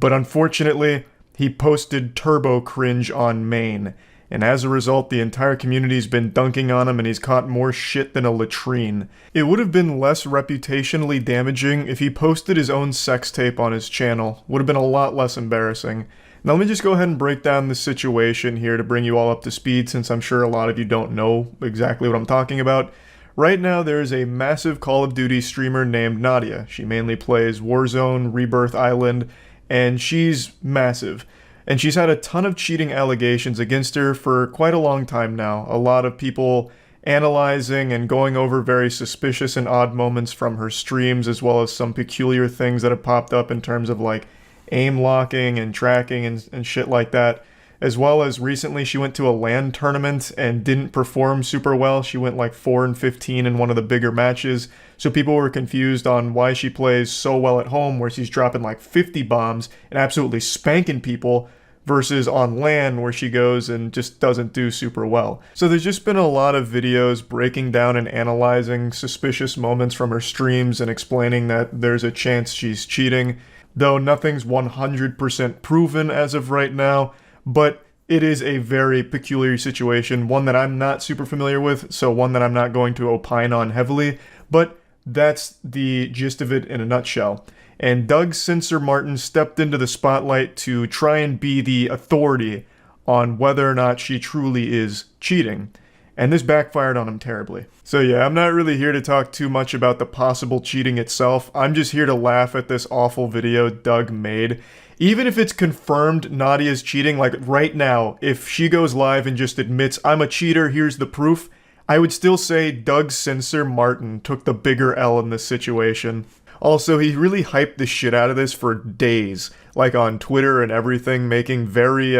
But unfortunately, he posted turbo cringe on main, and as a result, the entire community's been dunking on him and he's caught more shit than a latrine. It would have been less reputationally damaging if he posted his own sex tape on his channel. Would have been a lot less embarrassing. Now let me just go ahead and break down the situation here to bring you all up to speed, since I'm sure a lot of you don't know exactly what I'm talking about. Right now, there is a massive Call of Duty streamer named Nadia. She mainly plays Warzone, Rebirth Island, and she's massive. And she's had a ton of cheating allegations against her for quite a long time now. A lot of people analyzing and going over very suspicious and odd moments from her streams, as well as some peculiar things that have popped up in terms of like aim locking and tracking and shit like that. as well as recently she went to a LAN tournament and didn't perform super well. She went like 4-15 in one of the bigger matches, so people were confused on why she plays so well at home where she's dropping like 50 bombs and absolutely spanking people, versus on LAN where she goes and just doesn't do super well. So there's just been a lot of videos breaking down and analyzing suspicious moments from her streams and explaining that there's a chance she's cheating, though nothing's 100% proven as of right now. But it is a very peculiar situation, one that I'm not super familiar with, so one that I'm not going to opine on heavily, but that's the gist of it in a nutshell. And Doug Censor Martin stepped into the spotlight to try and be the authority on whether or not she truly is cheating. And this backfired on him terribly. So yeah, I'm not really here to talk too much about the possible cheating itself. I'm just here to laugh at this awful video Doug made. Even if it's confirmed Nadia's cheating, like right now, if she goes live and just admits, I'm a cheater, here's the proof, I would still say Doug Censor Martin took the bigger L in this situation. Also, he really hyped the shit out of this for days, like on Twitter and everything, making very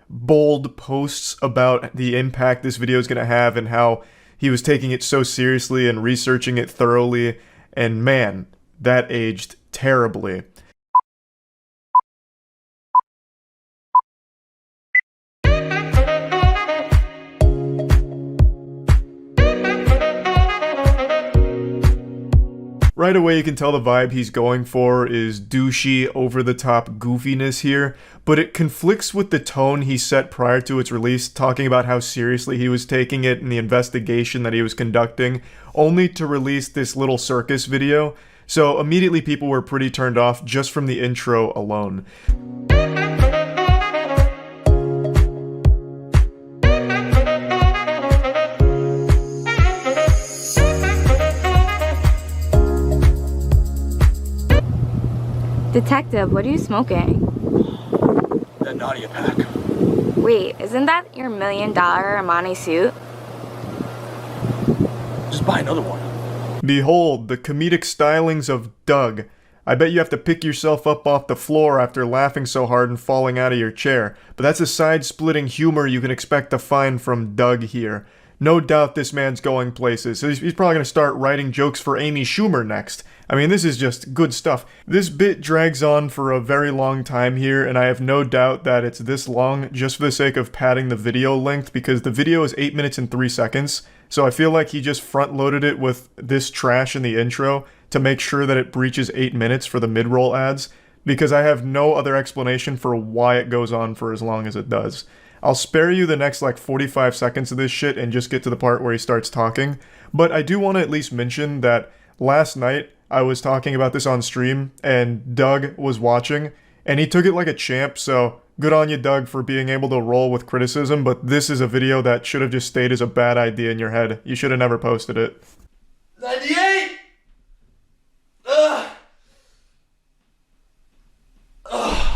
bold posts about the impact this video is going to have and how he was taking it so seriously and researching it thoroughly. And man, that aged terribly. Right away you can tell the vibe he's going for is douchey, over-the-top goofiness here, but it conflicts with the tone he set prior to its release, talking about how seriously he was taking it in the investigation that he was conducting, only to release this little circus video. So immediately people were pretty turned off just from the intro alone. Detective, what are you smoking? That Nadia pack. Wait, isn't that your $1 million Armani suit? Just buy another one. Behold, the comedic stylings of Doug. I bet you have to pick yourself up off the floor after laughing so hard and falling out of your chair, but that's a side-splitting humor you can expect to find from Doug here. No doubt this man's going places, so he's probably going to start writing jokes for Amy Schumer next. I mean, this is just good stuff. This bit drags on for a very long time here, and I have no doubt that it's this long just for the sake of padding the video length, because the video is 8 minutes and 3 seconds, so I feel like he just front-loaded it with this trash in the intro to make sure that it breaches 8 minutes for the mid-roll ads, because I have no other explanation for why it goes on for as long as it does. I'll spare you the next like 45 seconds of this shit and just get to the part where he starts talking, but I do want to at least mention that last night I was talking about this on stream and Doug was watching and he took it like a champ, so good on you, Doug, for being able to roll with criticism, but this is a video that should have just stayed as a bad idea in your head. You should have never posted it. 98! Ugh! Ugh!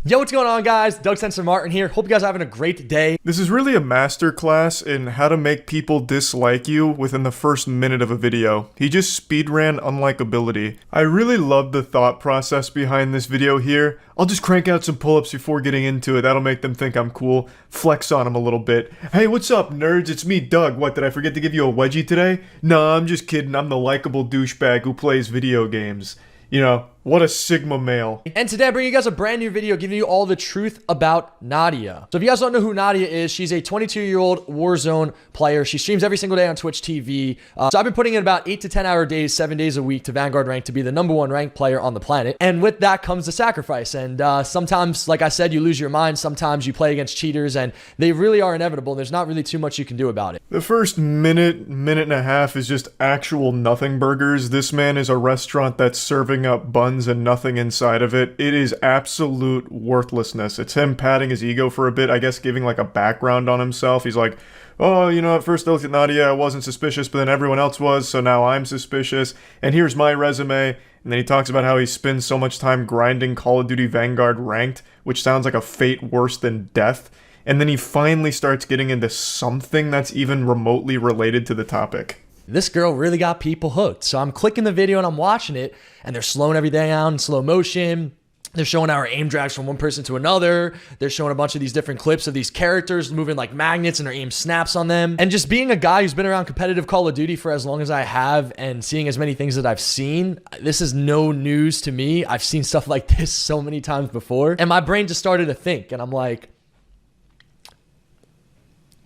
Yo, what's going on, guys? Doug Censor Martin here. Hope you guys are having a great day. This is really a masterclass in how to make people dislike you within the first minute of a video. He just speedran unlikability. I really love the thought process behind this video here. I'll just crank out some pull-ups before getting into it. That'll make them think I'm cool. Flex on them a little bit. Hey, what's up, nerds? It's me, Doug. What, did I forget to give you a wedgie today? No, I'm just kidding. I'm the likable douchebag who plays video games. You know, what a Sigma male. And today I bring you guys a brand new video giving you all the truth about Nadia. So if you guys don't know who Nadia is, she's a 22-year-old Warzone player. She streams every single day on Twitch TV. So I've been putting in about 8 to 10 hour days, 7 days a week to Vanguard rank to be the #1 ranked player on the planet. And with that comes the sacrifice. And sometimes, like I said, you lose your mind. Sometimes you play against cheaters and they really are inevitable. There's not really too much you can do about it. The first minute and a half is just actual nothing burgers. This man is a restaurant that's serving up buns and nothing inside of it. It is absolute worthlessness. It's him patting his ego for a bit, I guess giving like a background on himself. He's like, oh, you know, at first I looked at Nadia, I wasn't suspicious, but then everyone else was, so now I'm suspicious. And here's my resume. And then he talks about how he spends so much time grinding Call of Duty Vanguard ranked, which sounds like a fate worse than death. And then he finally starts getting into something that's even remotely related to the topic. This girl really got people hooked. So I'm clicking the video and I'm watching it and they're slowing everything down in slow motion. They're showing our aim drags from one person to another. They're showing a bunch of these different clips of these characters moving like magnets and their aim snaps on them. And just being a guy who's been around competitive Call of Duty for as long as I have and seeing as many things that I've seen, this is no news to me. I've seen stuff like this so many times before. And my brain just started to think, and I'm like,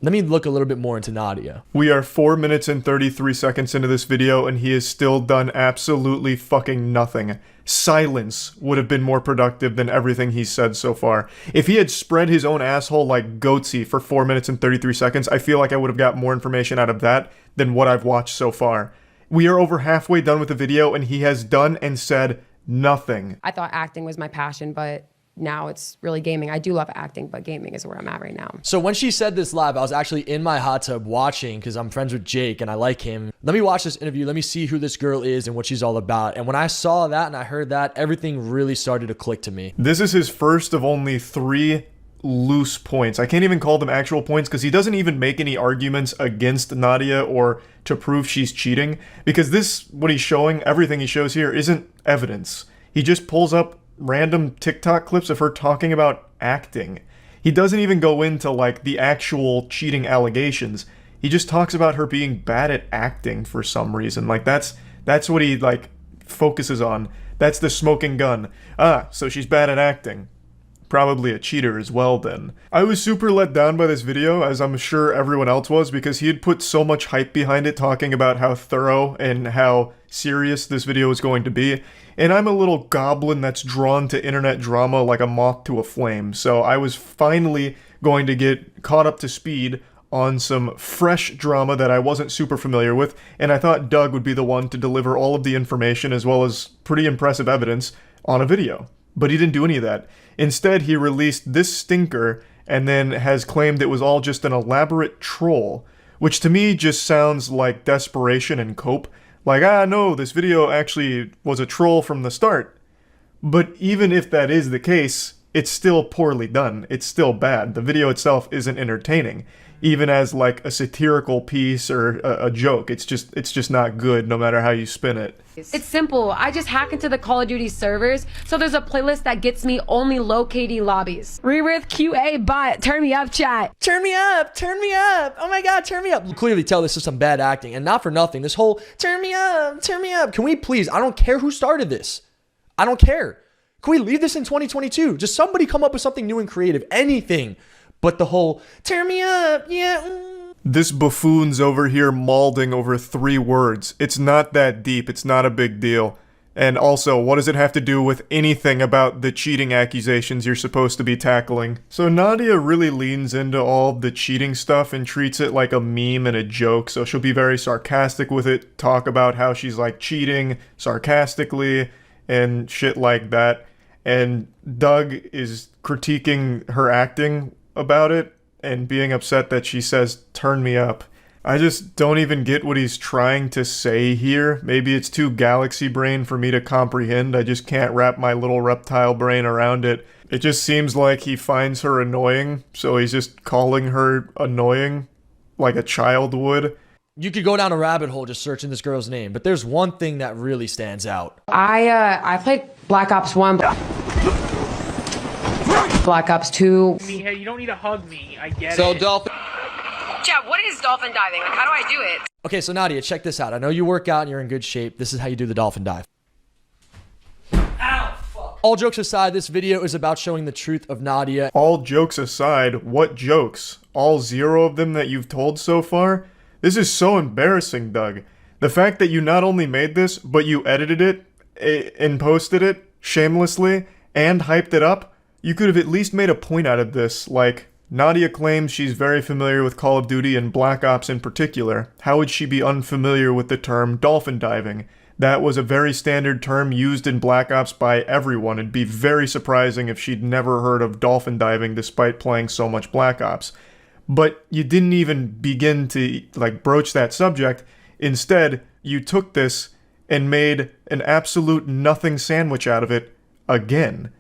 let me look a little bit more into Nadia. We are 4 minutes and 33 seconds into this video, and he has still done absolutely fucking nothing. Silence would have been more productive than everything he's said so far. If he had spread his own asshole like Goatsy for 4 minutes and 33 seconds, I feel like I would have got more information out of that than what I've watched so far. We are over halfway done with the video, and he has done and said nothing. I thought acting was my passion, but now it's really gaming. I do love acting, but gaming is where I'm at right now. So when she said this live, I was actually in my hot tub watching because I'm friends with Jake and I like him. Let me watch this interview. Let me see who this girl is and what she's all about. And when I saw that and I heard that, everything really started to click to me. This is his first of only 3 loose points. I can't even call them actual points because he doesn't even make any arguments against Nadia or to prove she's cheating, because this, what he's showing, everything he shows here isn't evidence. He just pulls up random TikTok clips of her talking about acting. He doesn't even go into like the actual cheating allegations. He just talks about her being bad at acting for some reason. Like that's what he like focuses on. That's the smoking gun. Ah, so she's bad at acting. Probably a cheater as well then. I was super let down by this video, as I'm sure everyone else was, because he had put so much hype behind it, talking about how thorough and how serious this video was going to be. And I'm a little goblin that's drawn to internet drama like a moth to a flame, so I was finally going to get caught up to speed on some fresh drama that I wasn't super familiar with, and I thought Doug would be the one to deliver all of the information as well as pretty impressive evidence on a video. But he didn't do any of that. Instead, he released this stinker and then has claimed it was all just an elaborate troll, which to me just sounds like desperation and cope. Like, no, this video actually was a troll from the start. But even if that is the case, it's still poorly done. It's still bad. The video itself isn't entertaining, even as like a satirical piece or a joke. It's just not good no matter how you spin it. It's simple. I just hack into the Call of Duty servers, so there's a playlist that gets me only low KD lobbies. Rebirth QA bot, turn me up, chat. Turn me up, turn me up. Oh my God, turn me up. You clearly tell this is some bad acting, and not for nothing. This whole turn me up, turn me up. Can we please, I don't care who started this. I don't care. Can we leave this in 2022? Just somebody come up with something new and creative, anything. But the whole turn me up, yeah. This buffoon's over here mauling over 3 words. It's not that deep. It's not a big deal. And also, what does it have to do with anything about the cheating accusations you're supposed to be tackling? So Nadia really leans into all the cheating stuff and treats it like a meme and a joke. So she'll be very sarcastic with it, talk about how she's like cheating sarcastically and shit like that. And Doug is critiquing her acting about it and being upset that she says, turn me up. I just don't even get what he's trying to say here. Maybe it's too galaxy brain for me to comprehend. I just can't wrap my little reptile brain around it. It just seems like he finds her annoying, so he's just calling her annoying like a child would. You could go down a rabbit hole just searching this girl's name, but there's one thing that really stands out. I played Black Ops 1. Black Ops 2. Hey, you don't need to hug me. I get So it. dolphin. Chad, what is dolphin diving? Like, how do I do it? Okay, so Nadia, check this out. I know you work out and you're in good shape. This is how you do the dolphin dive. Ow, fuck. All jokes aside, this video is about showing the truth of Nadia. All jokes aside, what jokes? All 0 of them that you've told so far? This is so embarrassing, Doug. The fact that you not only made this, but you edited it and posted it shamelessly and hyped it up. You could have at least made a point out of this, like, Nadia claims she's very familiar with Call of Duty and Black Ops in particular. How would she be unfamiliar with the term dolphin diving? That was a very standard term used in Black Ops by everyone. It'd be very surprising if she'd never heard of dolphin diving despite playing so much Black Ops. But you didn't even begin to, like, broach that subject. Instead, you took this and made an absolute nothing sandwich out of it again.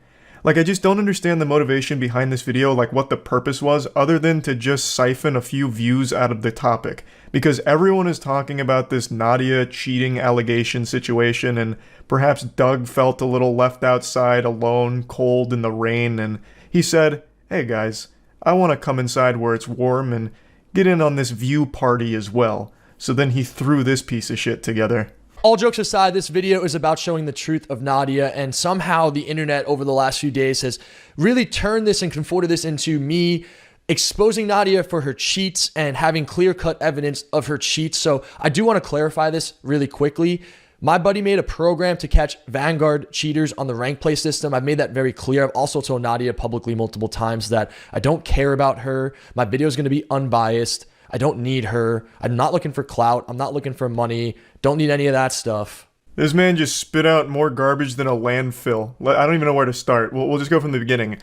Like, I just don't understand the motivation behind this video, like what the purpose was, other than to just siphon a few views out of the topic. Because everyone is talking about this Nadia cheating allegation situation, and perhaps Doug felt a little left outside, alone, cold in the rain, and he said, hey guys, I want to come inside where it's warm and get in on this view party as well. So then he threw this piece of shit together. All jokes aside, this video is about showing the truth of Nadia, and somehow the internet over the last few days has really turned this and conforted this into me exposing Nadia for her cheats and having clear-cut evidence of her cheats. So I do want to clarify this really quickly. My buddy made a program to catch Vanguard cheaters on the rank play system. I've made that very clear. I've also told Nadia publicly multiple times that I don't care about her. My video is going to be unbiased. I don't need her. I'm not looking for clout. I'm not looking for money. Don't need any of that stuff. This man just spit out more garbage than a landfill. I don't even know where to start. We'll just go from the beginning.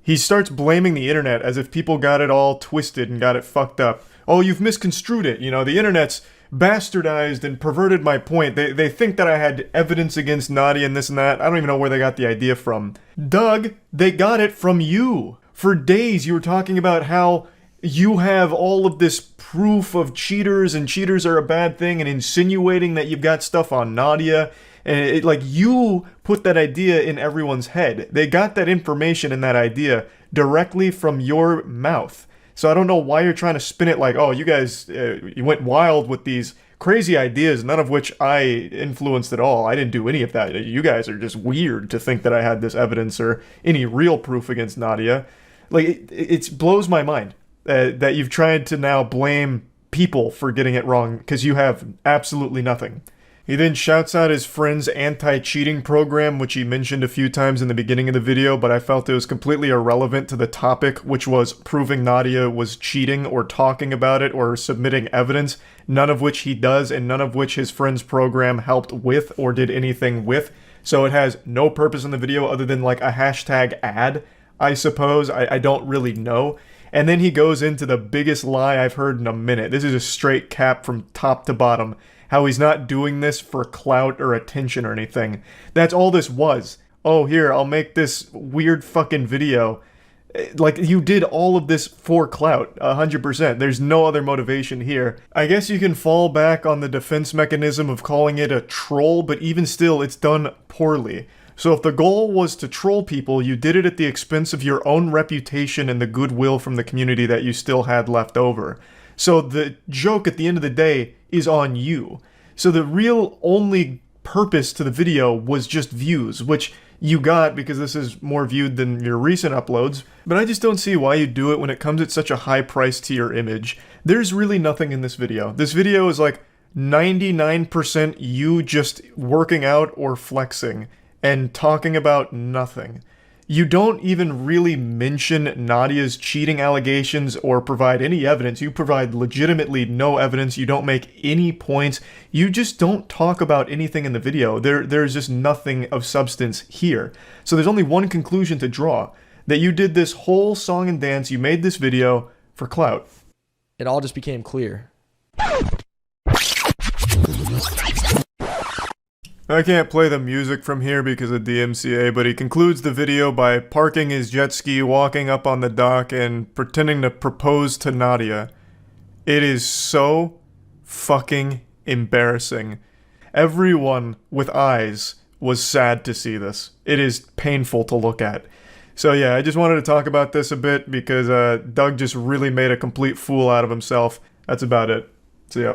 He starts blaming the internet as if people got it all twisted and got it fucked up. Oh, you've misconstrued it. You know, the internet's bastardized and perverted my point. They think that I had evidence against Nadia and this and that. I don't even know where they got the idea from. Doug, they got it from you. For days you were talking about how you have all of this proof of cheaters and cheaters are a bad thing and insinuating that you've got stuff on Nadia. And like, you put that idea in everyone's head. They got that information and that idea directly from your mouth. So I don't know why you're trying to spin it like, oh, you guys, you went wild with these crazy ideas, none of which I influenced at all. I didn't do any of that. You guys are just weird to think that I had this evidence or any real proof against Nadia. Like, it blows my mind. That you've tried to now blame people for getting it wrong because you have absolutely nothing. He then shouts out his friend's anti-cheating program, which he mentioned a few times in the beginning of the video, but I felt it was completely irrelevant to the topic, which was proving Nadia was cheating or talking about it or submitting evidence, none of which he does and none of which his friend's program helped with or did anything with. So it has no purpose in the video other than like a hashtag ad, I suppose. I don't really know. And then he goes into the biggest lie I've heard in a minute. This is a straight cap from top to bottom. How he's not doing this for clout or attention or anything. That's all this was. Oh, here, I'll make this weird fucking video. Like, you did all of this for clout, 100%. There's no other motivation here. I guess you can fall back on the defense mechanism of calling it a troll, but even still, it's done poorly. So if the goal was to troll people, you did it at the expense of your own reputation and the goodwill from the community that you still had left over. So the joke at the end of the day is on you. So the real only purpose to the video was just views, which you got because this is more viewed than your recent uploads. But I just don't see why you do it when it comes at such a high price to your image. There's really nothing in this video. This video is like 99% you just working out or flexing and talking about nothing. You don't even really mention Nadia's cheating allegations or provide any evidence. You provide legitimately no evidence. You don't make any points. You just don't talk about anything in the video. There's just nothing of substance here. So there's only one conclusion to draw. That you did this whole song and dance, you made this video for clout. It all just became clear. I can't play the music from here because of DMCA, but he concludes the video by parking his jet ski, walking up on the dock, and pretending to propose to Nadia. It is so fucking embarrassing. Everyone with eyes was sad to see this. It is painful to look at. So yeah, I just wanted to talk about this a bit because Doug just really made a complete fool out of himself. That's about it. So yeah.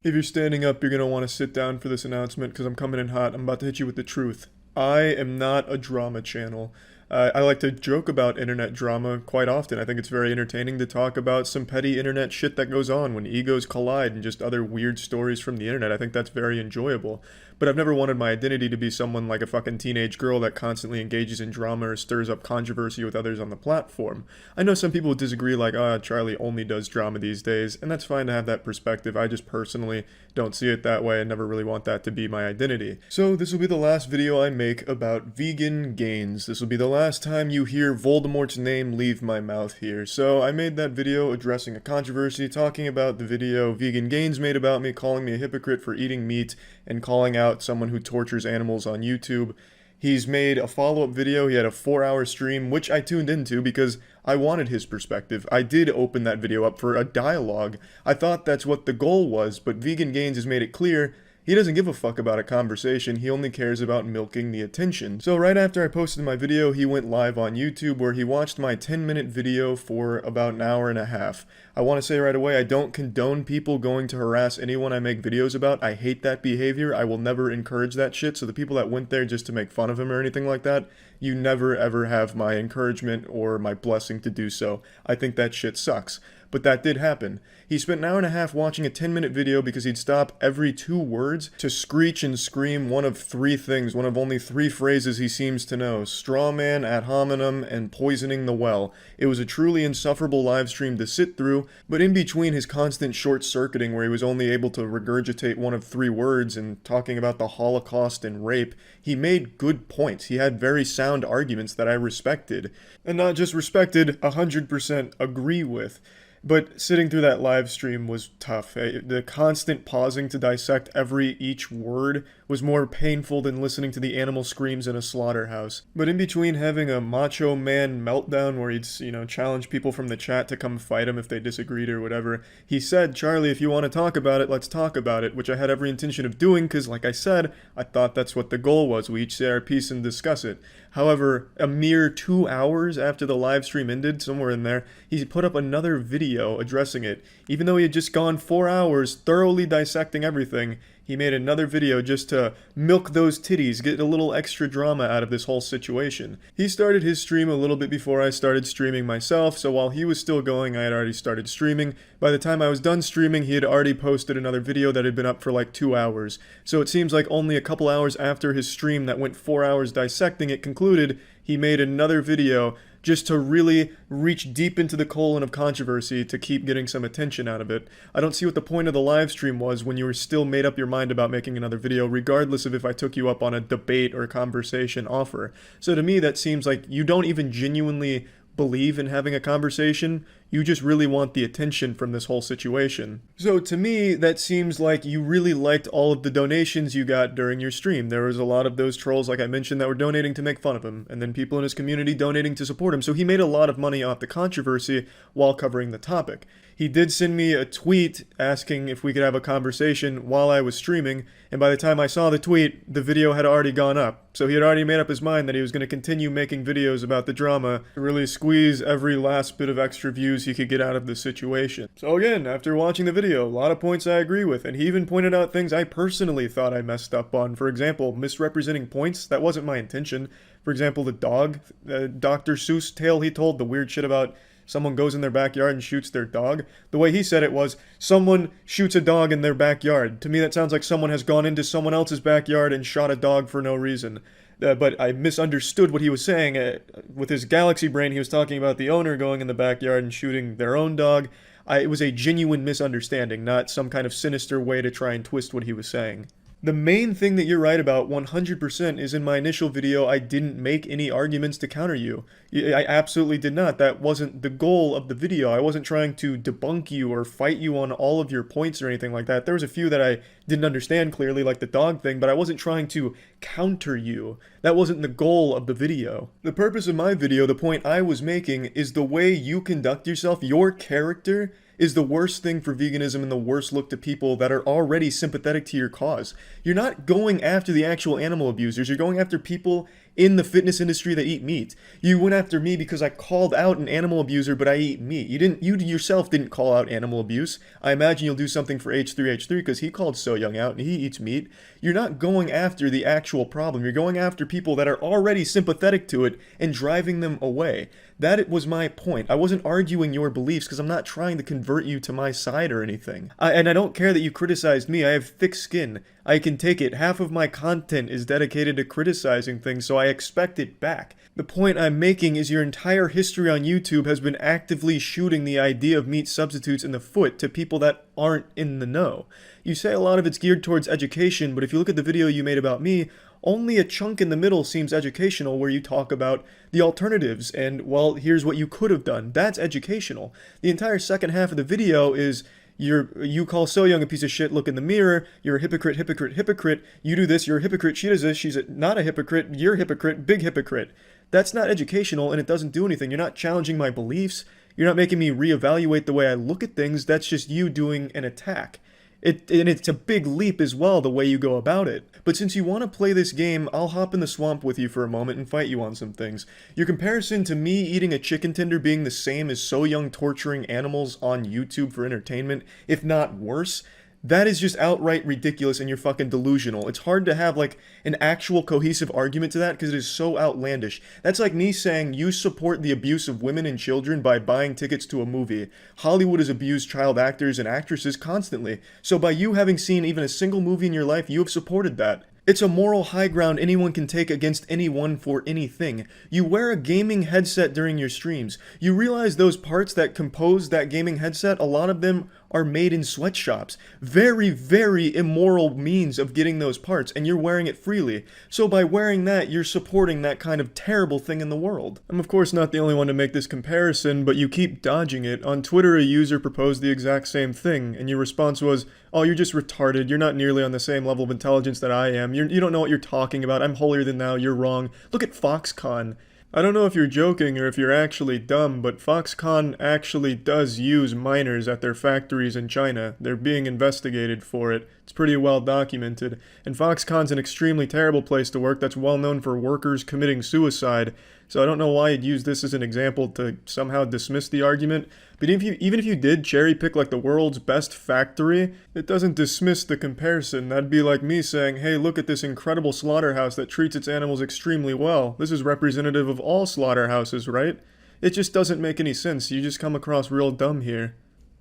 If you're standing up, you're going to want to sit down for this announcement because I'm coming in hot. I'm about to hit you with the truth. I am not a drama channel. I like to joke about internet drama quite often. I think it's very entertaining to talk about some petty internet shit that goes on when egos collide and just other weird stories from the internet. I think that's very enjoyable. But I've never wanted my identity to be someone like a fucking teenage girl that constantly engages in drama or stirs up controversy with others on the platform. I know some people disagree like, Charlie only does drama these days, and that's fine to have that perspective. I just personally don't see it that way and never really want that to be my identity. So this will be the last video I make about vegan gains. This will be the last time you hear Voldemort's name leave my mouth here. So I made that video addressing a controversy, talking about the video Vegan Gains made about me, calling me a hypocrite for eating meat, and calling out someone who tortures animals on YouTube. He's made a follow-up video. He had a 4-hour stream, which I tuned into because I wanted his perspective. I did open that video up for a dialogue. I thought that's what the goal was, but Vegan Gains has made it clear he doesn't give a fuck about a conversation, he only cares about milking the attention. So right after I posted my video, he went live on YouTube where he watched my 10-minute video for about an hour and a half. I want to say right away, I don't condone people going to harass anyone I make videos about. I hate that behavior. I will never encourage that shit. So the people that went there just to make fun of him or anything like that, you never ever have my encouragement or my blessing to do so. I think that shit sucks. But that did happen. He spent an hour and a half watching a 10-minute video because he'd stop every 2 words to screech and scream one of 3 things, one of only 3 phrases he seems to know: straw man, ad hominem, and poisoning the well. It was a truly insufferable live stream to sit through, but in between his constant short-circuiting where he was only able to regurgitate one of 3 words and talking about the Holocaust and rape, he made good points. He had very sound arguments that I respected. And not just respected, 100% agree with. But sitting through that live stream was tough. The constant pausing to dissect each word was more painful than listening to the animal screams in a slaughterhouse. But in between having a macho man meltdown where he'd, challenge people from the chat to come fight him if they disagreed or whatever, he said, "Charlie, if you want to talk about it, let's talk about it," which I had every intention of doing because, like I said, I thought that's what the goal was. We each say our piece and discuss it. However, a mere 2 hours after the live stream ended, somewhere in there, he put up another video addressing it. Even though he had just gone 4 hours thoroughly dissecting everything, he made another video just to milk those titties, get a little extra drama out of this whole situation. He started his stream a little bit before I started streaming myself, so while he was still going, I had already started streaming. By the time I was done streaming, he had already posted another video that had been up for like 2 hours. So it seems like only a couple hours after his stream that went 4 hours dissecting it concluded, he made another video just to really reach deep into the colon of controversy to keep getting some attention out of it. I don't see what the point of the live stream was when you were still made up your mind about making another video, regardless of if I took you up on a debate or conversation offer. So to me, that seems like you don't even genuinely believe in having a conversation, you just really want the attention from this whole situation. So to me, that seems like you really liked all of the donations you got during your stream. There was a lot of those trolls, like I mentioned, that were donating to make fun of him, and then people in his community donating to support him. So he made a lot of money off the controversy while covering the topic. He did send me a tweet asking if we could have a conversation while I was streaming, and by the time I saw the tweet, the video had already gone up. So he had already made up his mind that he was going to continue making videos about the drama to really squeeze every last bit of extra views he could get out of the situation. So again, after watching the video, a lot of points I agree with, and he even pointed out things I personally thought I messed up on. For example, misrepresenting points, that wasn't my intention. For example, the dog, Dr. Seuss tale he told, the weird shit about someone goes in their backyard and shoots their dog. The way he said it was, someone shoots a dog in their backyard. To me, that sounds like someone has gone into someone else's backyard and shot a dog for no reason. But I misunderstood what he was saying. With his galaxy brain, he was talking about the owner going in the backyard and shooting their own dog. It was a genuine misunderstanding, not some kind of sinister way to try and twist what he was saying. The main thing that you're right about 100% is in my initial video, I didn't make any arguments to counter you. I absolutely did not. That wasn't the goal of the video. I wasn't trying to debunk you or fight you on all of your points or anything like that. There was a few that I didn't understand clearly, like the dog thing, but I wasn't trying to counter you. That wasn't the goal of the video. The purpose of my video, the point I was making, is the way you conduct yourself, your character, is the worst thing for veganism and the worst look to people that are already sympathetic to your cause. You're not going after the actual animal abusers, you're going after people in the fitness industry that eat meat. You went after me because I called out an animal abuser, but I eat meat. You yourself didn't call out animal abuse. I imagine you'll do something for H3H3 because he called So Young out and he eats meat. You're not going after the actual problem. You're going after people that are already sympathetic to it and driving them away. That was my point. I wasn't arguing your beliefs because I'm not trying to convert you to my side or anything. And I don't care that you criticized me. I have thick skin. I can take it. Half of my content is dedicated to criticizing things, so I expect it back. The point I'm making is your entire history on YouTube has been actively shooting the idea of meat substitutes in the foot to people that aren't in the know. You say a lot of it's geared towards education, but if you look at the video you made about me, only a chunk in the middle seems educational where you talk about the alternatives and, well, here's what you could have done. That's educational. The entire second half of the video is You call So Young a piece of shit, look in the mirror, you're a hypocrite, hypocrite, hypocrite. You do this, you're a hypocrite, she does this, she's not a hypocrite, you're a hypocrite, big hypocrite. That's not educational and it doesn't do anything. You're not challenging my beliefs. You're not making me reevaluate the way I look at things. That's just you doing an attack. And it's a big leap as well, the way you go about it. But since you want to play this game, I'll hop in the swamp with you for a moment and fight you on some things. Your comparison to me eating a chicken tender being the same as So Young torturing animals on YouTube for entertainment, if not worse, that is just outright ridiculous and you're fucking delusional. It's hard to have like an actual cohesive argument to that because it is so outlandish. That's like me saying you support the abuse of women and children by buying tickets to a movie. Hollywood has abused child actors and actresses constantly. So by you having seen even a single movie in your life, you have supported that. It's a moral high ground anyone can take against anyone for anything. You wear a gaming headset during your streams. You realize those parts that compose that gaming headset, a lot of them are made in sweatshops. Very, very immoral means of getting those parts, and you're wearing it freely. So by wearing that, you're supporting that kind of terrible thing in the world. I'm of course not the only one to make this comparison, but you keep dodging it. On Twitter, a user proposed the exact same thing, and your response was, "Oh, you're just retarded. You're not nearly on the same level of intelligence that I am. You don't know what you're talking about. I'm holier than thou. You're wrong. Look at Foxconn." I don't know if you're joking or if you're actually dumb, but Foxconn actually does use minors at their factories in China. They're being investigated for it. It's pretty well documented. And Foxconn's an extremely terrible place to work that's well known for workers committing suicide. So I don't know why you'd use this as an example to somehow dismiss the argument. But even if you did cherry pick like the world's best factory, it doesn't dismiss the comparison. That'd be like me saying, hey, look at this incredible slaughterhouse that treats its animals extremely well. This is representative of all slaughterhouses, right? It just doesn't make any sense. You just come across real dumb here.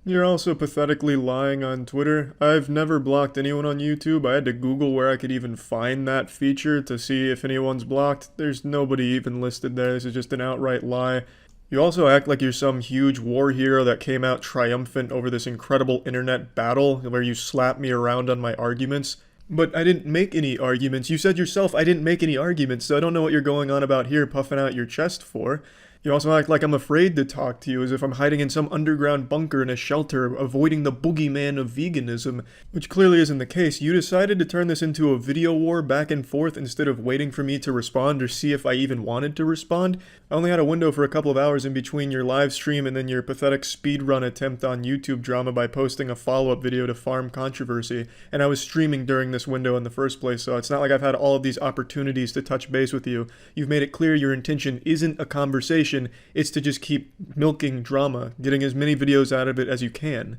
You're also pathetically lying on Twitter. I've never blocked anyone on YouTube. I had to Google where I could even find that feature to see if anyone's blocked. There's nobody even listed there. This is just an outright lie. You also act like you're some huge war hero that came out triumphant over this incredible internet battle where you slap me around on my arguments. But I didn't make any arguments. You said yourself I didn't make any arguments, so I don't know what you're going on about here puffing out your chest for. You also act like I'm afraid to talk to you, as if I'm hiding in some underground bunker in a shelter, avoiding the boogeyman of veganism, which clearly isn't the case. You decided to turn this into a video war back and forth instead of waiting for me to respond or see if I even wanted to respond. I only had a window for a couple of hours in between your live stream and then your pathetic speedrun attempt on YouTube Drama by posting a follow-up video to Farm Controversy, and I was streaming during this window in the first place, so it's not like I've had all of these opportunities to touch base with you. You've made it clear your intention isn't a conversation. It's to just keep milking drama, getting as many videos out of it as you can.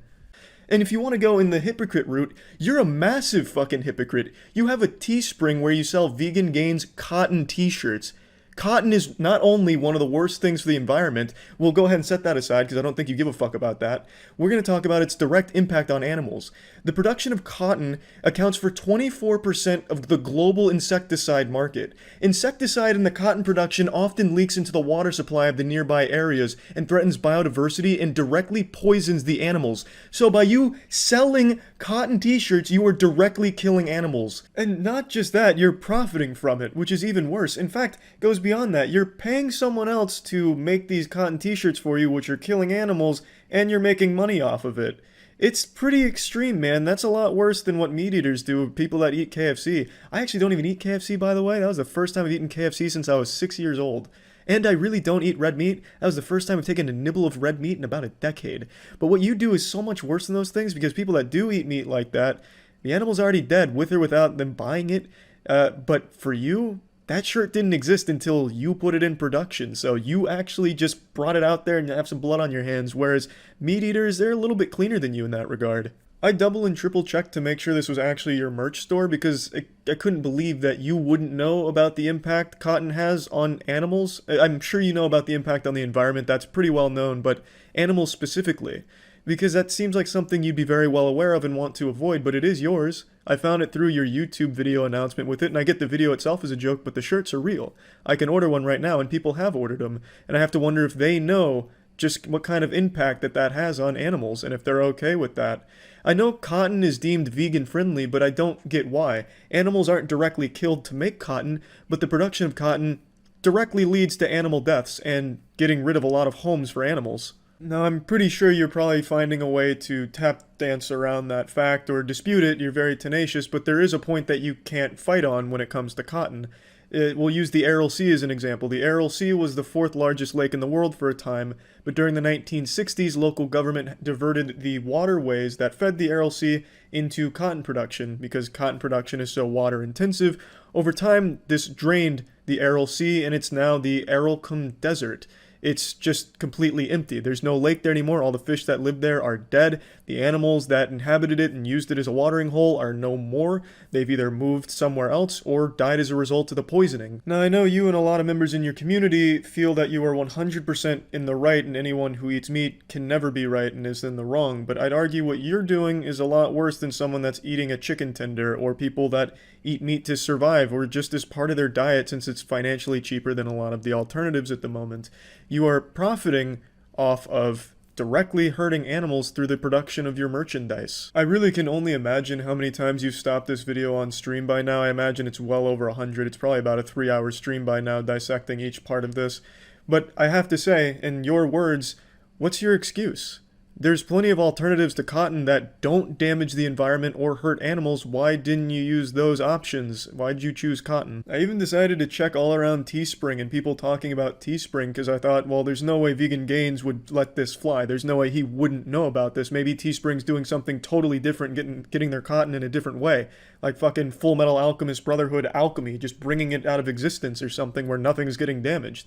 And if you want to go in the hypocrite route, you're a massive fucking hypocrite. You have a Teespring where you sell Vegan Gains cotton t-shirts. Cotton is not only one of the worst things for the environment, we'll go ahead and set that aside because I don't think you give a fuck about that. We're going to talk about its direct impact on animals. The production of cotton accounts for 24% of the global insecticide market. Insecticide in the cotton production often leaks into the water supply of the nearby areas and threatens biodiversity and directly poisons the animals. So by you selling cotton t-shirts, you are directly killing animals. And not just that, you're profiting from it, which is even worse. In fact, it goes beyond that. You're paying someone else to make these cotton t-shirts for you, which are killing animals, and you're making money off of it. It's pretty extreme, man. That's a lot worse than what meat eaters do, people that eat KFC. I actually don't even eat KFC, by the way. That was the first time I've eaten KFC since I was 6 years old. And I really don't eat red meat. That was the first time I've taken a nibble of red meat in about a decade. But what you do is so much worse than those things, because people that do eat meat like that, the animal's already dead, with or without them buying it. But for you, that shirt didn't exist until you put it in production, so you actually just brought it out there and have some blood on your hands, whereas meat eaters, they're a little bit cleaner than you in that regard. I double and triple checked to make sure this was actually your merch store because I couldn't believe that you wouldn't know about the impact cotton has on animals. I'm sure you know about the impact on the environment, that's pretty well known, but animals specifically. Because that seems like something you'd be very well aware of and want to avoid, but it is yours. I found it through your YouTube video announcement with it, and I get the video itself as a joke, but the shirts are real. I can order one right now, and people have ordered them, and I have to wonder if they know just what kind of impact that has on animals, and if they're okay with that. I know cotton is deemed vegan-friendly, but I don't get why. Animals aren't directly killed to make cotton, but the production of cotton directly leads to animal deaths and getting rid of a lot of homes for animals. Now, I'm pretty sure you're probably finding a way to tap dance around that fact or dispute it. You're very tenacious, but there is a point that you can't fight on when it comes to cotton. We'll use the Aral Sea as an example. The Aral Sea was the 4th largest lake in the world for a time, but during the 1960s, local government diverted the waterways that fed the Aral Sea into cotton production because cotton production is so water intensive. Over time, this drained the Aral Sea, and it's now the Aralcum Desert. It's just completely empty. There's no lake there anymore. All the fish that lived there are dead. The animals that inhabited it and used it as a watering hole are no more. They've either moved somewhere else or died as a result of the poisoning. Now, I know you and a lot of members in your community feel that you are 100% in the right and anyone who eats meat can never be right and is in the wrong, but I'd argue what you're doing is a lot worse than someone that's eating a chicken tender or people that eat meat to survive or just as part of their diet since it's financially cheaper than a lot of the alternatives at the moment. You are profiting off of directly hurting animals through the production of your merchandise. I really can only imagine how many times you've stopped this video on stream by now. I imagine it's well over 100. It's probably about a 3-hour stream by now dissecting each part of this. But I have to say, in your words, what's your excuse? There's plenty of alternatives to cotton that don't damage the environment or hurt animals. Why didn't you use those options? Why'd you choose cotton? I even decided to check all around Teespring and people talking about Teespring because I thought, well, there's no way Vegan Gains would let this fly. There's no way he wouldn't know about this. Maybe Teespring's doing something totally different, getting their cotton in a different way. Like fucking Full Metal Alchemist Brotherhood alchemy, just bringing it out of existence or something where nothing's getting damaged.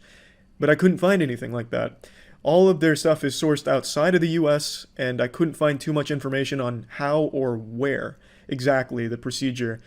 But I couldn't find anything like that. All of their stuff is sourced outside of the US, and I couldn't find too much information on how or where exactly the procedure.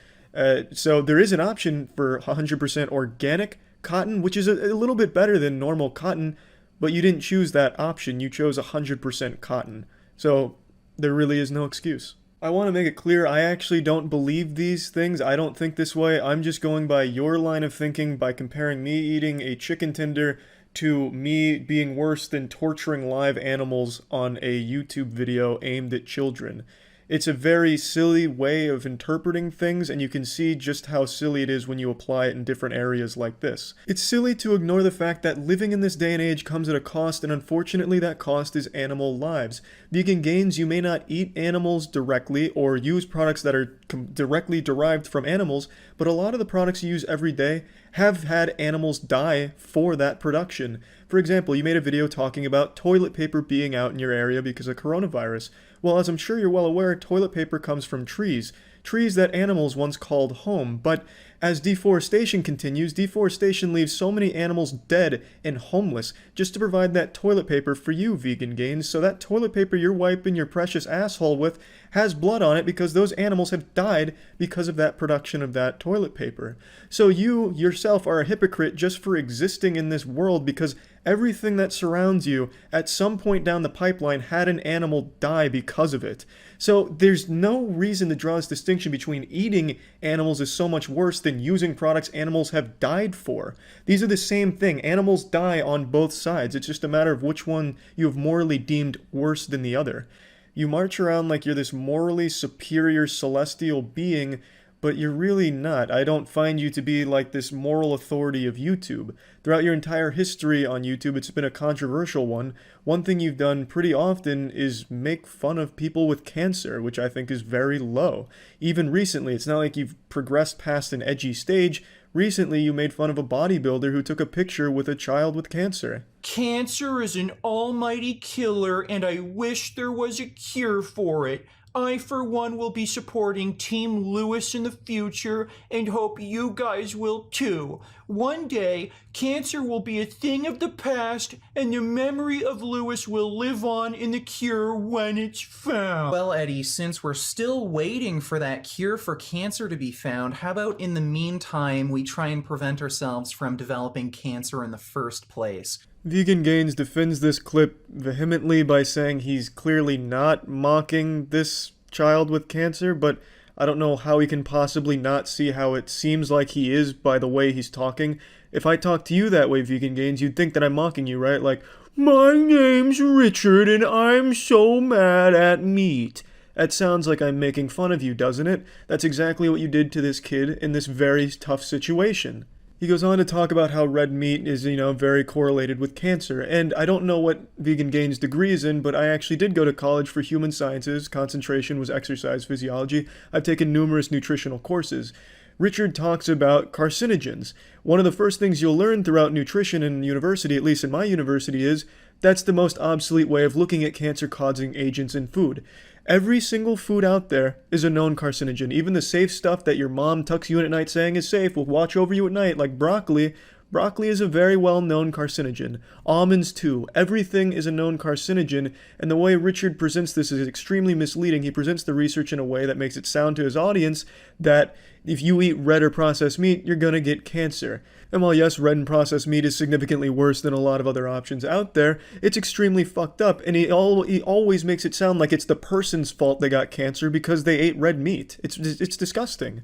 So there is an option for 100% organic cotton, which is a little bit better than normal cotton, but you didn't choose that option. You chose 100% cotton. So there really is no excuse. I want to make it clear, I actually don't believe these things. I don't think this way. I'm just going by your line of thinking by comparing me eating a chicken tender to me being worse than torturing live animals on a YouTube video aimed at children. It's a very silly way of interpreting things, and you can see just how silly it is when you apply it in different areas like this. It's silly to ignore the fact that living in this day and age comes at a cost, and unfortunately that cost is animal lives. Vegan Gains, you may not eat animals directly or use products that are directly derived from animals, but a lot of the products you use every day have had animals die for that production. For example, you made a video talking about toilet paper being out in your area because of coronavirus. Well, as I'm sure you're well aware, toilet paper comes from trees that animals once called home, but as deforestation continues, deforestation leaves so many animals dead and homeless just to provide that toilet paper for you, Vegan Gains, so that toilet paper you're wiping your precious asshole with has blood on it because those animals have died because of that production of that toilet paper. So you yourself are a hypocrite just for existing in this world because everything that surrounds you at some point down the pipeline had an animal die because of it. So there's no reason to draw this distinction between eating animals is so much worse than using products animals have died for. These are the same thing. Animals die on both sides. It's just a matter of which one you have morally deemed worse than the other. You march around like you're this morally superior celestial being, but you're really not. I don't find you to be like this moral authority of YouTube. Throughout your entire history on YouTube, it's been a controversial one. One thing you've done pretty often is make fun of people with cancer, which I think is very low. Even recently, it's not like you've progressed past an edgy stage. Recently, you made fun of a bodybuilder who took a picture with a child with cancer. Cancer is an almighty killer, and I wish there was a cure for it. I, for one, will be supporting Team Lewis in the future and hope you guys will too. One day, cancer will be a thing of the past and the memory of Lewis will live on in the cure when it's found. Well, Eddie, since we're still waiting for that cure for cancer to be found, how about in the meantime we try and prevent ourselves from developing cancer in the first place? Vegan Gains defends this clip vehemently by saying he's clearly not mocking this child with cancer, but I don't know how he can possibly not see how it seems like he is by the way he's talking. If I talk to you that way, Vegan Gains, you'd think that I'm mocking you, right? Like, my name's Richard and I'm so mad at meat. That sounds like I'm making fun of you, doesn't it? That's exactly what you did to this kid in this very tough situation. He goes on to talk about how red meat is, very correlated with cancer. And I don't know what Vegan Gains degree is in, but I actually did go to college for human sciences. Concentration was exercise physiology. I've taken numerous nutritional courses. Richard talks about carcinogens. One of the first things you'll learn throughout nutrition in university, at least in my university, is that's the most obsolete way of looking at cancer-causing agents in food. Every single food out there is a known carcinogen. Even the safe stuff that your mom tucks you in at night saying is safe, will watch over you at night, like broccoli. Broccoli is a very well-known carcinogen. Almonds too. Everything is a known carcinogen, and the way Richard presents this is extremely misleading. He presents the research in a way that makes it sound to his audience that if you eat red or processed meat, you're gonna get cancer. And while yes, red and processed meat is significantly worse than a lot of other options out there, it's extremely fucked up, and he always makes it sound like it's the person's fault they got cancer because they ate red meat. It's disgusting.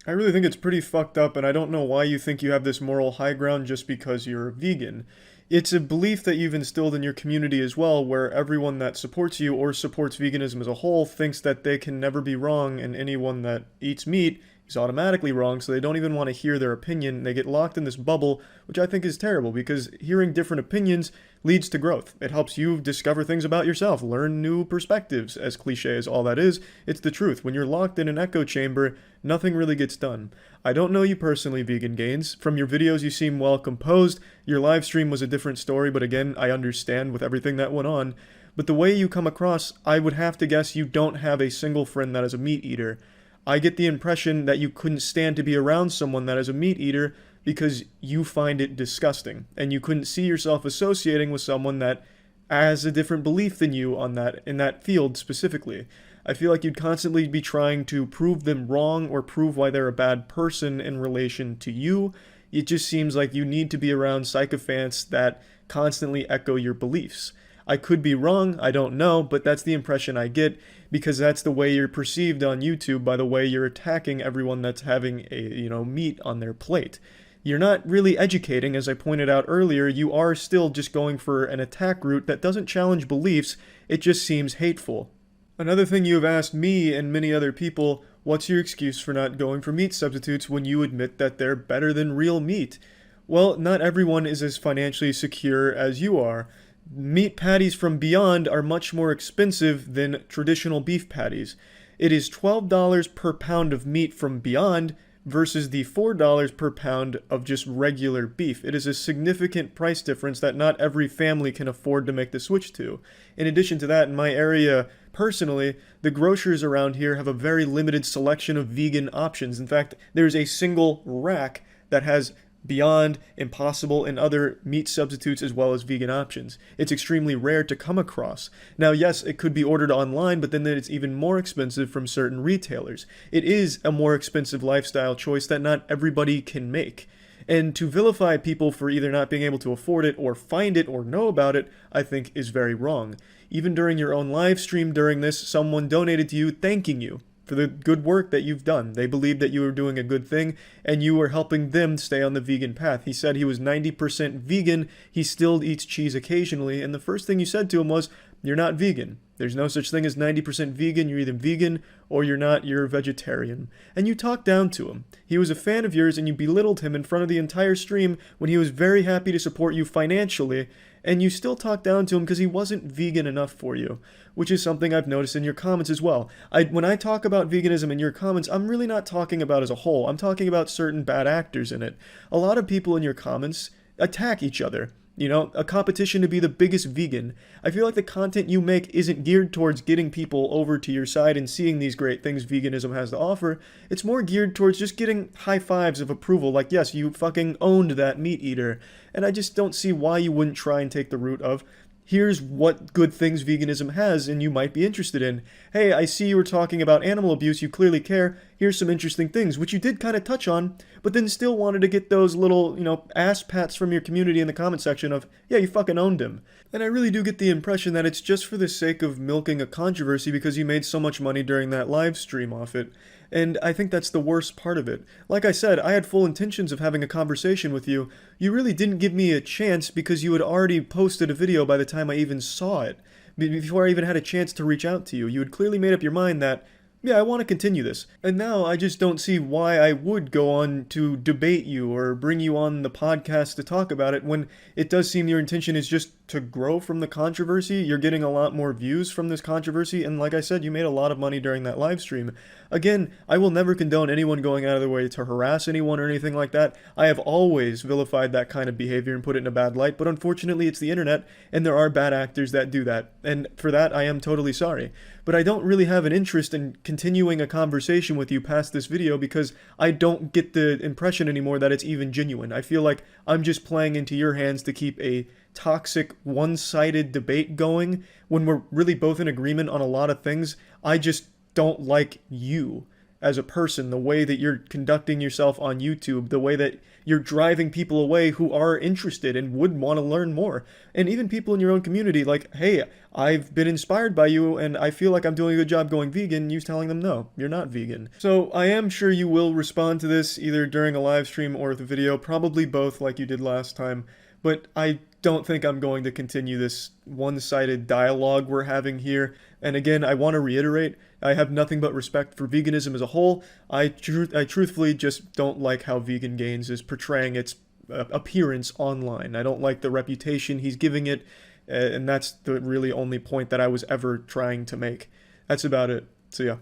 I really think it's pretty fucked up, and I don't know why you think you have this moral high ground just because you're a vegan. It's a belief that you've instilled in your community as well, where everyone that supports you or supports veganism as a whole thinks that they can never be wrong, and anyone that eats meat is automatically wrong, so they don't even want to hear their opinion. They get locked in this bubble, which I think is terrible, because hearing different opinions leads to growth. It helps you discover things about yourself, learn new perspectives. As cliche as all that is, it's the truth. When you're locked in an echo chamber, nothing really gets done. I don't know you personally, Vegan Gains. From your videos, you seem well composed. Your live stream was a different story, but again, I understand with everything that went on. But the way you come across, I would have to guess you don't have a single friend that is a meat eater. I get the impression that you couldn't stand to be around someone that is a meat eater because you find it disgusting, and you couldn't see yourself associating with someone that has a different belief than you on that, in that field specifically. I feel like you'd constantly be trying to prove them wrong or prove why they're a bad person in relation to you. It just seems like you need to be around sycophants that constantly echo your beliefs. I could be wrong, I don't know, but that's the impression I get, because that's the way you're perceived on YouTube, by the way you're attacking everyone that's having a, meat on their plate. You're not really educating, as I pointed out earlier. You are still just going for an attack route that doesn't challenge beliefs, it just seems hateful. Another thing you have asked me and many other people, what's your excuse for not going for meat substitutes when you admit that they're better than real meat? Well, not everyone is as financially secure as you are. Meat patties from Beyond are much more expensive than traditional beef patties. It is $12 per pound of meat from Beyond versus the $4 per pound of just regular beef. It is a significant price difference that not every family can afford to make the switch to. In addition to that, in my area, personally, the grocers around here have a very limited selection of vegan options. In fact, there's a single rack that has Beyond, Impossible, and other meat substitutes as well as vegan options. It's extremely rare to come across. Now, yes, it could be ordered online, but then it's even more expensive from certain retailers. It is a more expensive lifestyle choice that not everybody can make. And to vilify people for either not being able to afford it or find it or know about it, I think is very wrong. Even during your own live stream during this, someone donated to you thanking you for the good work that you've done. They believed that you were doing a good thing, and you were helping them stay on the vegan path. He said he was 90% vegan, he still eats cheese occasionally, and the first thing you said to him was, you're not vegan. There's no such thing as 90% vegan, you're either vegan or you're not, you're a vegetarian. And you talked down to him. He was a fan of yours and you belittled him in front of the entire stream when he was very happy to support you financially, and you still talked down to him because he wasn't vegan enough for you, which is something I've noticed in your comments as well. When I talk about veganism in your comments, I'm really not talking about as a whole. I'm talking about certain bad actors in it. A lot of people in your comments attack each other. A competition to be the biggest vegan. I feel like the content you make isn't geared towards getting people over to your side and seeing these great things veganism has to offer. It's more geared towards just getting high fives of approval, like, yes, you fucking owned that meat eater. And I just don't see why you wouldn't try and take the route of, here's what good things veganism has and you might be interested in. Hey, I see you were talking about animal abuse, you clearly care, here's some interesting things, which you did kind of touch on, but then still wanted to get those little, ass pats from your community in the comment section of, yeah, you fucking owned him. And I really do get the impression that it's just for the sake of milking a controversy because you made so much money during that live stream off it. And I think that's the worst part of it. Like I said, I had full intentions of having a conversation with you. You really didn't give me a chance because you had already posted a video by the time I even saw it. Before I even had a chance to reach out to you. You had clearly made up your mind that, yeah, I want to continue this. And now I just don't see why I would go on to debate you or bring you on the podcast to talk about it when it does seem your intention is just to grow from the controversy. You're getting a lot more views from this controversy, and like I said, you made a lot of money during that live stream. Again, I will never condone anyone going out of their way to harass anyone or anything like that. I have always vilified that kind of behavior and put it in a bad light, but unfortunately it's the internet, and there are bad actors that do that, and for that I am totally sorry. But I don't really have an interest in continuing a conversation with you past this video because I don't get the impression anymore that it's even genuine. I feel like I'm just playing into your hands to keep a toxic, one-sided debate going when we're really both in agreement on a lot of things. I just don't like you as a person, the way that you're conducting yourself on YouTube, the way that you're driving people away who are interested and would want to learn more. And even people in your own community, like, hey, I've been inspired by you and I feel like I'm doing a good job going vegan, you telling them, no, you're not vegan. So I am sure you will respond to this either during a live stream or the video, probably both like you did last time. But I don't think I'm going to continue this one-sided dialogue we're having here. And again, I want to reiterate, I have nothing but respect for veganism as a whole. I truthfully just don't like how Vegan is portraying its appearance online. I don't like the reputation he's giving it, and that's the really only point that I was ever trying to make. That's about it. So yeah.